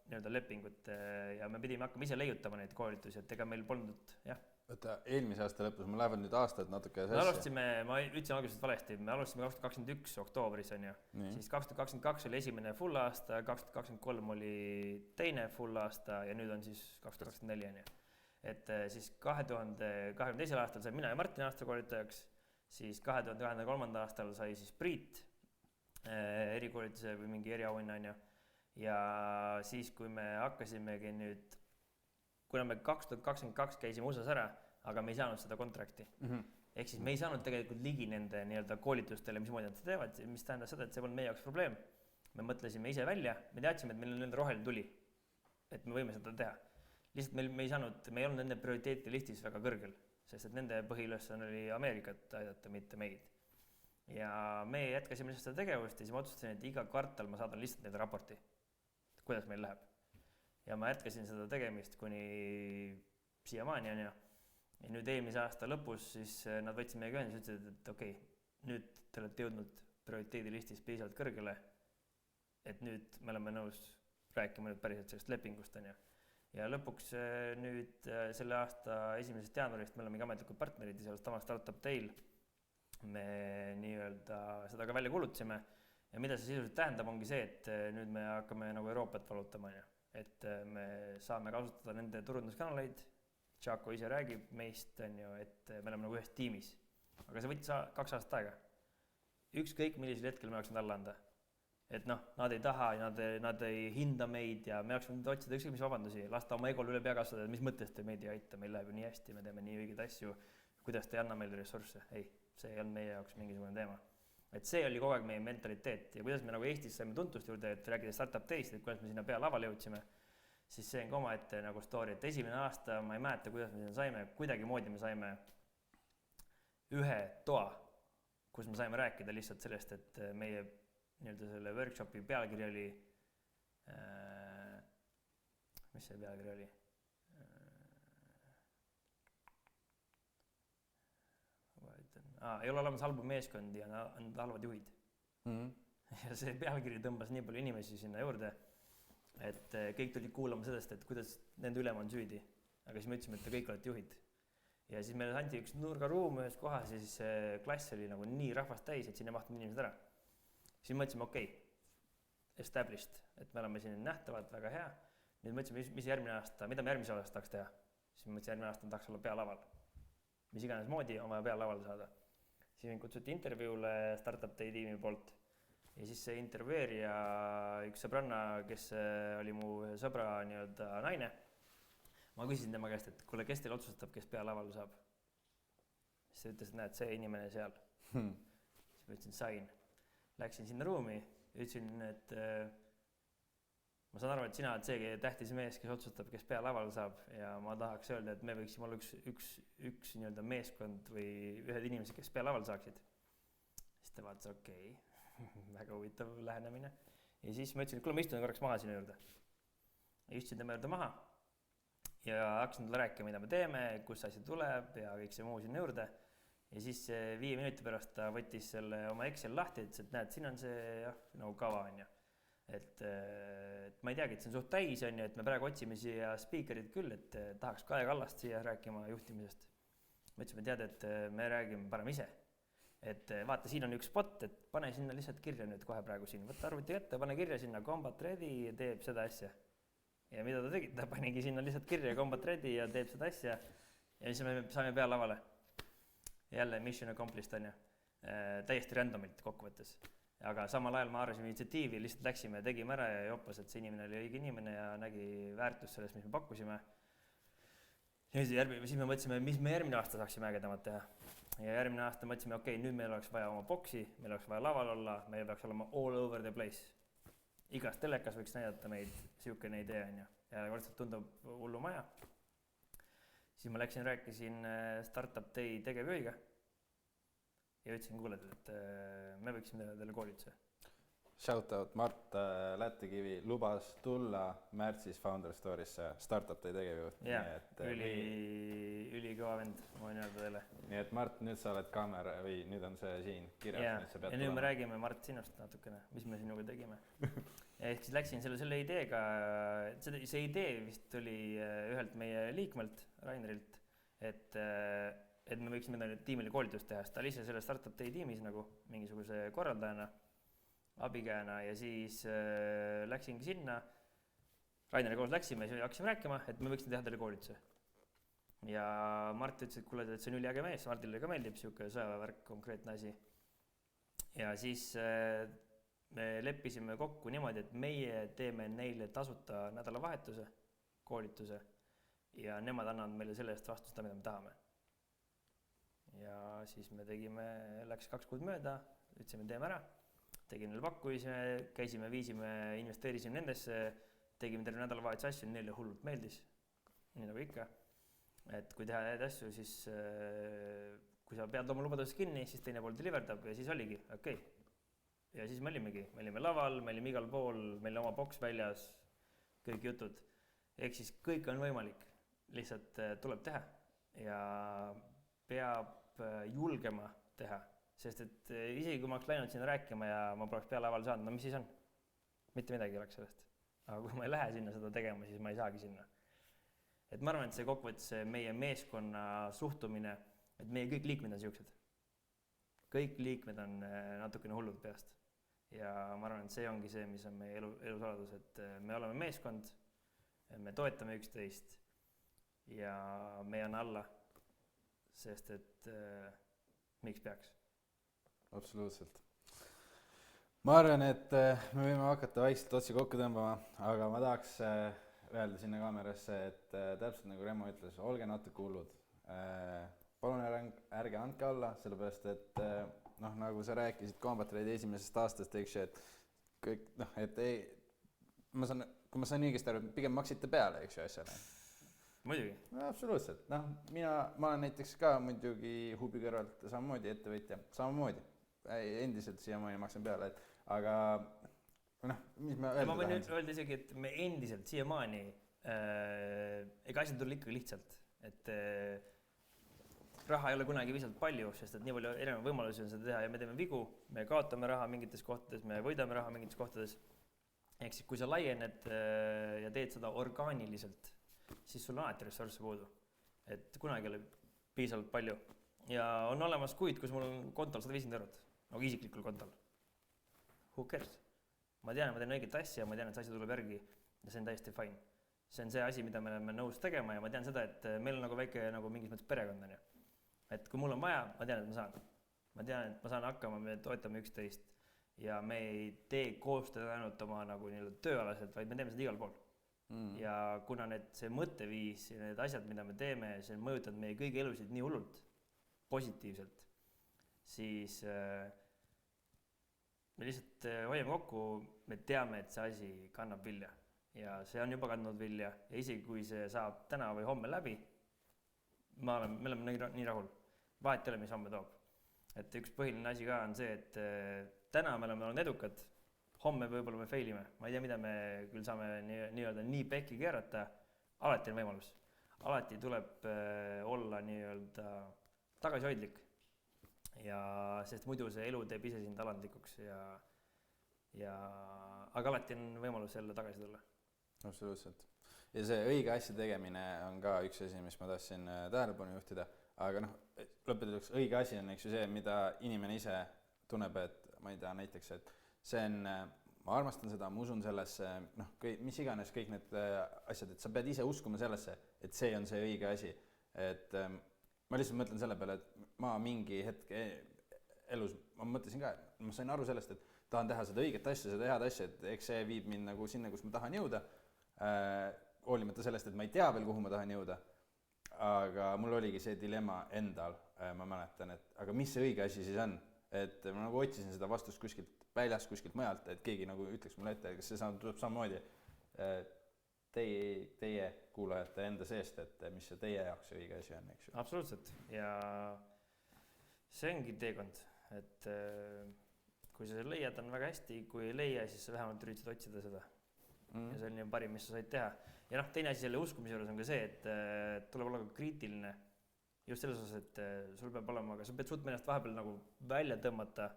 nii-öelda lepingut ja me pidime hakkama ise leiutama neid koolitusi, et ega meil polnud, jah. Võtta, eelmise aasta lõpus, me lähevad nüüd aastad natuke sassi. Ma ütlesin algusest valesti, me alustasime 2021 oktoobris, on ju. Siis 2022 oli esimene full aasta, 2023 oli teine full aasta ja nüüd on siis 2024, on ju. Et siis 2022. aastal sai mina ja Martin aastakoolitajaks, siis 2023. aastal sai siis Priit erikoolituse või mingi eriauhinna, on ju. Ja siis, kui me hakkasimegi nüüd, kuna me 2022 käisime USA-s ära, aga me ei saanud seda kontrakti. Ehk siis me ei saanud tegelikult ligi nende nii-öelda koolitustele, mismoodi nad seda teevad, mis tähendab seda, et see polnud meie jaoks probleem. Me mõtlesime ise välja, me teadsime, et meil on nende roheline tuli, et me võime seda teha. Lihtsalt me ei olnud nende prioriteeti listis väga kõrgel, sest et nende põhiülesanne oli Ameerikat aidata, mitte meid. Ja me jätkasime lihtsalt seda tegevust ja siis ma otsustasin, et iga kvartal ma saadan lihtsalt neile raporti, kuidas meil läheb. Ja ma jätkasin seda tegemist kuni siiamaani, on ju. Ja nüüd eelmise aasta lõpus siis nad võtsid meiega ühendust ja ütlesid, et okei, nüüd te olete jõudnud prioriteedilistis piisavalt kõrgele, et nüüd me oleme nõus rääkima nüüd päriselt sellest lepingust, on ju. Ja lõpuks nüüd selle aasta 1. jaanuarist me oleme ametlikud partnerid ja sellest oma Startup Tail me nii-öelda seda ka välja kuulutasime. Ja mida see sisuliselt tähendab, ongi see, et nüüd me hakkame nagu Euroopat valutama, et me saame kasutada nende turunduskanaleid. Tšako ise räägib meist, on ju, et me oleme nagu ühes tiimis. Aga see võttis 2 aastat aega. Ükskõik millisel hetkel me oleks nad alla anda. Et noh, nad ei taha, nad ei hinda meid ja me oleks võinud otsida ükskõik mis vabandusi, lasta oma egol üle pea kasvada, et mis mõttes te meid ei aita, meil läheb ju nii hästi, me teeme nii õigeid asju, kuidas te ei anna meile ressursse. Ei, see ei olnud meie jaoks mingisugune teema. Et see oli kogu aeg meie mentaliteet ja kuidas me nagu Eestis saime tuntust juurde, et rääkida Startup Tail'st, et kuidas me sinna pea lavale jõudsime. siis see on ka omaette nagu story, et esimene aasta ma ei mäleta, kuidas me sinna saime, kuidagimoodi me saime ühe toa, kus me saime rääkida lihtsalt sellest, et meie nii-öelda selle workshopi pealkiri oli mis see pealkiri oli? Ei ole olemas halbu meeskondi ja on halvad juhid. Ja see pealkiri tõmbas nii palju inimesi sinna juurde, et kõik tulid kuulama sellest, et kuidas nende ülem on süüdi. Aga siis me ütlesime, et te kõik olete juhid. Ja siis meile anti üks nurgaruum ühes kohas ja siis klass oli nagu nii rahvast täis, et siin ei mahtunud inimesed ära. Siis mõtlesime, okei, established, et me oleme siin nähtavad, väga hea. Nüüd mõtlesime, mis järgmine aasta, mida me järgmise aasta tahaks teha. Siis mõtlesime, järgmine aasta tahaks olla pealaval. Mis iganes moodi on vaja pealaval saada. Siis mind kutsuti intervjuule Startup Day tiimi poolt. Ja siis see intervjueerija, üks sõbranna, kes oli mu sõbra nii-öelda naine, ma küsisin tema käest, et kuule, kes teil otsustab, kes pealaval saab? Siis ta ütles, et näed, see inimene seal. Siis ma ütlesin, sain. Läksin sinna ruumi ja ütlesin, et ma saan aru, et sina oled see tähtis mees, kes otsustab, kes pealaval saab ja ma tahaks öelda, et me võiksime olla üks nii-öelda meeskond või ühed inimesed, kes pealaval saaksid. Siis ta vaatas, okei. Väga huvitav lähenemine. Ja siis ma ütlesin, et kuule, ma istun korraks maha sinu juurde. Ja istusin tema juurde maha ja hakkasin talle rääkima, mida me teeme, kus asi tuleb ja kõik see muu sinna juurde. Ja siis 5 minuti pärast ta võttis selle oma Excel lahti, et näed, siin on see nagu kava on ju. Et ma ei teagi, et see on suht täis on ju, et me praegu otsime siia speakerid küll, et tahaks Kaja Kallast siia rääkima juhtimisest. Ma ütlesin, et tead, et me räägime parem ise. Et vaata, siin on üks spot, et pane sinna lihtsalt kirja nüüd kohe praegu siin. Võtta arvuti ette, pane kirja sinna Combat Ready ja teeb seda asja. Ja mida ta tegi? Ta panigi sinna lihtsalt kirja Combat Ready ja teeb seda asja. Ja siis me saime pealavale. Jälle mission accomplished on ju. Täiesti randomilt kokkuvõttes. Aga samal ajal ma arvasime initsiatiivi, lihtsalt läksime, tegime ära ja joppas, et see inimene oli õige inimene ja nägi väärtust sellest, mis me pakkusime. Ja siis me mõtlesime, mis me järgmine aasta saaksime ägedamat teha. Ja järgmine aasta mõtlesime, okei, nüüd meil oleks vaja oma boksi, meil oleks vaja laval olla, meil peaks olema all over the place. Igas telekas võiks näidata meid siukene idee on ju. Ja võrdselt tundub hullu maja. Siis ma läksin, rääkisin Startup Day tegevjuhiga ja ütlesin kuuled, et me võiksime teha teile koolituse. Shoutout Mart Lättekivi lubas tulla märtsis Founder Story'sse Startup Day tegevjuht. Jah, ülikõva vend, ma võin öelda teile. Nii et Mart, nüüd sa oled kaamera või nüüd on see siin kirjas. Ja nüüd me räägime Mart sinust natukene, mis me sinuga tegime. Ehk siis läksin selle ideega, see idee vist tuli ühelt meie liikmelt, Rainerilt, et me võiksime tiimile koolitust teha. Ta oli ise selle Startup Day tiimis nagu mingisuguse korraldajana, abikäena ja siis läksingi sinna. Raineri koos läksime ja hakkasime rääkima, et me võiksime teha teile koolituse. Ja Mart ütles, et kuule, et see on üliäge mees, Martile ka meeldib siuke sõjaväevärk, konkreetne asi. Ja siis me leppisime kokku niimoodi, et meie teeme neile tasuta nädalavahetuse, koolituse ja nemad annavad meile selle eest vastu seda, mida me tahame. Ja siis me läks 2 kuud mööda, ütlesime, teeme ära. Tegime neile pakkuisime, käisime, viisime, investeerisime nendesse, tegime terve nädalavahetuse asju, neile hullult meeldis, nii nagu ikka. Et kui teha need asju, siis kui sa pead oma lubadusest kinni, siis teine pool deliverdab ja siis oligi, okei. Ja siis me olime laval, me olime igal pool, meil oma boks väljas, kõik jutud. Ehk siis kõik on võimalik, lihtsalt tuleb teha ja peab julgema teha. Sest et isegi kui ma oleks läinud sinna rääkima ja ma poleks pealaval saanud, no mis siis on? Mitte midagi oleks sellest. Aga kui ma ei lähe sinna seda tegema, siis ma ei saagi sinna. Et ma arvan, et see kokkuvõttes meie meeskonna suhtumine, et meie kõik liikmed on siuksed. Kõik liikmed on natukene hullud peast. Ja ma arvan, et see ongi see, mis on meie elusaladus, et me oleme meeskond, me toetame üksteist ja me ei anna alla, sest et miks peaks? Absoluutselt. Ma arvan, et me võime hakata vaikselt otsi kokku tõmbama, aga ma tahaks öelda sinna kaamerasse, et täpselt nagu Remmo ütles, olge natuke hullud. Palun ärge andke alla, sellepärast et nagu sa rääkisid Combat Ready esimesest aastast, eks, et kõik, et ei, ma saan kui ma sain õigesti aru, pigem maksite peale, eks ju, asjale. Muidugi. No absoluutselt, noh, ma olen näiteks ka muidugi hubi kõrvalt samamoodi ettevõtja, samamoodi, endiselt siiamaani maksan peale, aga noh, mis ma öelda tahan. Ma võin öelda isegi, et me endiselt siiamaani, ega asjad tuli ikkagi lihtsalt, et raha ei ole kunagi viisalt palju, sest et nii palju erinevaid võimalusi on seda teha ja me teeme vigu, me kaotame raha mingites kohtades, me võidame raha mingites kohtades. Ehk siis, kui sa laiened ja teed seda orgaaniliselt, siis sul on alati ressursse puudu. Et kunagi ei ole piisavalt palju. Ja on olemas kuid, kus mul on kontol 150 €, nagu isiklikul kontol. Who cares? Ma tean, ma teen õiget asja ja ma tean, et see asi tuleb järgi ja see on täiesti fine. See on see asi, mida me oleme nõus tegema ja ma tean seda, et meil on nagu väike nagu mingis mõttes perekond on ju. Et kui mul on vaja, ma tean, et ma saan. Ma tean, et ma saan hakkama, me toetame üksteist ja me ei tee koostööd ainult oma nagu tööalaselt, vaid me teeme seda igal pool. Ja kuna see mõtteviis ja need asjad, mida me teeme, see on mõjutanud meie kõigi elusid nii hullult positiivselt, siis me lihtsalt hoiame kokku, me teame, et see asi kannab vilja ja see on juba kandnud vilja ja isegi kui see saab täna või homme läbi, me oleme nii rahul. Vahet ei ole, mis homme toob. Et üks põhiline asi ka on see, et täna me oleme olnud edukad, homme võib-olla me failime. Ma ei tea, mida me küll saame nii pekki keerata, alati on võimalus. Alati tuleb olla tagasihoidlik. Ja sest muidu see elu teeb ise sind alandlikuks aga alati on võimalus jälle tagasi tulla. Absoluutselt. Ja see õige asja tegemine on ka üks asi, mis ma tahtsin tähelepanu juhtida, aga lõpetuseks õige asi on see, mida inimene ise tunneb, et ma ei tea näiteks, et see on, ma armastan seda, ma usun sellesse, mis iganes kõik need asjad, et sa pead ise uskuma sellesse, et see on see õige asi. Et ma lihtsalt mõtlen selle peale, et ma mingi hetk elus, ma mõtlesin ka, ma sain aru sellest, et tahan teha seda õiget asja, seda head asja, et eks see viib mind nagu sinna, kus ma tahan jõuda, hoolimata sellest, et ma ei tea veel, kuhu ma tahan jõuda, aga mul oligi see dilemma endal, ma mäletan, et aga mis see õige asi siis on, et ma nagu otsisin seda vastust kuskilt väljast, kuskilt mujalt, et keegi nagu ütleks mulle ette, kas see tuleb samamoodi teie kuulajate enda seest, et mis see teie jaoks see õige asi on, eks ju. Absoluutselt ja see ongi teekond, et kui sa leiad on väga hästi, kui ei leia, siis sa vähemalt üritad otsida seda. Ja see on parim, mis sa said teha. Ja teine asi selle uskumise juures on ka see, et tuleb olla ka kriitiline just selles osas, et sul peab olema, aga sa pead suutma ennast vahepeal nagu välja tõmmata.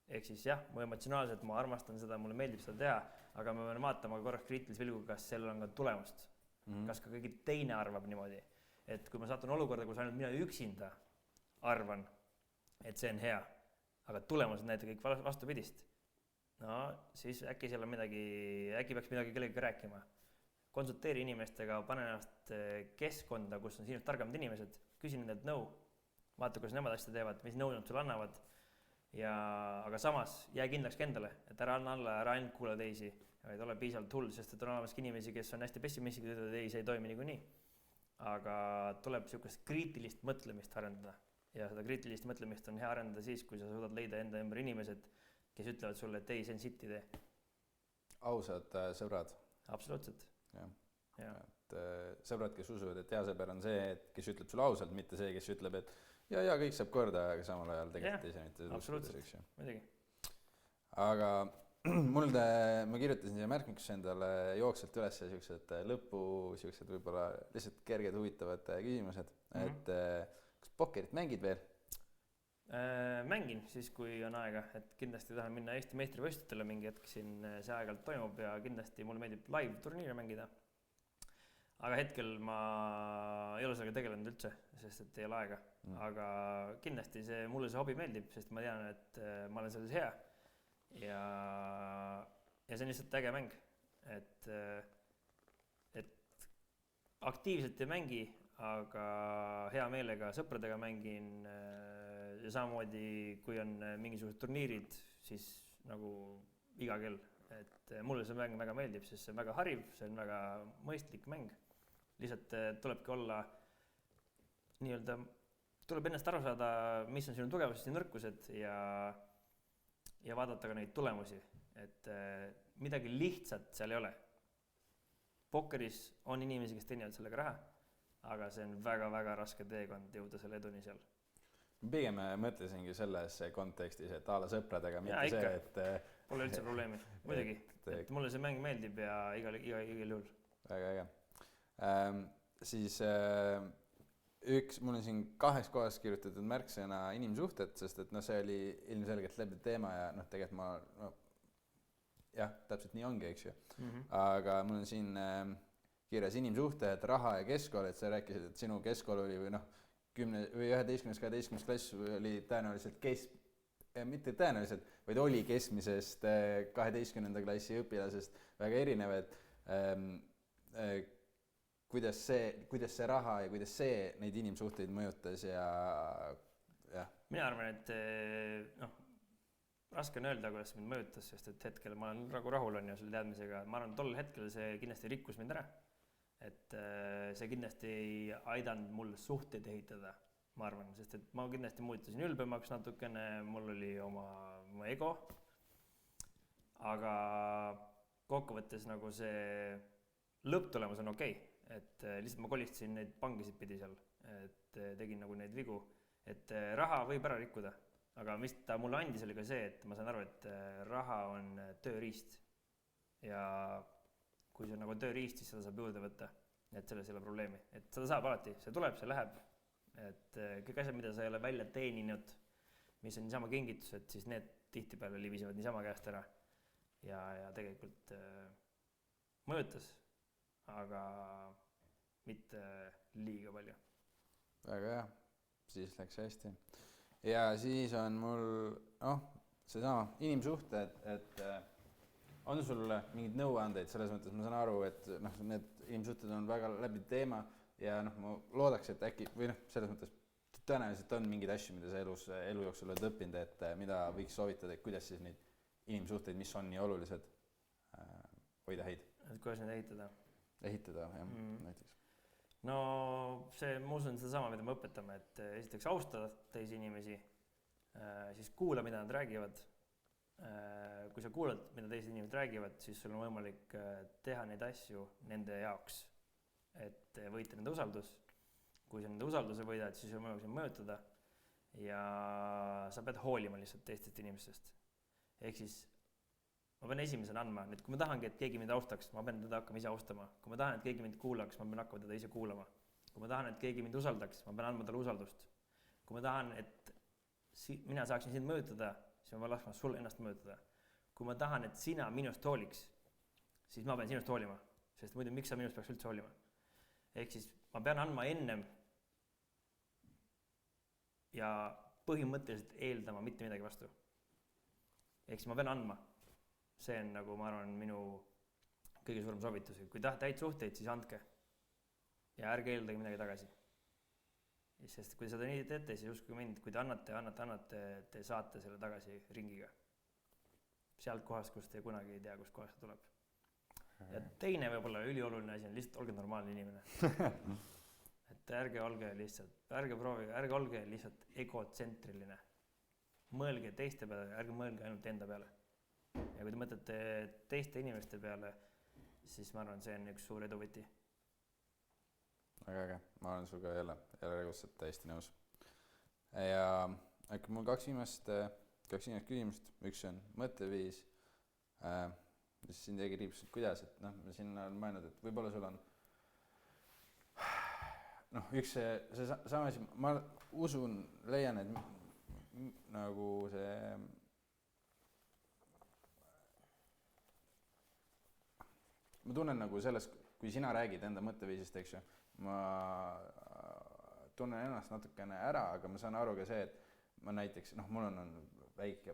Ehk siis jah, mu emotsionaalselt ma armastan seda, mulle meeldib seda teha, aga me peame vaatama korraks kriitilise vilguga, kas sellel on ka tulemust. Kas ka keegi teine arvab niimoodi. Et kui ma satun olukorda, kus ainult mina üksinda arvan, et see on hea, aga tulemused näete kõik vastupidist. No siis äkki seal on midagi, äkki peaks midagi kellegagi rääkima. Konsulteeri inimestega, pane ennast keskkonda, kus on sinust targemad inimesed, küsi nendelt nõu, vaata, kuidas nemad asja teevad, mis nõu nad sulle annavad. Aga samas jää kindlaks endale, et ära anna alla, ära ainult kuula teisi, vaid ole piisavalt hull, sest et on olemas inimesi, kes on hästi pessimistlikud, ütlevad, ei, see ei toimi niikuinii. Aga tuleb niisugust kriitilist mõtlemist arendada. Ja seda kriitilist mõtlemist on hea arendada siis, kui sa suudad leida enda ümber inimesed, kes ütlevad sulle, et ei, see on sitt idee. Ausad sõbrad. Absoluutselt. Ja. Et sõbrad, kes usuvad, et hea sõber on see, kes ütleb sulle ausalt, mitte see, kes ütleb, et ja kõik saab korda, aga samal ajal tegelikult ise mitte absoluutselt, muidugi. Aga ma kirjutasin siia märkmikusse endale jooksvalt üles siuksed lõpu, siuksed võib-olla lihtsalt kerged huvitavad küsimused. Et kas pokkerit mängid veel? Mängin siis, kui on aega, et kindlasti tahan minna Eesti meistrivõistlustele mingi hetk siin see aeg-ajalt toimub ja kindlasti mulle meeldib live turniire mängida. Aga hetkel ma ei ole sellega tegelenud üldse, sest et ei ole aega. Aga kindlasti mulle see hobi meeldib, sest ma tean, et ma olen selles hea ja see on lihtsalt äge mäng. Et aktiivselt ei mängi, aga hea meelega sõpradega mängin ja samamoodi, kui on mingisugused turniirid, siis nagu iga kell. Et mulle see mäng väga meeldib, sest see on väga hariv, see on väga mõistlik mäng. Lihtsalt tulebki olla tuleb ennast aru saada, mis on sinu tugevused ja nõrkused ja vaadata ka neid tulemusi. Et midagi lihtsat seal ei ole. pokkeris on inimesi, kes teenivad sellega raha, aga see on väga-väga raske teekond jõuda selle eduni seal. Pigem mõtlesingi selles kontekstis, et a la sõpradega, mitte ikka. see, et... Pole üldse probleemi, muidugi. Et mulle see mäng meeldib ja igal juhul. Väga äge. Siis mul on siin 2 kohas kirjutatud märksõna inimsuhted, sest et see oli ilmselgelt läbi teema ja tegelikult ma... jah, täpselt nii ongi, eks ju. Aga mul on siin kirjas inimsuhted, raha ja keskkool, et sa rääkisid, et sinu keskkool oli või 10 või 11. 12. klass oli tõenäoliselt mitte tõenäoliselt, vaid oli keskmisest 12. klassi õpilasest väga erinev, et kuidas see raha ja kuidas see neid inimsuhteid mõjutas ja jah. Mina arvan, et raske on öelda, kuidas mind mõjutas, sest et hetkel ma olen nagu rahul on ja selle teadmisega. Ma arvan, tol hetkel see kindlasti rikkus mind ära. Et see kindlasti ei aidanud mul suhteid ehitada, ma arvan, sest et ma kindlasti muutusin ülbemaks natukene, mul oli oma ego, aga kokkuvõttes nagu see lõpptulemus on okei. Et lihtsalt ma kolistasin neid pangisid pidi seal, et tegin nagu neid vigu, et raha võib ära rikkuda, aga mis ta mulle andis oli ka see, et ma saan aru, et raha on tööriist ja kui see on nagu tööriist, siis seda saab juurde võtta, et selles ei ole probleemi, et seda saab alati, see tuleb, see läheb, et kõik asjad, mida sa ei ole välja teeninud, mis on niisama kingitus, et siis need tihtipeale libisevad niisama käest ära ja tegelikult mõjutas, aga mitte liiga palju. Väga hea, siis läks hästi. Ja siis on mul, seesama inimsuhted, et on sul mingid nõuandeid, selles mõttes ma saan aru, et need inimsuhted on väga läbi teema ja ma loodaks, et äkki, või selles mõttes tõenäoliselt on mingeid asju, mida sa elu jooksul oled õppinud, et mida võiks soovitada, et kuidas siis neid inimsuhteid, mis on nii olulised, hoida häid. Et kuidas neid ehitada? Ehitada, jah, näiteks. No see, ma usun sedasama, mida me õpetame, et esiteks austada teisi inimesi, siis kuula, mida nad räägivad. Kui sa kuulad, mida teised inimesed räägivad, siis sul on võimalik teha neid asju nende jaoks, et võita nende usaldus. Kui sa nende usalduse võidad, siis on võimalik mõjutada ja sa pead hoolima lihtsalt teistest inimestest. Ehk siis ma pean esimesena andma, et kui ma tahangi, et keegi mind austaks, ma pean teda hakkama ise austama. Kui ma tahan, et keegi mind kuulaks, ma pean hakkama teda ise kuulama. Kui ma tahan, et keegi mind usaldaks, ma pean andma talle usaldust. Kui ma tahan, et mina saaksin sind mõjutada, siis ma pean laskma sul ennast mõjutada. Kui ma tahan, et sina minust hooliks, siis ma pean sinust hoolima, sest muidu miks sa minust peaks üldse hoolima. Ehk siis ma pean andma ennem ja põhimõtteliselt eeldama mitte midagi vastu. Ehk siis ma pean andma. See on nagu, ma arvan, minu kõige suurem soovitus. Kui tahate häid suhteid, siis andke. Ja ärge eeldage midagi tagasi. Sest kui seda nii teete, siis uskuge mind, kui te annate, te saate selle tagasi ringiga. Sealt kohast, kus te kunagi ei tea, kus kohast tuleb. Ja teine võib-olla ülioluline asi on lihtsalt olge normaalne inimene. Et ärge olge lihtsalt egotsentriline. Mõelge teiste peale, ärge mõelge ainult enda peale. Ja kui te mõtlete teiste inimeste peale, siis ma arvan, see on üks suur eduvõti. Väga äge, ma olen sul ka jälle regustselt täiesti nõus. Ja äkki mul kaks viimast küsimust, üks on mõtteviis, mis siin tegi riibus, et kuidas, et ma siin olen mõelnud, et võib-olla sul on üks see sama asi, ma usun, leian, et nagu see ma tunnen nagu sellest, kui sina räägid enda mõtteviisist, eks ju, ma tunnen ennast natukene ära, aga ma saan aru ka see, et ma näiteks, mul on väike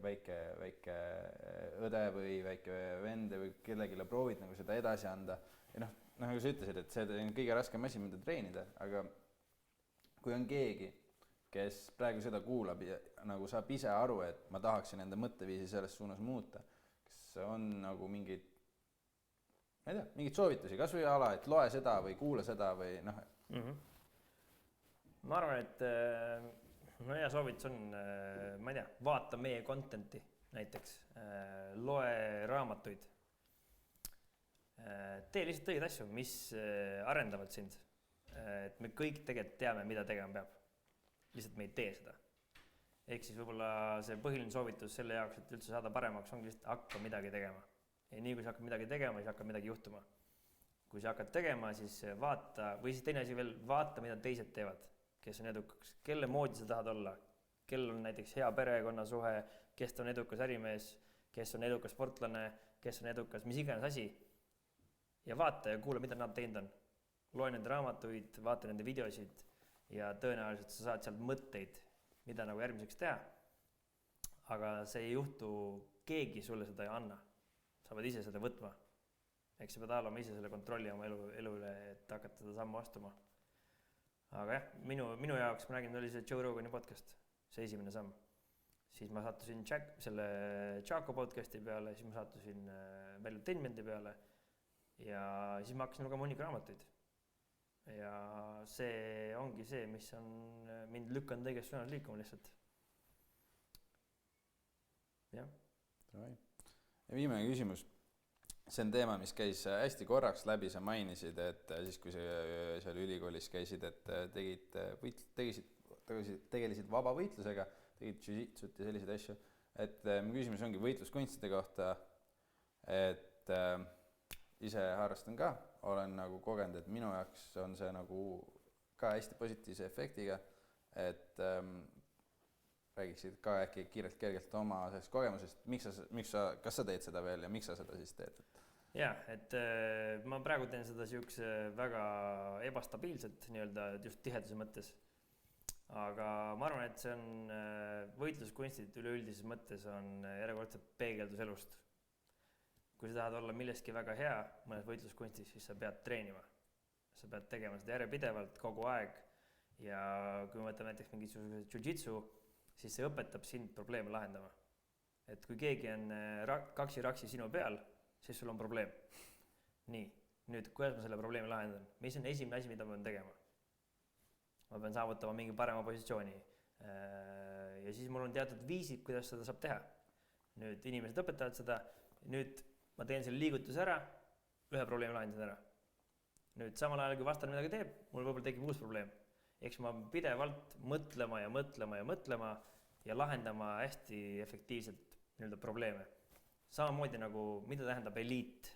õde või väike vend või kellegile proovid nagu seda edasi anda. Ja nagu sa ütlesid, et see on kõige raskem asi, mida treenida, aga kui on keegi, kes praegu seda kuulab ja nagu saab ise aru, et ma tahaksin enda mõtteviisi selles suunas muuta, kas on nagu mingid soovitusi, kas või ala, et loe seda või kuula seda või Ma arvan, et hea soovitus on, ma ei tea, vaata meie contenti näiteks, loe raamatuid, Tee lihtsalt õigeid asju, mis arendavad sind. Et me kõik tegelikult teame, mida tegema peab. Lihtsalt me ei tee seda. Ehk siis võib-olla see põhiline soovitus selle jaoks, et üldse saada paremaks, ongi lihtsalt hakka midagi tegema. Ja nii kui sa hakkad midagi tegema, siis hakkab midagi juhtuma. Kui sa hakkad tegema, siis vaata, või siis teine asi veel, vaata, mida teised teevad, kes on edukaks, kelle moodi sa tahad olla, kel on näiteks hea perekonnasuhe, kes on edukas ärimees, kes on edukas sportlane, kes on edukas, mis iganes asi. Ja vaata ja kuule, mida nad teinud on. Loe nende raamatuid, vaata nende videosid ja tõenäoliselt sa saad sealt mõtteid, mida nagu järgmiseks teha. Aga see ei juhtu, keegi sulle seda ei anna. Sa pead ise seda võtma. Eks sa pead olema ise selle kontrolli oma elule, et hakata seda sammu astuma. Aga jah, minu jaoks, ma räägin, oli see Joe Rogani podcast, see esimene samm. Siis ma sattusin selle Chaco podcasti peale, siis ma sattusin Valutainmenti peale ja siis ma hakkasin lugema hunniku raamatuid. Ja see ongi see, mis on mind lükanud õiges suunas liikuma lihtsalt. Jah. Ja viimane küsimus. See on teema, mis käis hästi korraks läbi, sa mainisid, et siis kui sa seal ülikoolis käisid, et tegelesid vaba võitlusega, tegid jiu-jitsut ja selliseid asju. Et mu küsimus ongi võitluskunstide kohta, et ise harrastan ka, olen nagu kogenud, et minu jaoks on see nagu ka hästi positiivse efektiga, et räägiksid ka äkki kergelt oma sellest kogemusest, kas sa teed seda veel ja miks sa seda siis teed? Jaa, et ma praegu teen seda siukse väga ebastabiilselt, nii-öelda just tiheduse mõttes. Aga ma arvan, et see on võitluskunstid üleüldises mõttes on järjekordselt peegeldus elust. Kui sa tahad olla milleski väga hea mõnes võitluskunstis, siis sa pead treenima. Sa pead tegema seda järjepidevalt kogu aeg ja kui me võtame näiteks mingisuguse jiu-jitsu, siis see õpetab sind probleeme lahendama. Et kui keegi on kaksi-raksi sinu peal, siis sul on probleem. Nii, nüüd kuidas ma selle probleemi lahendan? Mis on esimene asi, mida ma pean tegema? Ma pean saavutama mingi parema positsiooni. Ja siis mul on teatud viisid, kuidas seda saab teha. Nüüd inimesed õpetavad seda, nüüd ma teen selle liigutuse ära, ühe probleemi lahendan ära. Nüüd samal ajal, kui vastane midagi teeb, mul võib-olla tekib uus probleem. Eks ma pidevalt mõtlema ja lahendama hästi efektiivselt nii-öelda probleeme. Samamoodi nagu, mida tähendab eliit,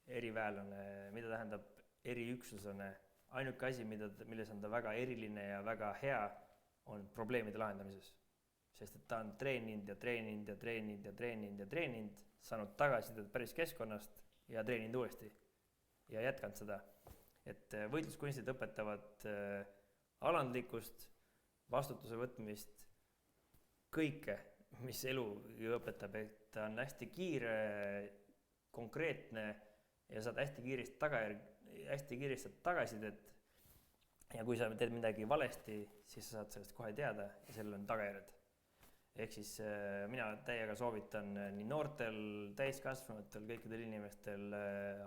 eriväelane, mida tähendab eriüksuslane. Ainuke asi, milles on ta väga eriline ja väga hea, on probleemide lahendamises. Sest et ta on treeninud, saanud tagasi päris keskkonnast ja treeninud uuesti ja jätkanud seda. Et võitluskunstid õpetavad alandlikkust, vastutuse võtmist, kõike, mis elu õpetab, et ta on hästi kiire, konkreetne ja saad hästi kiiresti tagasisidet. Ja kui sa teed midagi valesti, siis sa saad sellest kohe teada ja sellel on tagajärjed. Ehk siis mina täiega soovitan nii noortel, täiskasvanutel, kõikidel inimestel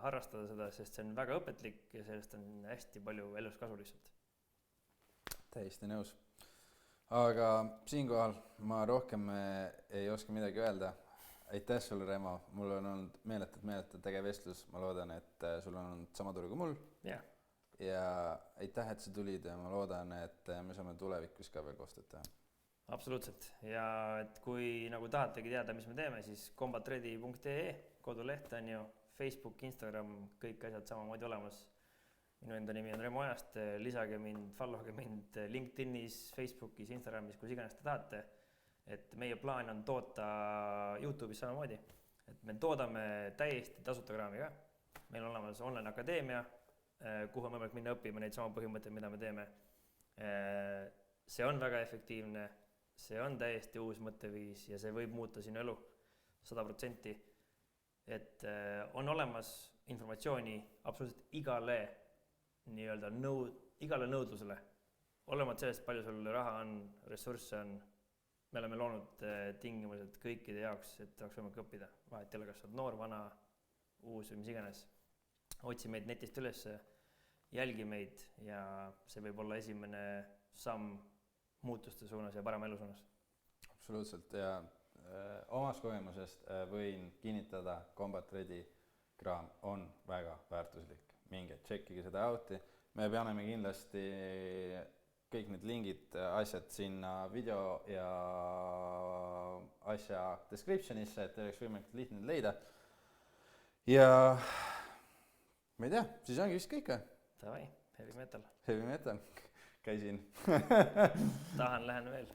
harrastada seda, sest see on väga õpetlik ja sellest on hästi palju elus kasu lihtsalt. Täiesti nõus. Aga siinkohal ma rohkem ei oska midagi öelda. Aitäh sulle, Remo. Mul on olnud meeletud tegev vestlus. Ma loodan, et sul on olnud sama tore kui mul. Yeah. Ja aitäh, et sa tulid ja ma loodan, et me saame tulevikus ka veel koostööd teha. Absoluutselt. Ja et kui nagu tahategi teada, mis me teeme, siis combatready.ee, koduleht on ju, Facebook, Instagram, kõik asjad samamoodi olemas. Minu enda nimi on Remo Ajast, lisage mind, followge mind LinkedInis, Facebookis, Instagramis, kus iganes te tahate. Et meie plaan on toota YouTube'is samamoodi. Et me toodame täiesti tasuta kraami ka. Meil on olemas online akadeemia, kuhu on võimalik minna õppima neid sama põhimõtteid, mida me teeme. See on väga efektiivne, see on täiesti uus mõtteviis ja see võib muuta sinu elu 100%. Et on olemas informatsiooni absoluutselt igale nõudlusele. Olemata sellest, palju sul raha on, ressursse on, me oleme loonud tingimused kõikide jaoks, et oleks võimalik õppida. Vahet ei ole, kas sa oled noor, vana, uus või mis iganes. Otsi meid netist üles, jälgi meid ja see võib olla esimene samm muutuste suunas ja parema elu suunas. Absoluutselt ja omast kogemusest võin kinnitada Combat Ready kraam on väga väärtuslik. Minge, tšekkige seda out'i. Me paneme kindlasti kõik need lingid, asjad sinna video ja asja descriptionisse, et oleks võimalik lihtne leida. Ja ma ei tea, siis ongi vist kõik. Davai, heavy metal. Heavy metal, käisin. Tahan, lähen veel.